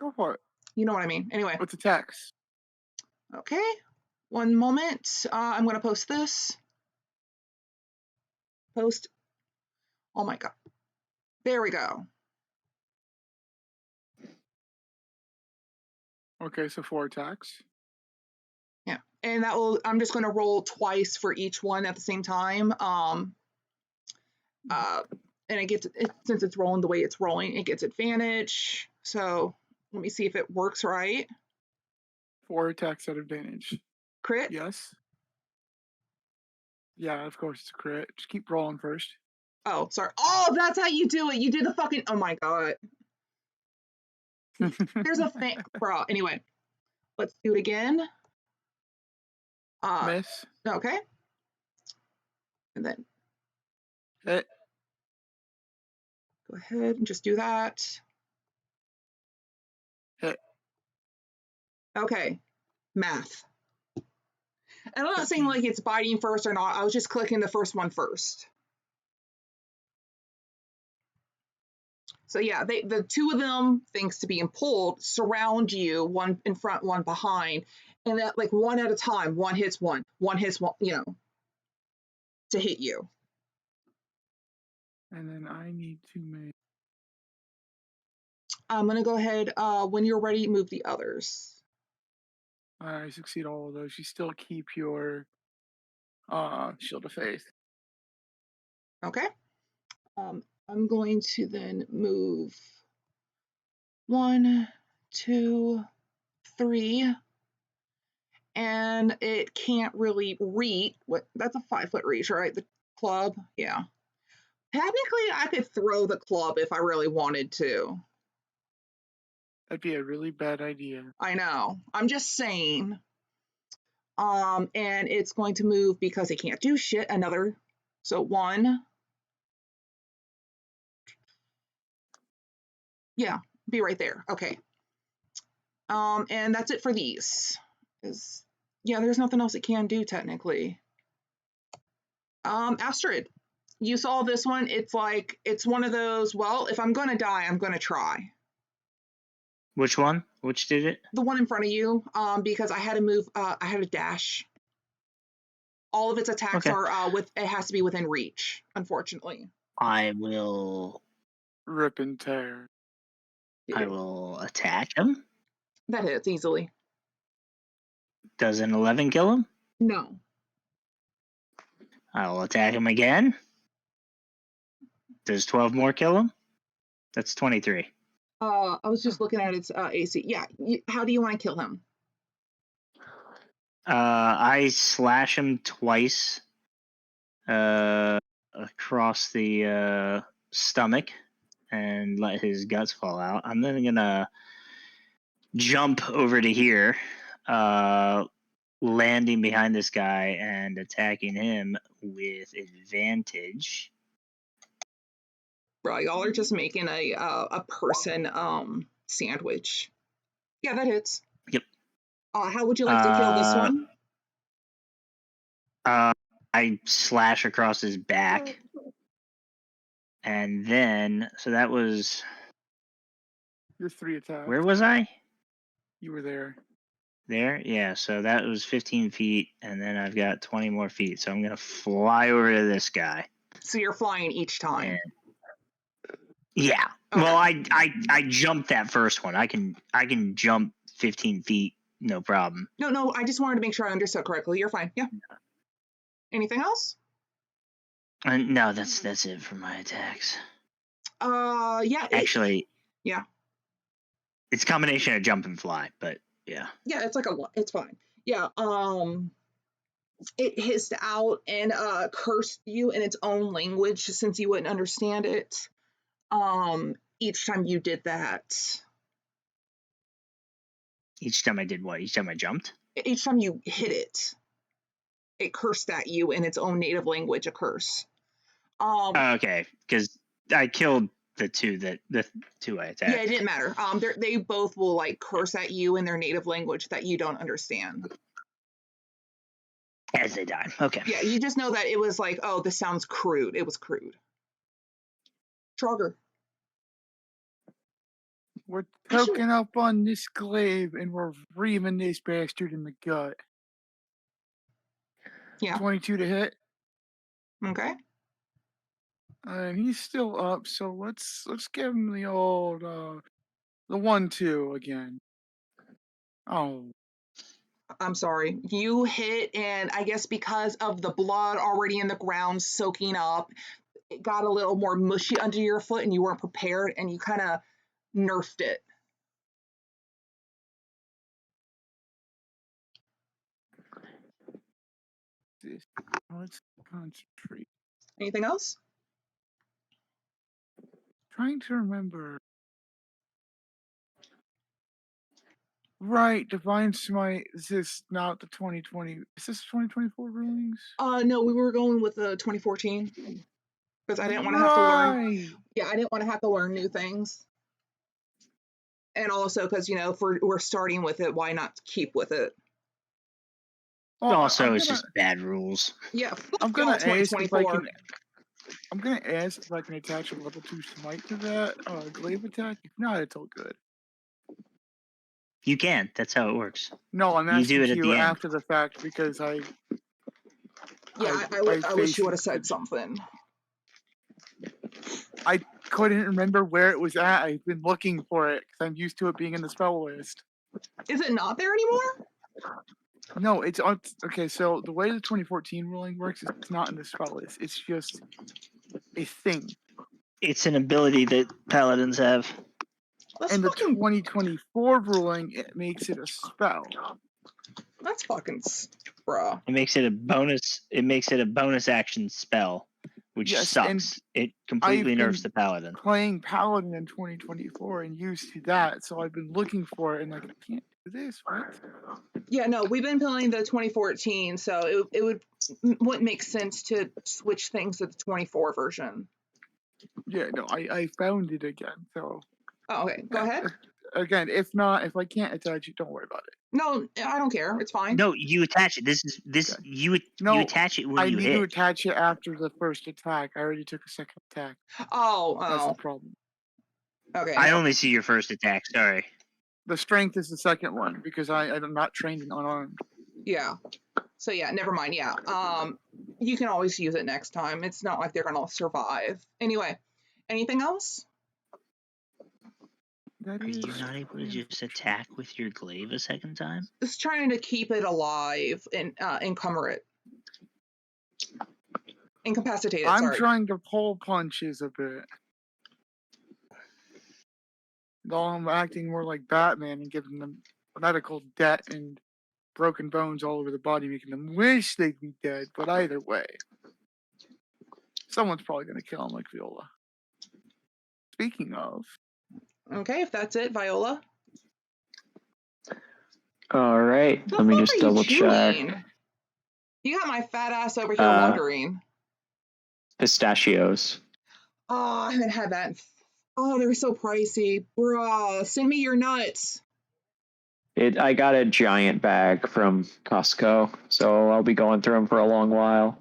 Go for it. you know what I mean. Anyway. What's attacks? Okay. One moment. I'm going to post this. Post. Oh my god. There we go. Okay, so 4 attacks. and that will. I'm just going to roll twice for each one at the same time. And it gets since it's rolling the way it's rolling, it gets advantage. So let me see if it works right. 4 attacks at advantage. Crit? Yes. Yeah, of course it's a crit. Just keep rolling first. Oh, sorry. Oh, that's how you do it. You do the fucking. Oh my god. There's a thing, bro. Anyway, let's do it again. Miss. Okay. And then hit. Go ahead and just do that. Hit. Okay. Math. And I'm not 15. saying like it's biting first or not. I was just clicking the first one first. So yeah, the two of them, thanks to being pulled, surround you, one in front, one behind, and that like one at a time, one hits one, to hit you. And then I need to make. I'm gonna go ahead. When you're ready, move the others. I succeed all of those. You still keep your shield of faith. Okay. I'm going to then move 1, 2, 3. And it can't really reach. That's a 5-foot reach, right? The club, yeah. Technically, I could throw the club if I really wanted to. That'd be a really bad idea. I know. I'm just saying. And it's going to move because it can't do shit. Another. So 1. Yeah, be right there. Okay. And that's it for these. Yeah, there's nothing else it can do technically. Astrid, you saw this one. It's like, it's one of those, well, if I'm going to die, I'm going to try. Which one? Which did it? The one in front of you, because I had to move, I had to dash. All of its attacks are it has to be within reach, unfortunately. I will rip and tear. I will attack him. That hits easily. Does an 11 kill him? No. I will attack him again. Does 12 more kill him? That's 23. I was just looking at its AC. Yeah. How do you want to kill him? I slash him twice across the stomach and let his guts fall out. I'm then gonna jump over to here, landing behind this guy and attacking him with advantage. Bro, y'all are just making a person sandwich. Yeah, that hits. Yep. How would you like to kill this one? I slash across his back. And then, so that was... Your 3 attacks. Where was I? You were there. There? Yeah, so that was 15 feet, and then I've got 20 more feet. So I'm going to fly over to this guy. So you're flying each time? And, yeah. Okay. Well, I jumped that first one. I can jump 15 feet, no problem. No, I just wanted to make sure I understood correctly. You're fine. Yeah. Anything else? No, that's it for my attacks. Yeah. Actually, yeah. It's a combination of jump and fly, but yeah. Yeah, it's fine. Yeah. It hissed out and cursed you in its own language since you wouldn't understand it. Each time you did that. Each time I did what? Each time I jumped? Each time you hit it cursed at you in its own native language, a curse. Okay, because I killed the two I attacked. Yeah, it didn't matter. They both will like curse at you in their native language that you don't understand. As they die. Okay. Yeah, you just know that it was like, oh, this sounds crude. It was crude. Trogger. We're poking up on this glaive and we're reaming this bastard in the gut. Yeah. 22 to hit. Okay. He's still up, so let's give him the old the 1-2 again. Oh. I'm sorry. You hit, and I guess because of the blood already in the ground soaking up, it got a little more mushy under your foot, and you weren't prepared, and you kind of nerfed it. Let's concentrate. Anything else? Trying to remember. Right, Divine Smite. Is this not the 2020? Is this 2024 rulings? No, we were going with the 2014 because I didn't want to have to learn. Yeah, I didn't want to have to learn new things. And also because, you know, if we're starting with it, why not keep with it? Well, also, it's just bad rules. Yeah, I'm gonna ask if I 2024. can. I'm gonna ask if I can attach a level 2 smite to that glaive attack. If not, it's all good. You can. That's how it works. No, I'm asking do it at you the end. after the fact because I. Yeah, I wish you would have said something. I couldn't remember where it was at. I've been looking for it because I'm used to it being in the spell list. Is it not there anymore? No, it's on. Okay, so the way the 2014 ruling works is it's not in the spell list. It's just a thing. It's an ability that paladins have. And the 2024 ruling, it makes it a spell. That's fucking bruh. It makes it a bonus. It makes it a bonus action spell, which sucks. It completely nerfs the paladin. Playing paladin in 2024 and used to that, so I've been looking for it and like I can't do this. What? Yeah, no, we've been playing the 2014, so it wouldn't make sense to switch things to the 24 version. Yeah, no, I found it again. So. Oh, okay, go ahead. Again, if I can't attach it, don't worry about it. No, I don't care. It's fine. No, you attach it. Okay. You attach it when you hit. I need to attach it after the first attack. I already took a second attack. Oh. That's the problem. Okay. I only see your first attack. Sorry. The strength is the second one because I'm not trained in unarmed. Yeah. So yeah, never mind. Yeah. You can always use it next time. It's not like they're gonna survive. Anyway, anything else? Are you not able to just attack with your glaive a second time? Just trying to keep it alive and encumber it. Incapacitate it, I'm trying to pull punches a bit. Though I'm acting more like Batman and giving them medical debt and broken bones all over the body, making them wish they'd be dead. But either way, someone's probably going to kill him like Viola. Speaking of. Okay, if that's it, Viola. All right, let me just double check. You got my fat ass over here wondering. Pistachios. Oh, I haven't had that. Oh, they're so pricey. Bruh, send me your nuts. I got a giant bag from Costco, so I'll be going through them for a long while.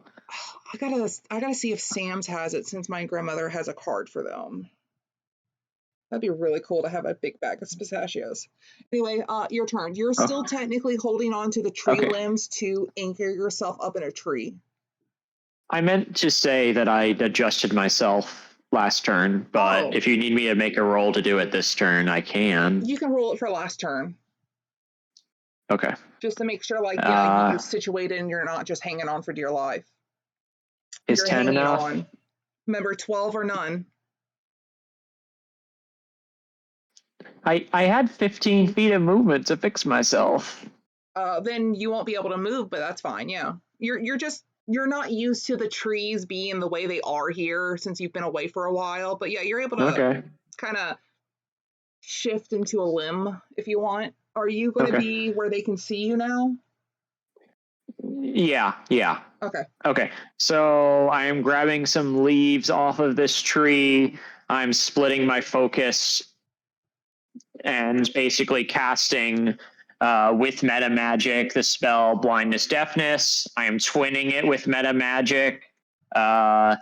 I gotta see if Sam's has it since my grandmother has a card for them. That'd be really cool to have a big bag of pistachios. Anyway, your turn. You're still technically holding on to the tree limbs to anchor yourself up in a tree. I meant to say that I adjusted myself last turn, but if you need me to make a roll to do it this turn, I can. You can roll it for last turn. Okay. Just to make sure, like, yeah, you're situated and you're not just hanging on for dear life. Is 10 enough? Remember, 12 or none. I had 15 feet of movement to fix myself. Then you won't be able to move, but that's fine. Yeah, you're not used to the trees being the way they are here since you've been away for a while. But yeah, you're able to kind of shift into a limb if you want. Are you going to be where they can see you now? Yeah. Okay. So I am grabbing some leaves off of this tree. I'm splitting my focus and basically casting with meta magic the spell blindness deafness. I am twinning it with meta magic. So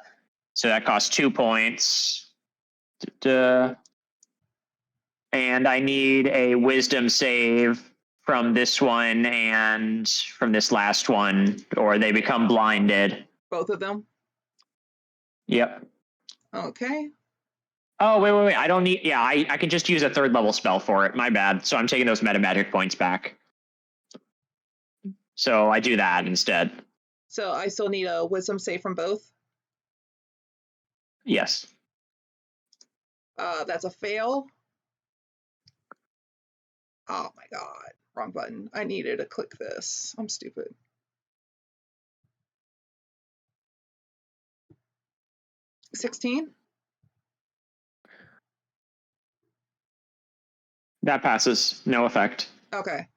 that costs 2 points. And I need a wisdom save from this one and from this last one, or they become blinded. Both of them? Yep. Okay. Oh, wait. I don't need... Yeah, I can just use a 3rd level spell for it. My bad. So I'm taking those meta magic points back. So I do that instead. So I still need a wisdom save from both. Yes. That's a fail. Oh my god, wrong button. I needed to click this. I'm stupid. $16? That passes. No effect. Okay.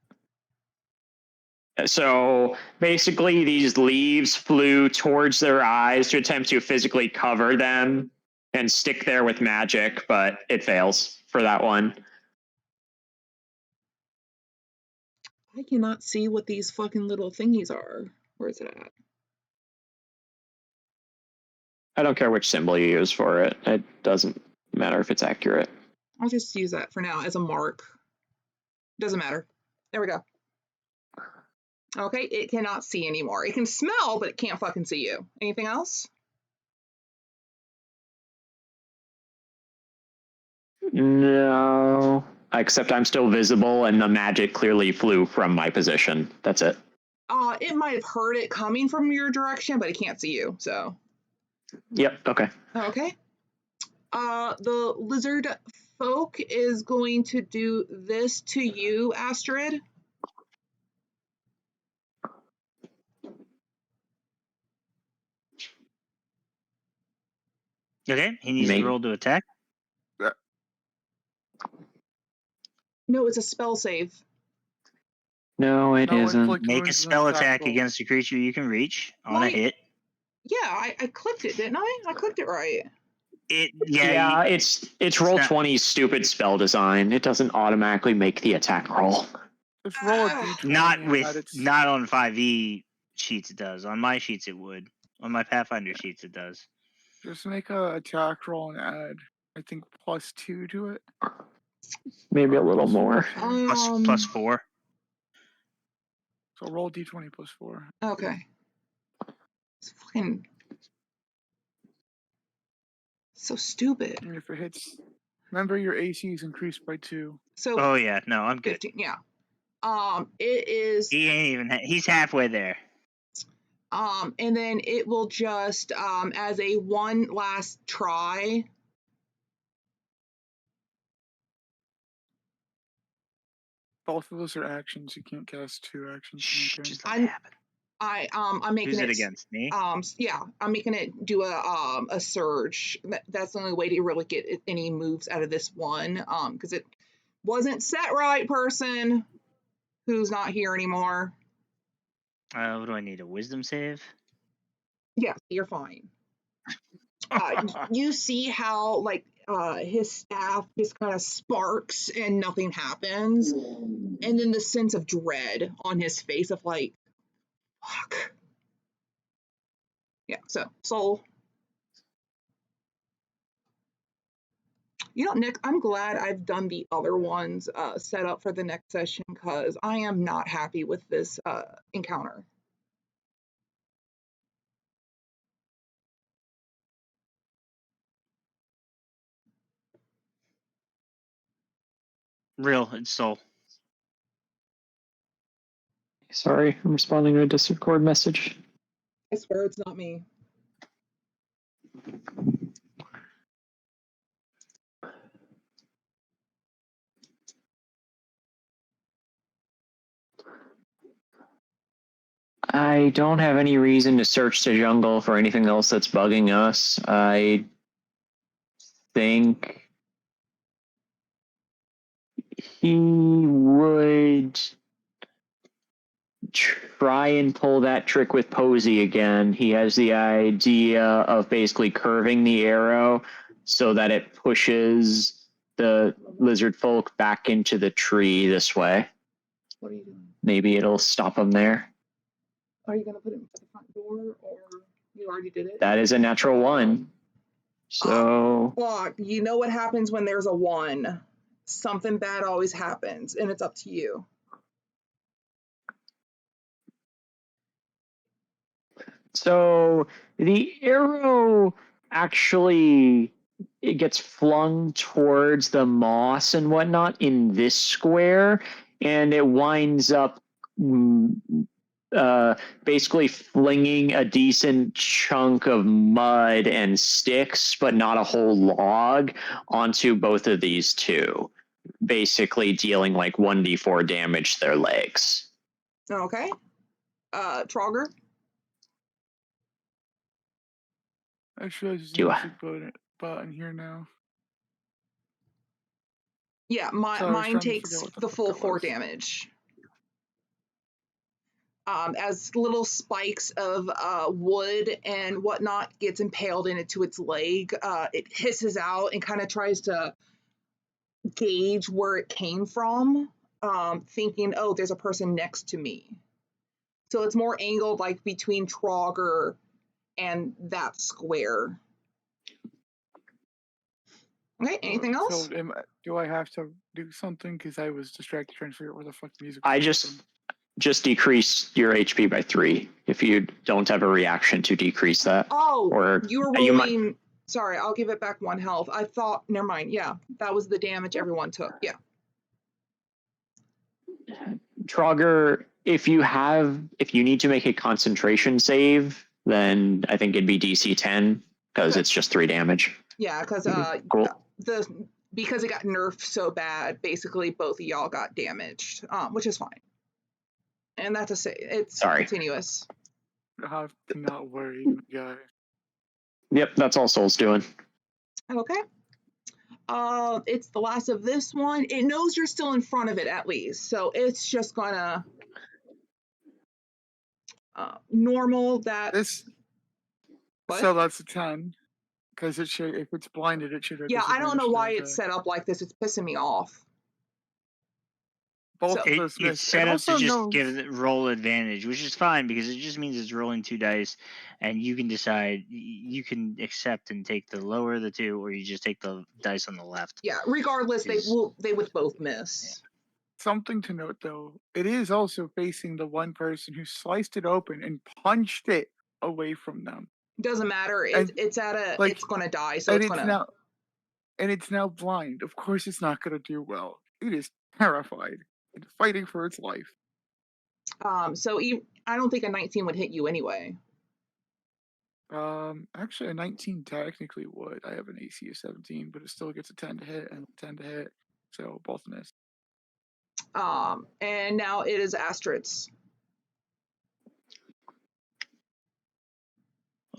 So basically, these leaves flew towards their eyes to attempt to physically cover them and stick there with magic, but it fails for that one. I cannot see what these fucking little thingies are. Where is it at? I don't care which symbol you use for it. It doesn't matter if it's accurate. I'll just use that for now as a mark. Doesn't matter. There we go. Okay, it cannot see anymore. It can smell, but it can't fucking see you. Anything else? No. Except I'm still visible and the magic clearly flew from my position. That's it. It might have heard it coming from your direction, but it can't see you, so. Yep, okay. Okay. The lizard folk is going to do this to you, Astrid. Okay, he needs to roll to attack. No, it's a spell save. No, it isn't. Make a spell attack against a creature you can reach on a hit. Yeah, I clicked it, didn't I? I clicked it right. It's roll 20's stupid spell design. It doesn't automatically make the attack roll. Just roll a d20. Not on 5e sheets it does. On my sheets it would. On my Pathfinder sheets it does. Just make a attack roll and add, I think, +2 to it. Maybe a little more. Plus 4. So roll d20 +4. Okay. It's fucking so stupid. And if it hits, remember your AC is increased by 2. So. Oh yeah, no, I'm good. 15, yeah. It is. He ain't even. He's halfway there. And then it will just as a one last try. Both of those are actions. You can't cast 2 actions. Just let it happen. I'm making Who's it against me? Yeah, I'm making it do a surge. That's the only way to really get any moves out of this one. Because it wasn't set right, person who's not here anymore. What do I need? A wisdom save? Yeah, you're fine. You see how like his staff just kind of sparks and nothing happens, and then the sense of dread on his face of like, fuck. Yeah, so soul. You know, Nick, I'm glad I've done the other ones set up for the next session because I am not happy with this encounter. Real, it's soul. Sorry, I'm responding to a Discord message. I swear it's not me. I don't have any reason to search the jungle for anything else that's bugging us. I think he would try and pull that trick with Posey again. He has the idea of basically curving the arrow so that it pushes the lizard folk back into the tree this way. What are you doing? Maybe it'll stop them there. Are you going to put it at the front door or you already did it? That is a natural 1. So. Well, you know what happens when there's a 1. Something bad always happens, and it's up to you. So the arrow actually it gets flung towards the moss and whatnot in this square, and it winds up basically flinging a decent chunk of mud and sticks, but not a whole log, onto both of these two, basically dealing like 1d4 damage to their legs. Okay. Trogger? Actually, there's a music button here now. Yeah, mine takes the full 4 damage. As little spikes of wood and whatnot gets impaled into its leg, it hisses out and kind of tries to gauge where it came from, thinking, oh, there's a person next to me. So it's more angled like between Trogger and that square. Okay, anything else? So do I have to do something? Because I was distracted trying to figure out where the fuck the music I was just decrease your HP by 3 if you don't have a reaction to decrease that. Oh, or you were rolling. Sorry, I'll give it back 1 health. I thought, never mind. Yeah, that was the damage everyone took. Yeah. Trogger, if you need to make a concentration save, then I think it'd be DC 10 because it's just 3 damage. Yeah, because cool. because it got nerfed so bad, basically both of y'all got damaged, which is fine. And that's it's continuous. I have to not worry, guy. Yep, that's all Soul's doing. Okay. It's the last of this one. It knows you're still in front of it at least, so it's just gonna normal that. What? So that's a 10. Because it should, if it's blinded, it should have. Yeah, I don't know why it's set up like this. It's pissing me off. Both of us it's set up to just roll advantage, which is fine because it just means it's rolling 2 dice, and you can decide. You can accept and take the lower of the 2, or you just take the dice on the left. Yeah, regardless, they would both miss. Yeah. Something to note, though, it is also facing the one person who sliced it open and punched it away from them. Doesn't matter. It's at a. Like, it's gonna die. So it's gonna. And it's now blind. Of course, it's not gonna do well. It is terrified and fighting for its life. So I don't think a 19 would hit you anyway. Actually, a 19 technically would. I have an AC of 17, but it still gets a 10 to hit and a 10 to hit. So both miss. And now it is Astrid's.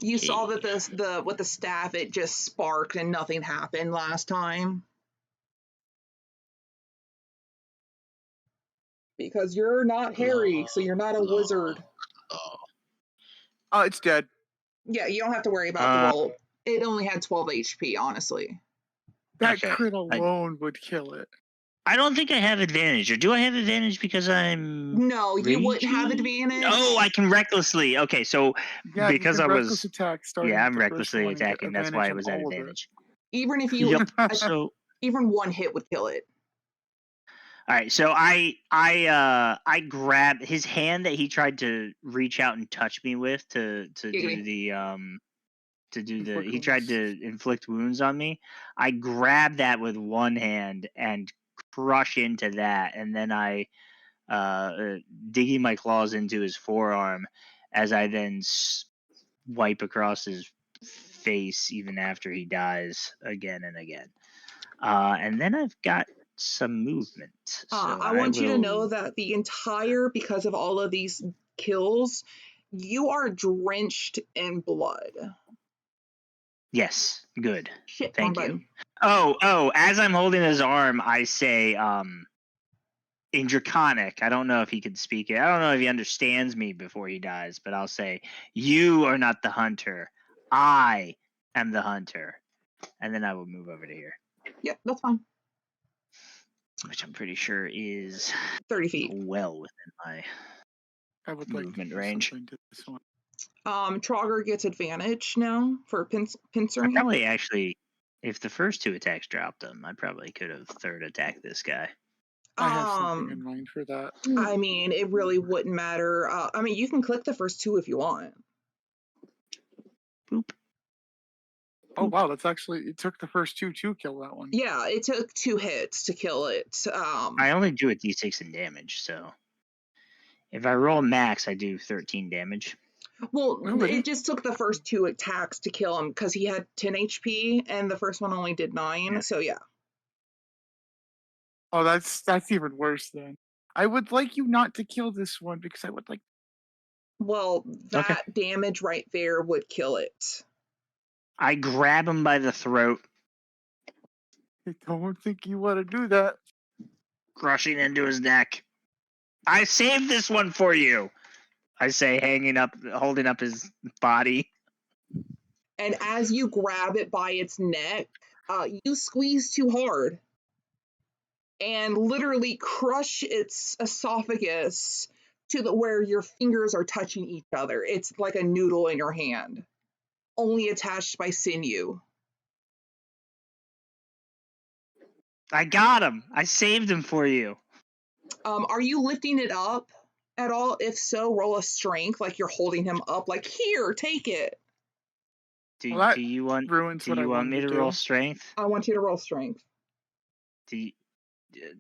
You saw that with the staff, it just sparked and nothing happened last time. Because you're not Harry, so you're not a wizard. Oh, it's dead. Yeah, you don't have to worry about the roll. It only had 12 HP, honestly. That crit alone would kill it. I don't think I have advantage, or do I have advantage because I'm? No, you wouldn't have advantage. Oh, I can recklessly. Okay, so because I was. Attack I'm recklessly attacking. That's why it was at advantage. Even if you, so even 1 hit would kill it. All right, so I grabbed his hand that he tried to reach out and touch me with to do the he tried to inflict wounds on me. I grabbed that with one hand and crush into that, and then I digging my claws into his forearm as I then wipe across his face even after he dies again and again. And then I've got some movement. So I want you to know that the entire, because of all of these kills, you are drenched in blood. Yes, good. Shit, thank you. Oh, as I'm holding his arm, I say in Draconic, I don't know if he can speak it. I don't know if he understands me before he dies, but I'll say, "You are not the hunter. I am the hunter." And then I will move over to here. Yep, that's fine. Which I'm pretty sure is 30 feet. Well within my movement range. Trogger gets advantage now for pincering. Mm-hmm. I probably actually, if the first 2 attacks dropped him, I probably could have third attacked this guy. I have something in mind for that. I mean, it really wouldn't matter. I mean, you can click the first 2 if you want. Boop. Oh wow, that's actually, it took the first 2 to kill that one. Yeah, it took 2 hits to kill it. I only do a d6 in damage, so If I roll max, I do 13 damage. Well, Really? it just took the first 2 attacks to kill him because he had 10 HP and the first one only did 9. Yeah. So yeah. Oh, that's even worse then. I would like you not to kill this one because I would like. Well, that damage right there would kill it. I grab him by the throat, I don't think you want to do that. crushing into his neck. I saved this one for you, I say, holding up his body. And as you grab it by its neck, you squeeze too hard and literally crush its esophagus to where your fingers are touching each other. It's like a noodle in your hand, only attached by sinew. I got him. I saved him for you. Are you lifting it up at all? If so, roll a strength, like you're holding him up, like, here, take it. Do you want me to roll strength? I want you to roll strength.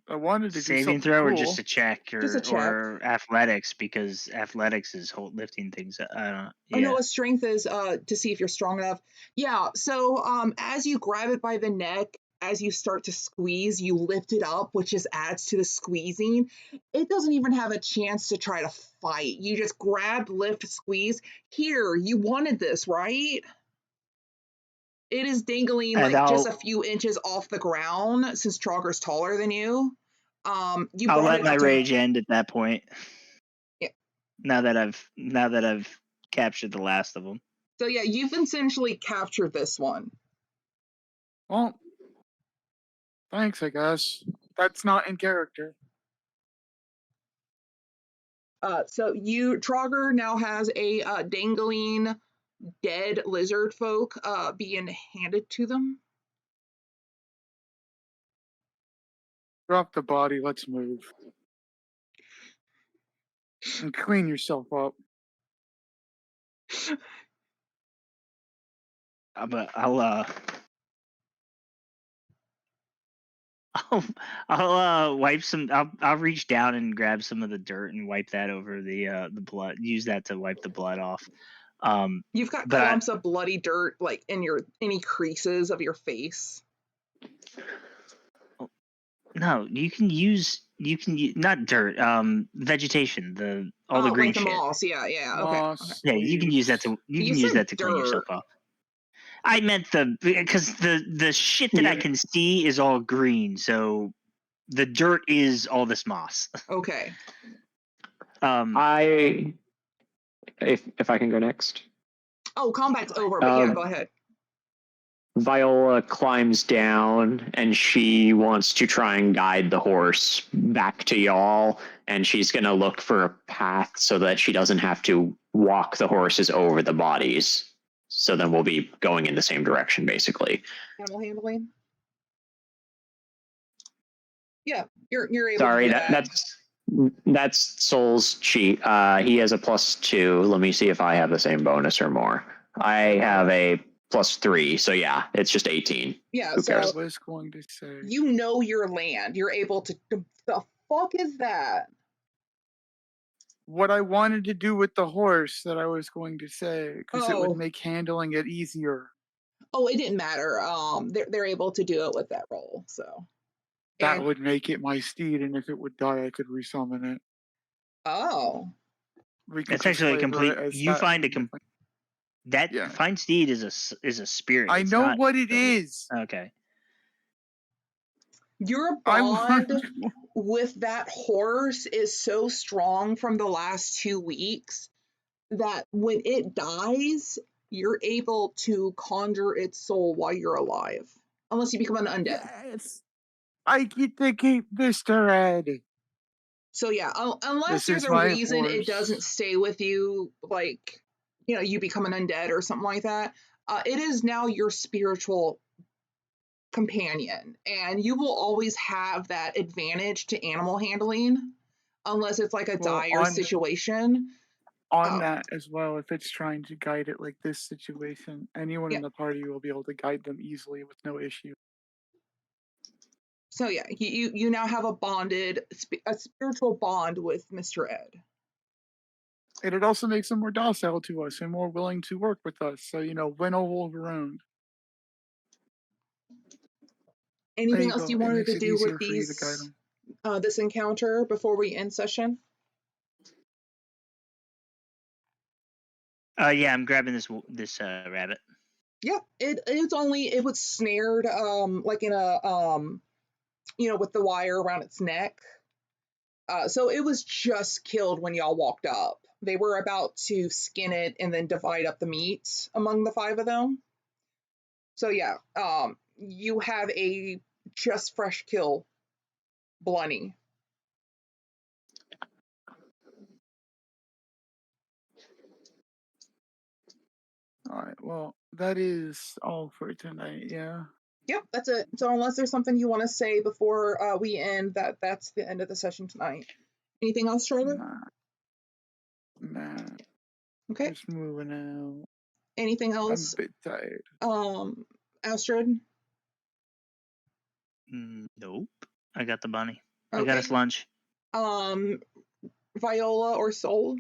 I wanted to do saving something throw cool. or just a check or check. athletics, because athletics is lifting things. I don't know. Oh no, a strength is to see if you're strong enough. Yeah, so as you grab it by the neck, as you start to squeeze, you lift it up, which just adds to the squeezing. It doesn't even have a chance to try to fight. You just grab, lift, squeeze. Here, you wanted this, right? It is dangling just a few inches off the ground since Trogger's taller than you. I'll let my rage end at that point. Yeah. Now that I've captured the last of them. So yeah, you've essentially captured this one. Well, thanks, I guess. That's not in character. So Trogger now has a dangling dead lizard folk being handed to them. Drop the body, let's move. And clean yourself up. But I'll wipe some. I'll reach down and grab some of the dirt and wipe that over the blood. Use that to wipe the blood off. You've got clumps of bloody dirt like in any creases of your face. No, you can use not dirt. Vegetation. All the green like the shit. moss. Yeah. Moss, Okay. Yeah, you can use that to clean yourself off. I meant because the shit that I can see is all green, so the dirt is all this moss. Okay. If I can go next. Oh, combat's over, but yeah, go ahead. Viola climbs down and she wants to try and guide the horse back to y'all, and she's going to look for a path so that she doesn't have to walk the horses over the bodies. So then we'll be going in the same direction, basically. Animal handling? Yeah, you're able Sorry, to do that. that's Soul's cheat. He has a +2. Let me see if I have the same bonus or more. I have a +3, so yeah, it's just 18. Yeah, who cares? I was going to say. You know your land. You're able to. The fuck is that? What I wanted to do with the horse that I was going to say, because it would make handling it easier. Oh, it didn't matter. They're able to do it with that roll, so. That would make it my steed, and if it would die, I could resummon it. Oh. It's actually a complete. You find a find steed is a spirit. I know what it is. Okay. Your bond with that horse is so strong from the last 2 weeks that when it dies, you're able to conjure its soul while you're alive, unless you become an undead. Yes. I get to keep Mr. Ed. So yeah, unless there's a reason it doesn't stay with you, like, you become an undead or something like that, it is now your spiritual companion, and you will always have that advantage to animal handling, unless it's like a dire situation. On that as well, if it's trying to guide it like this situation, anyone in the party will be able to guide them easily with no issue. So yeah, you now have a spiritual bond with Mr. Ed. And it also makes them more docile to us and more willing to work with us. So, win all around. There Anything you else go. you It wanted makes to it do with easier for you to guide them. this encounter before we end session? Yeah, I'm grabbing this rabbit. Yeah, it was snared like in a with the wire around its neck. So it was just killed when y'all walked up. They were about to skin it and then divide up the meat among the 5 of them. So yeah, you have a just fresh kill Blunny. All right. Well, that is all for tonight. Yeah. Yep, that's it. So unless there's something you want to say before we end, that's the end of the session tonight. Anything else, Charlotte? Nah. Okay. Just moving out. Anything I'm else? a bit tired. Astrid? Nope. I got the bunny. Okay. I got us lunch. Viola or Soul?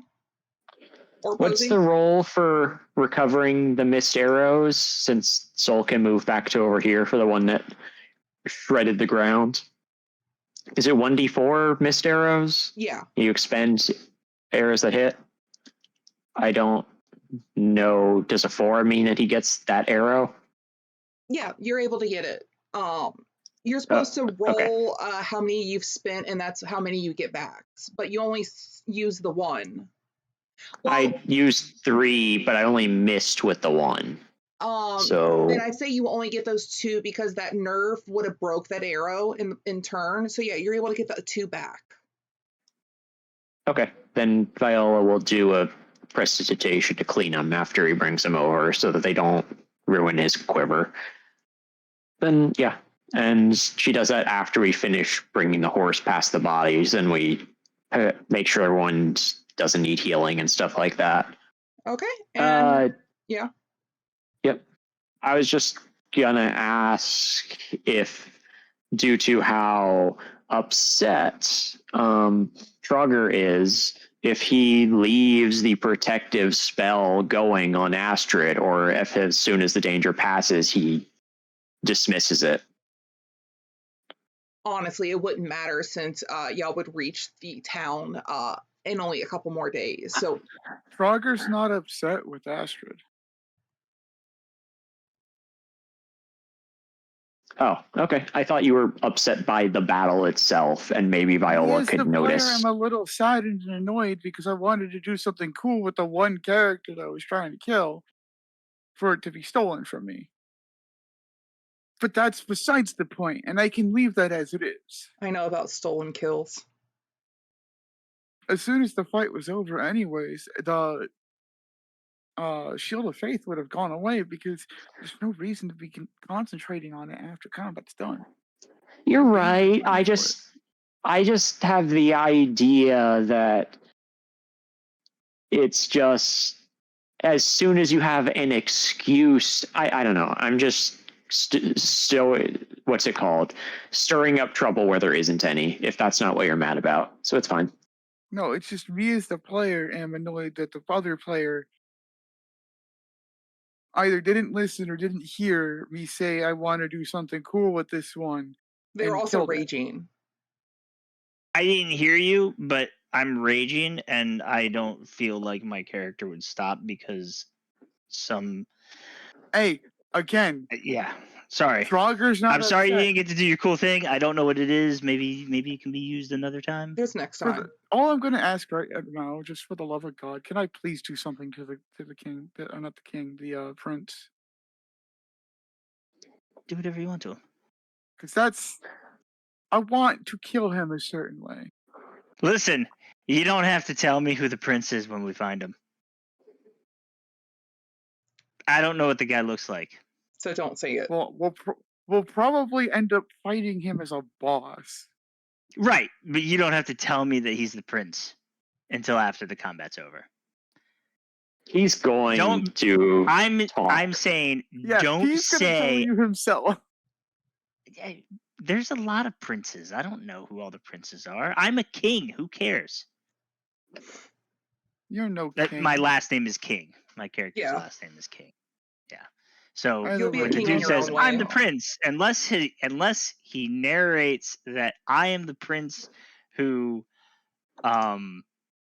Or What's Posey? the role for recovering the missed arrows, since Soul can move back to over here for the one that shredded the ground? Is it 1d4 missed arrows? Yeah. You expend arrows that hit? I don't know. Does a 4 mean that he gets that arrow? Yeah, you're able to get it. You're supposed to roll how many you've spent, and that's how many you get back. But you only use the 1. Well, I used 3, but I only missed with the 1. So then I'd say you only get those 2 because that nerve would have broke that arrow in turn. So yeah, you're able to get the 2 back. Okay, then Viola will do a prestidigitation to clean him after he brings him over, so that they don't ruin his quiver. Then yeah, and she does that after we finish bringing the horse past the bodies, and we make sure everyone doesn't need healing and stuff like that. Okay. And yeah. Yep. I was just gonna ask if, due to how upset Trogger is, if he leaves the protective spell going on Astrid, or if as soon as the danger passes, he dismisses it. Honestly, it wouldn't matter since y'all would reach the town in only a couple more days. So Frogger's not upset with Astrid. Oh, okay. I thought you were upset by the battle itself, and maybe Viola could notice. Player, I'm a little saddened and annoyed because I wanted to do something cool with the one character that I was trying to kill, for it to be stolen from me. But that's besides the point, and I can leave that as it is. I know about stolen kills. As soon as the fight was over anyways, the Shield of Faith would have gone away because there's no reason to be concentrating on it after combat's done. You're right. I just have the idea that it's just, as soon as you have an excuse, I don't know. I'm just still, what's it called? Stirring up trouble where there isn't any, if that's not what you're mad about. So it's fine. No, it's just me as the player am annoyed that the other player either didn't listen or didn't hear me say I want to do something cool with this one. They're also raging. I didn't hear you, but I'm raging, and I don't feel like my character would stop because some. Hey, again. Yeah, sorry. Frogger's not. I'm sorry you didn't get to do your cool thing. I don't know what it is. Maybe it can be used another time. There's next time. All I'm going to ask right now, just for the love of God, can I please do something to the king? Not the king, the prince. Do whatever you want to him. Because I want to kill him a certain way. Listen, you don't have to tell me who the prince is when we find him. I don't know what the guy looks like. So don't say it. Well, we'll probably end up fighting him as a boss. Right, but you don't have to tell me that he's the prince until after the combat's over. He's going to. I'm saying, don't he's say. Gonna tell you himself. There's a lot of princes. I don't know who all the princes are. I'm a king. Who cares? You're no king. My last name is King. My character's Yeah. last name is King. Yeah. So Either You'll be a way, the king in dude your says, own "I'm way. the prince," unless he narrates that I am the prince who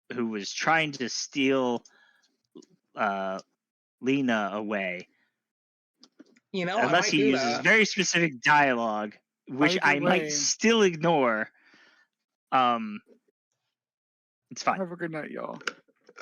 was trying to steal Lena away. You know, I Unless might he do uses that. very specific dialogue, which Either I might way. still ignore. It's fine. Have a good night, y'all.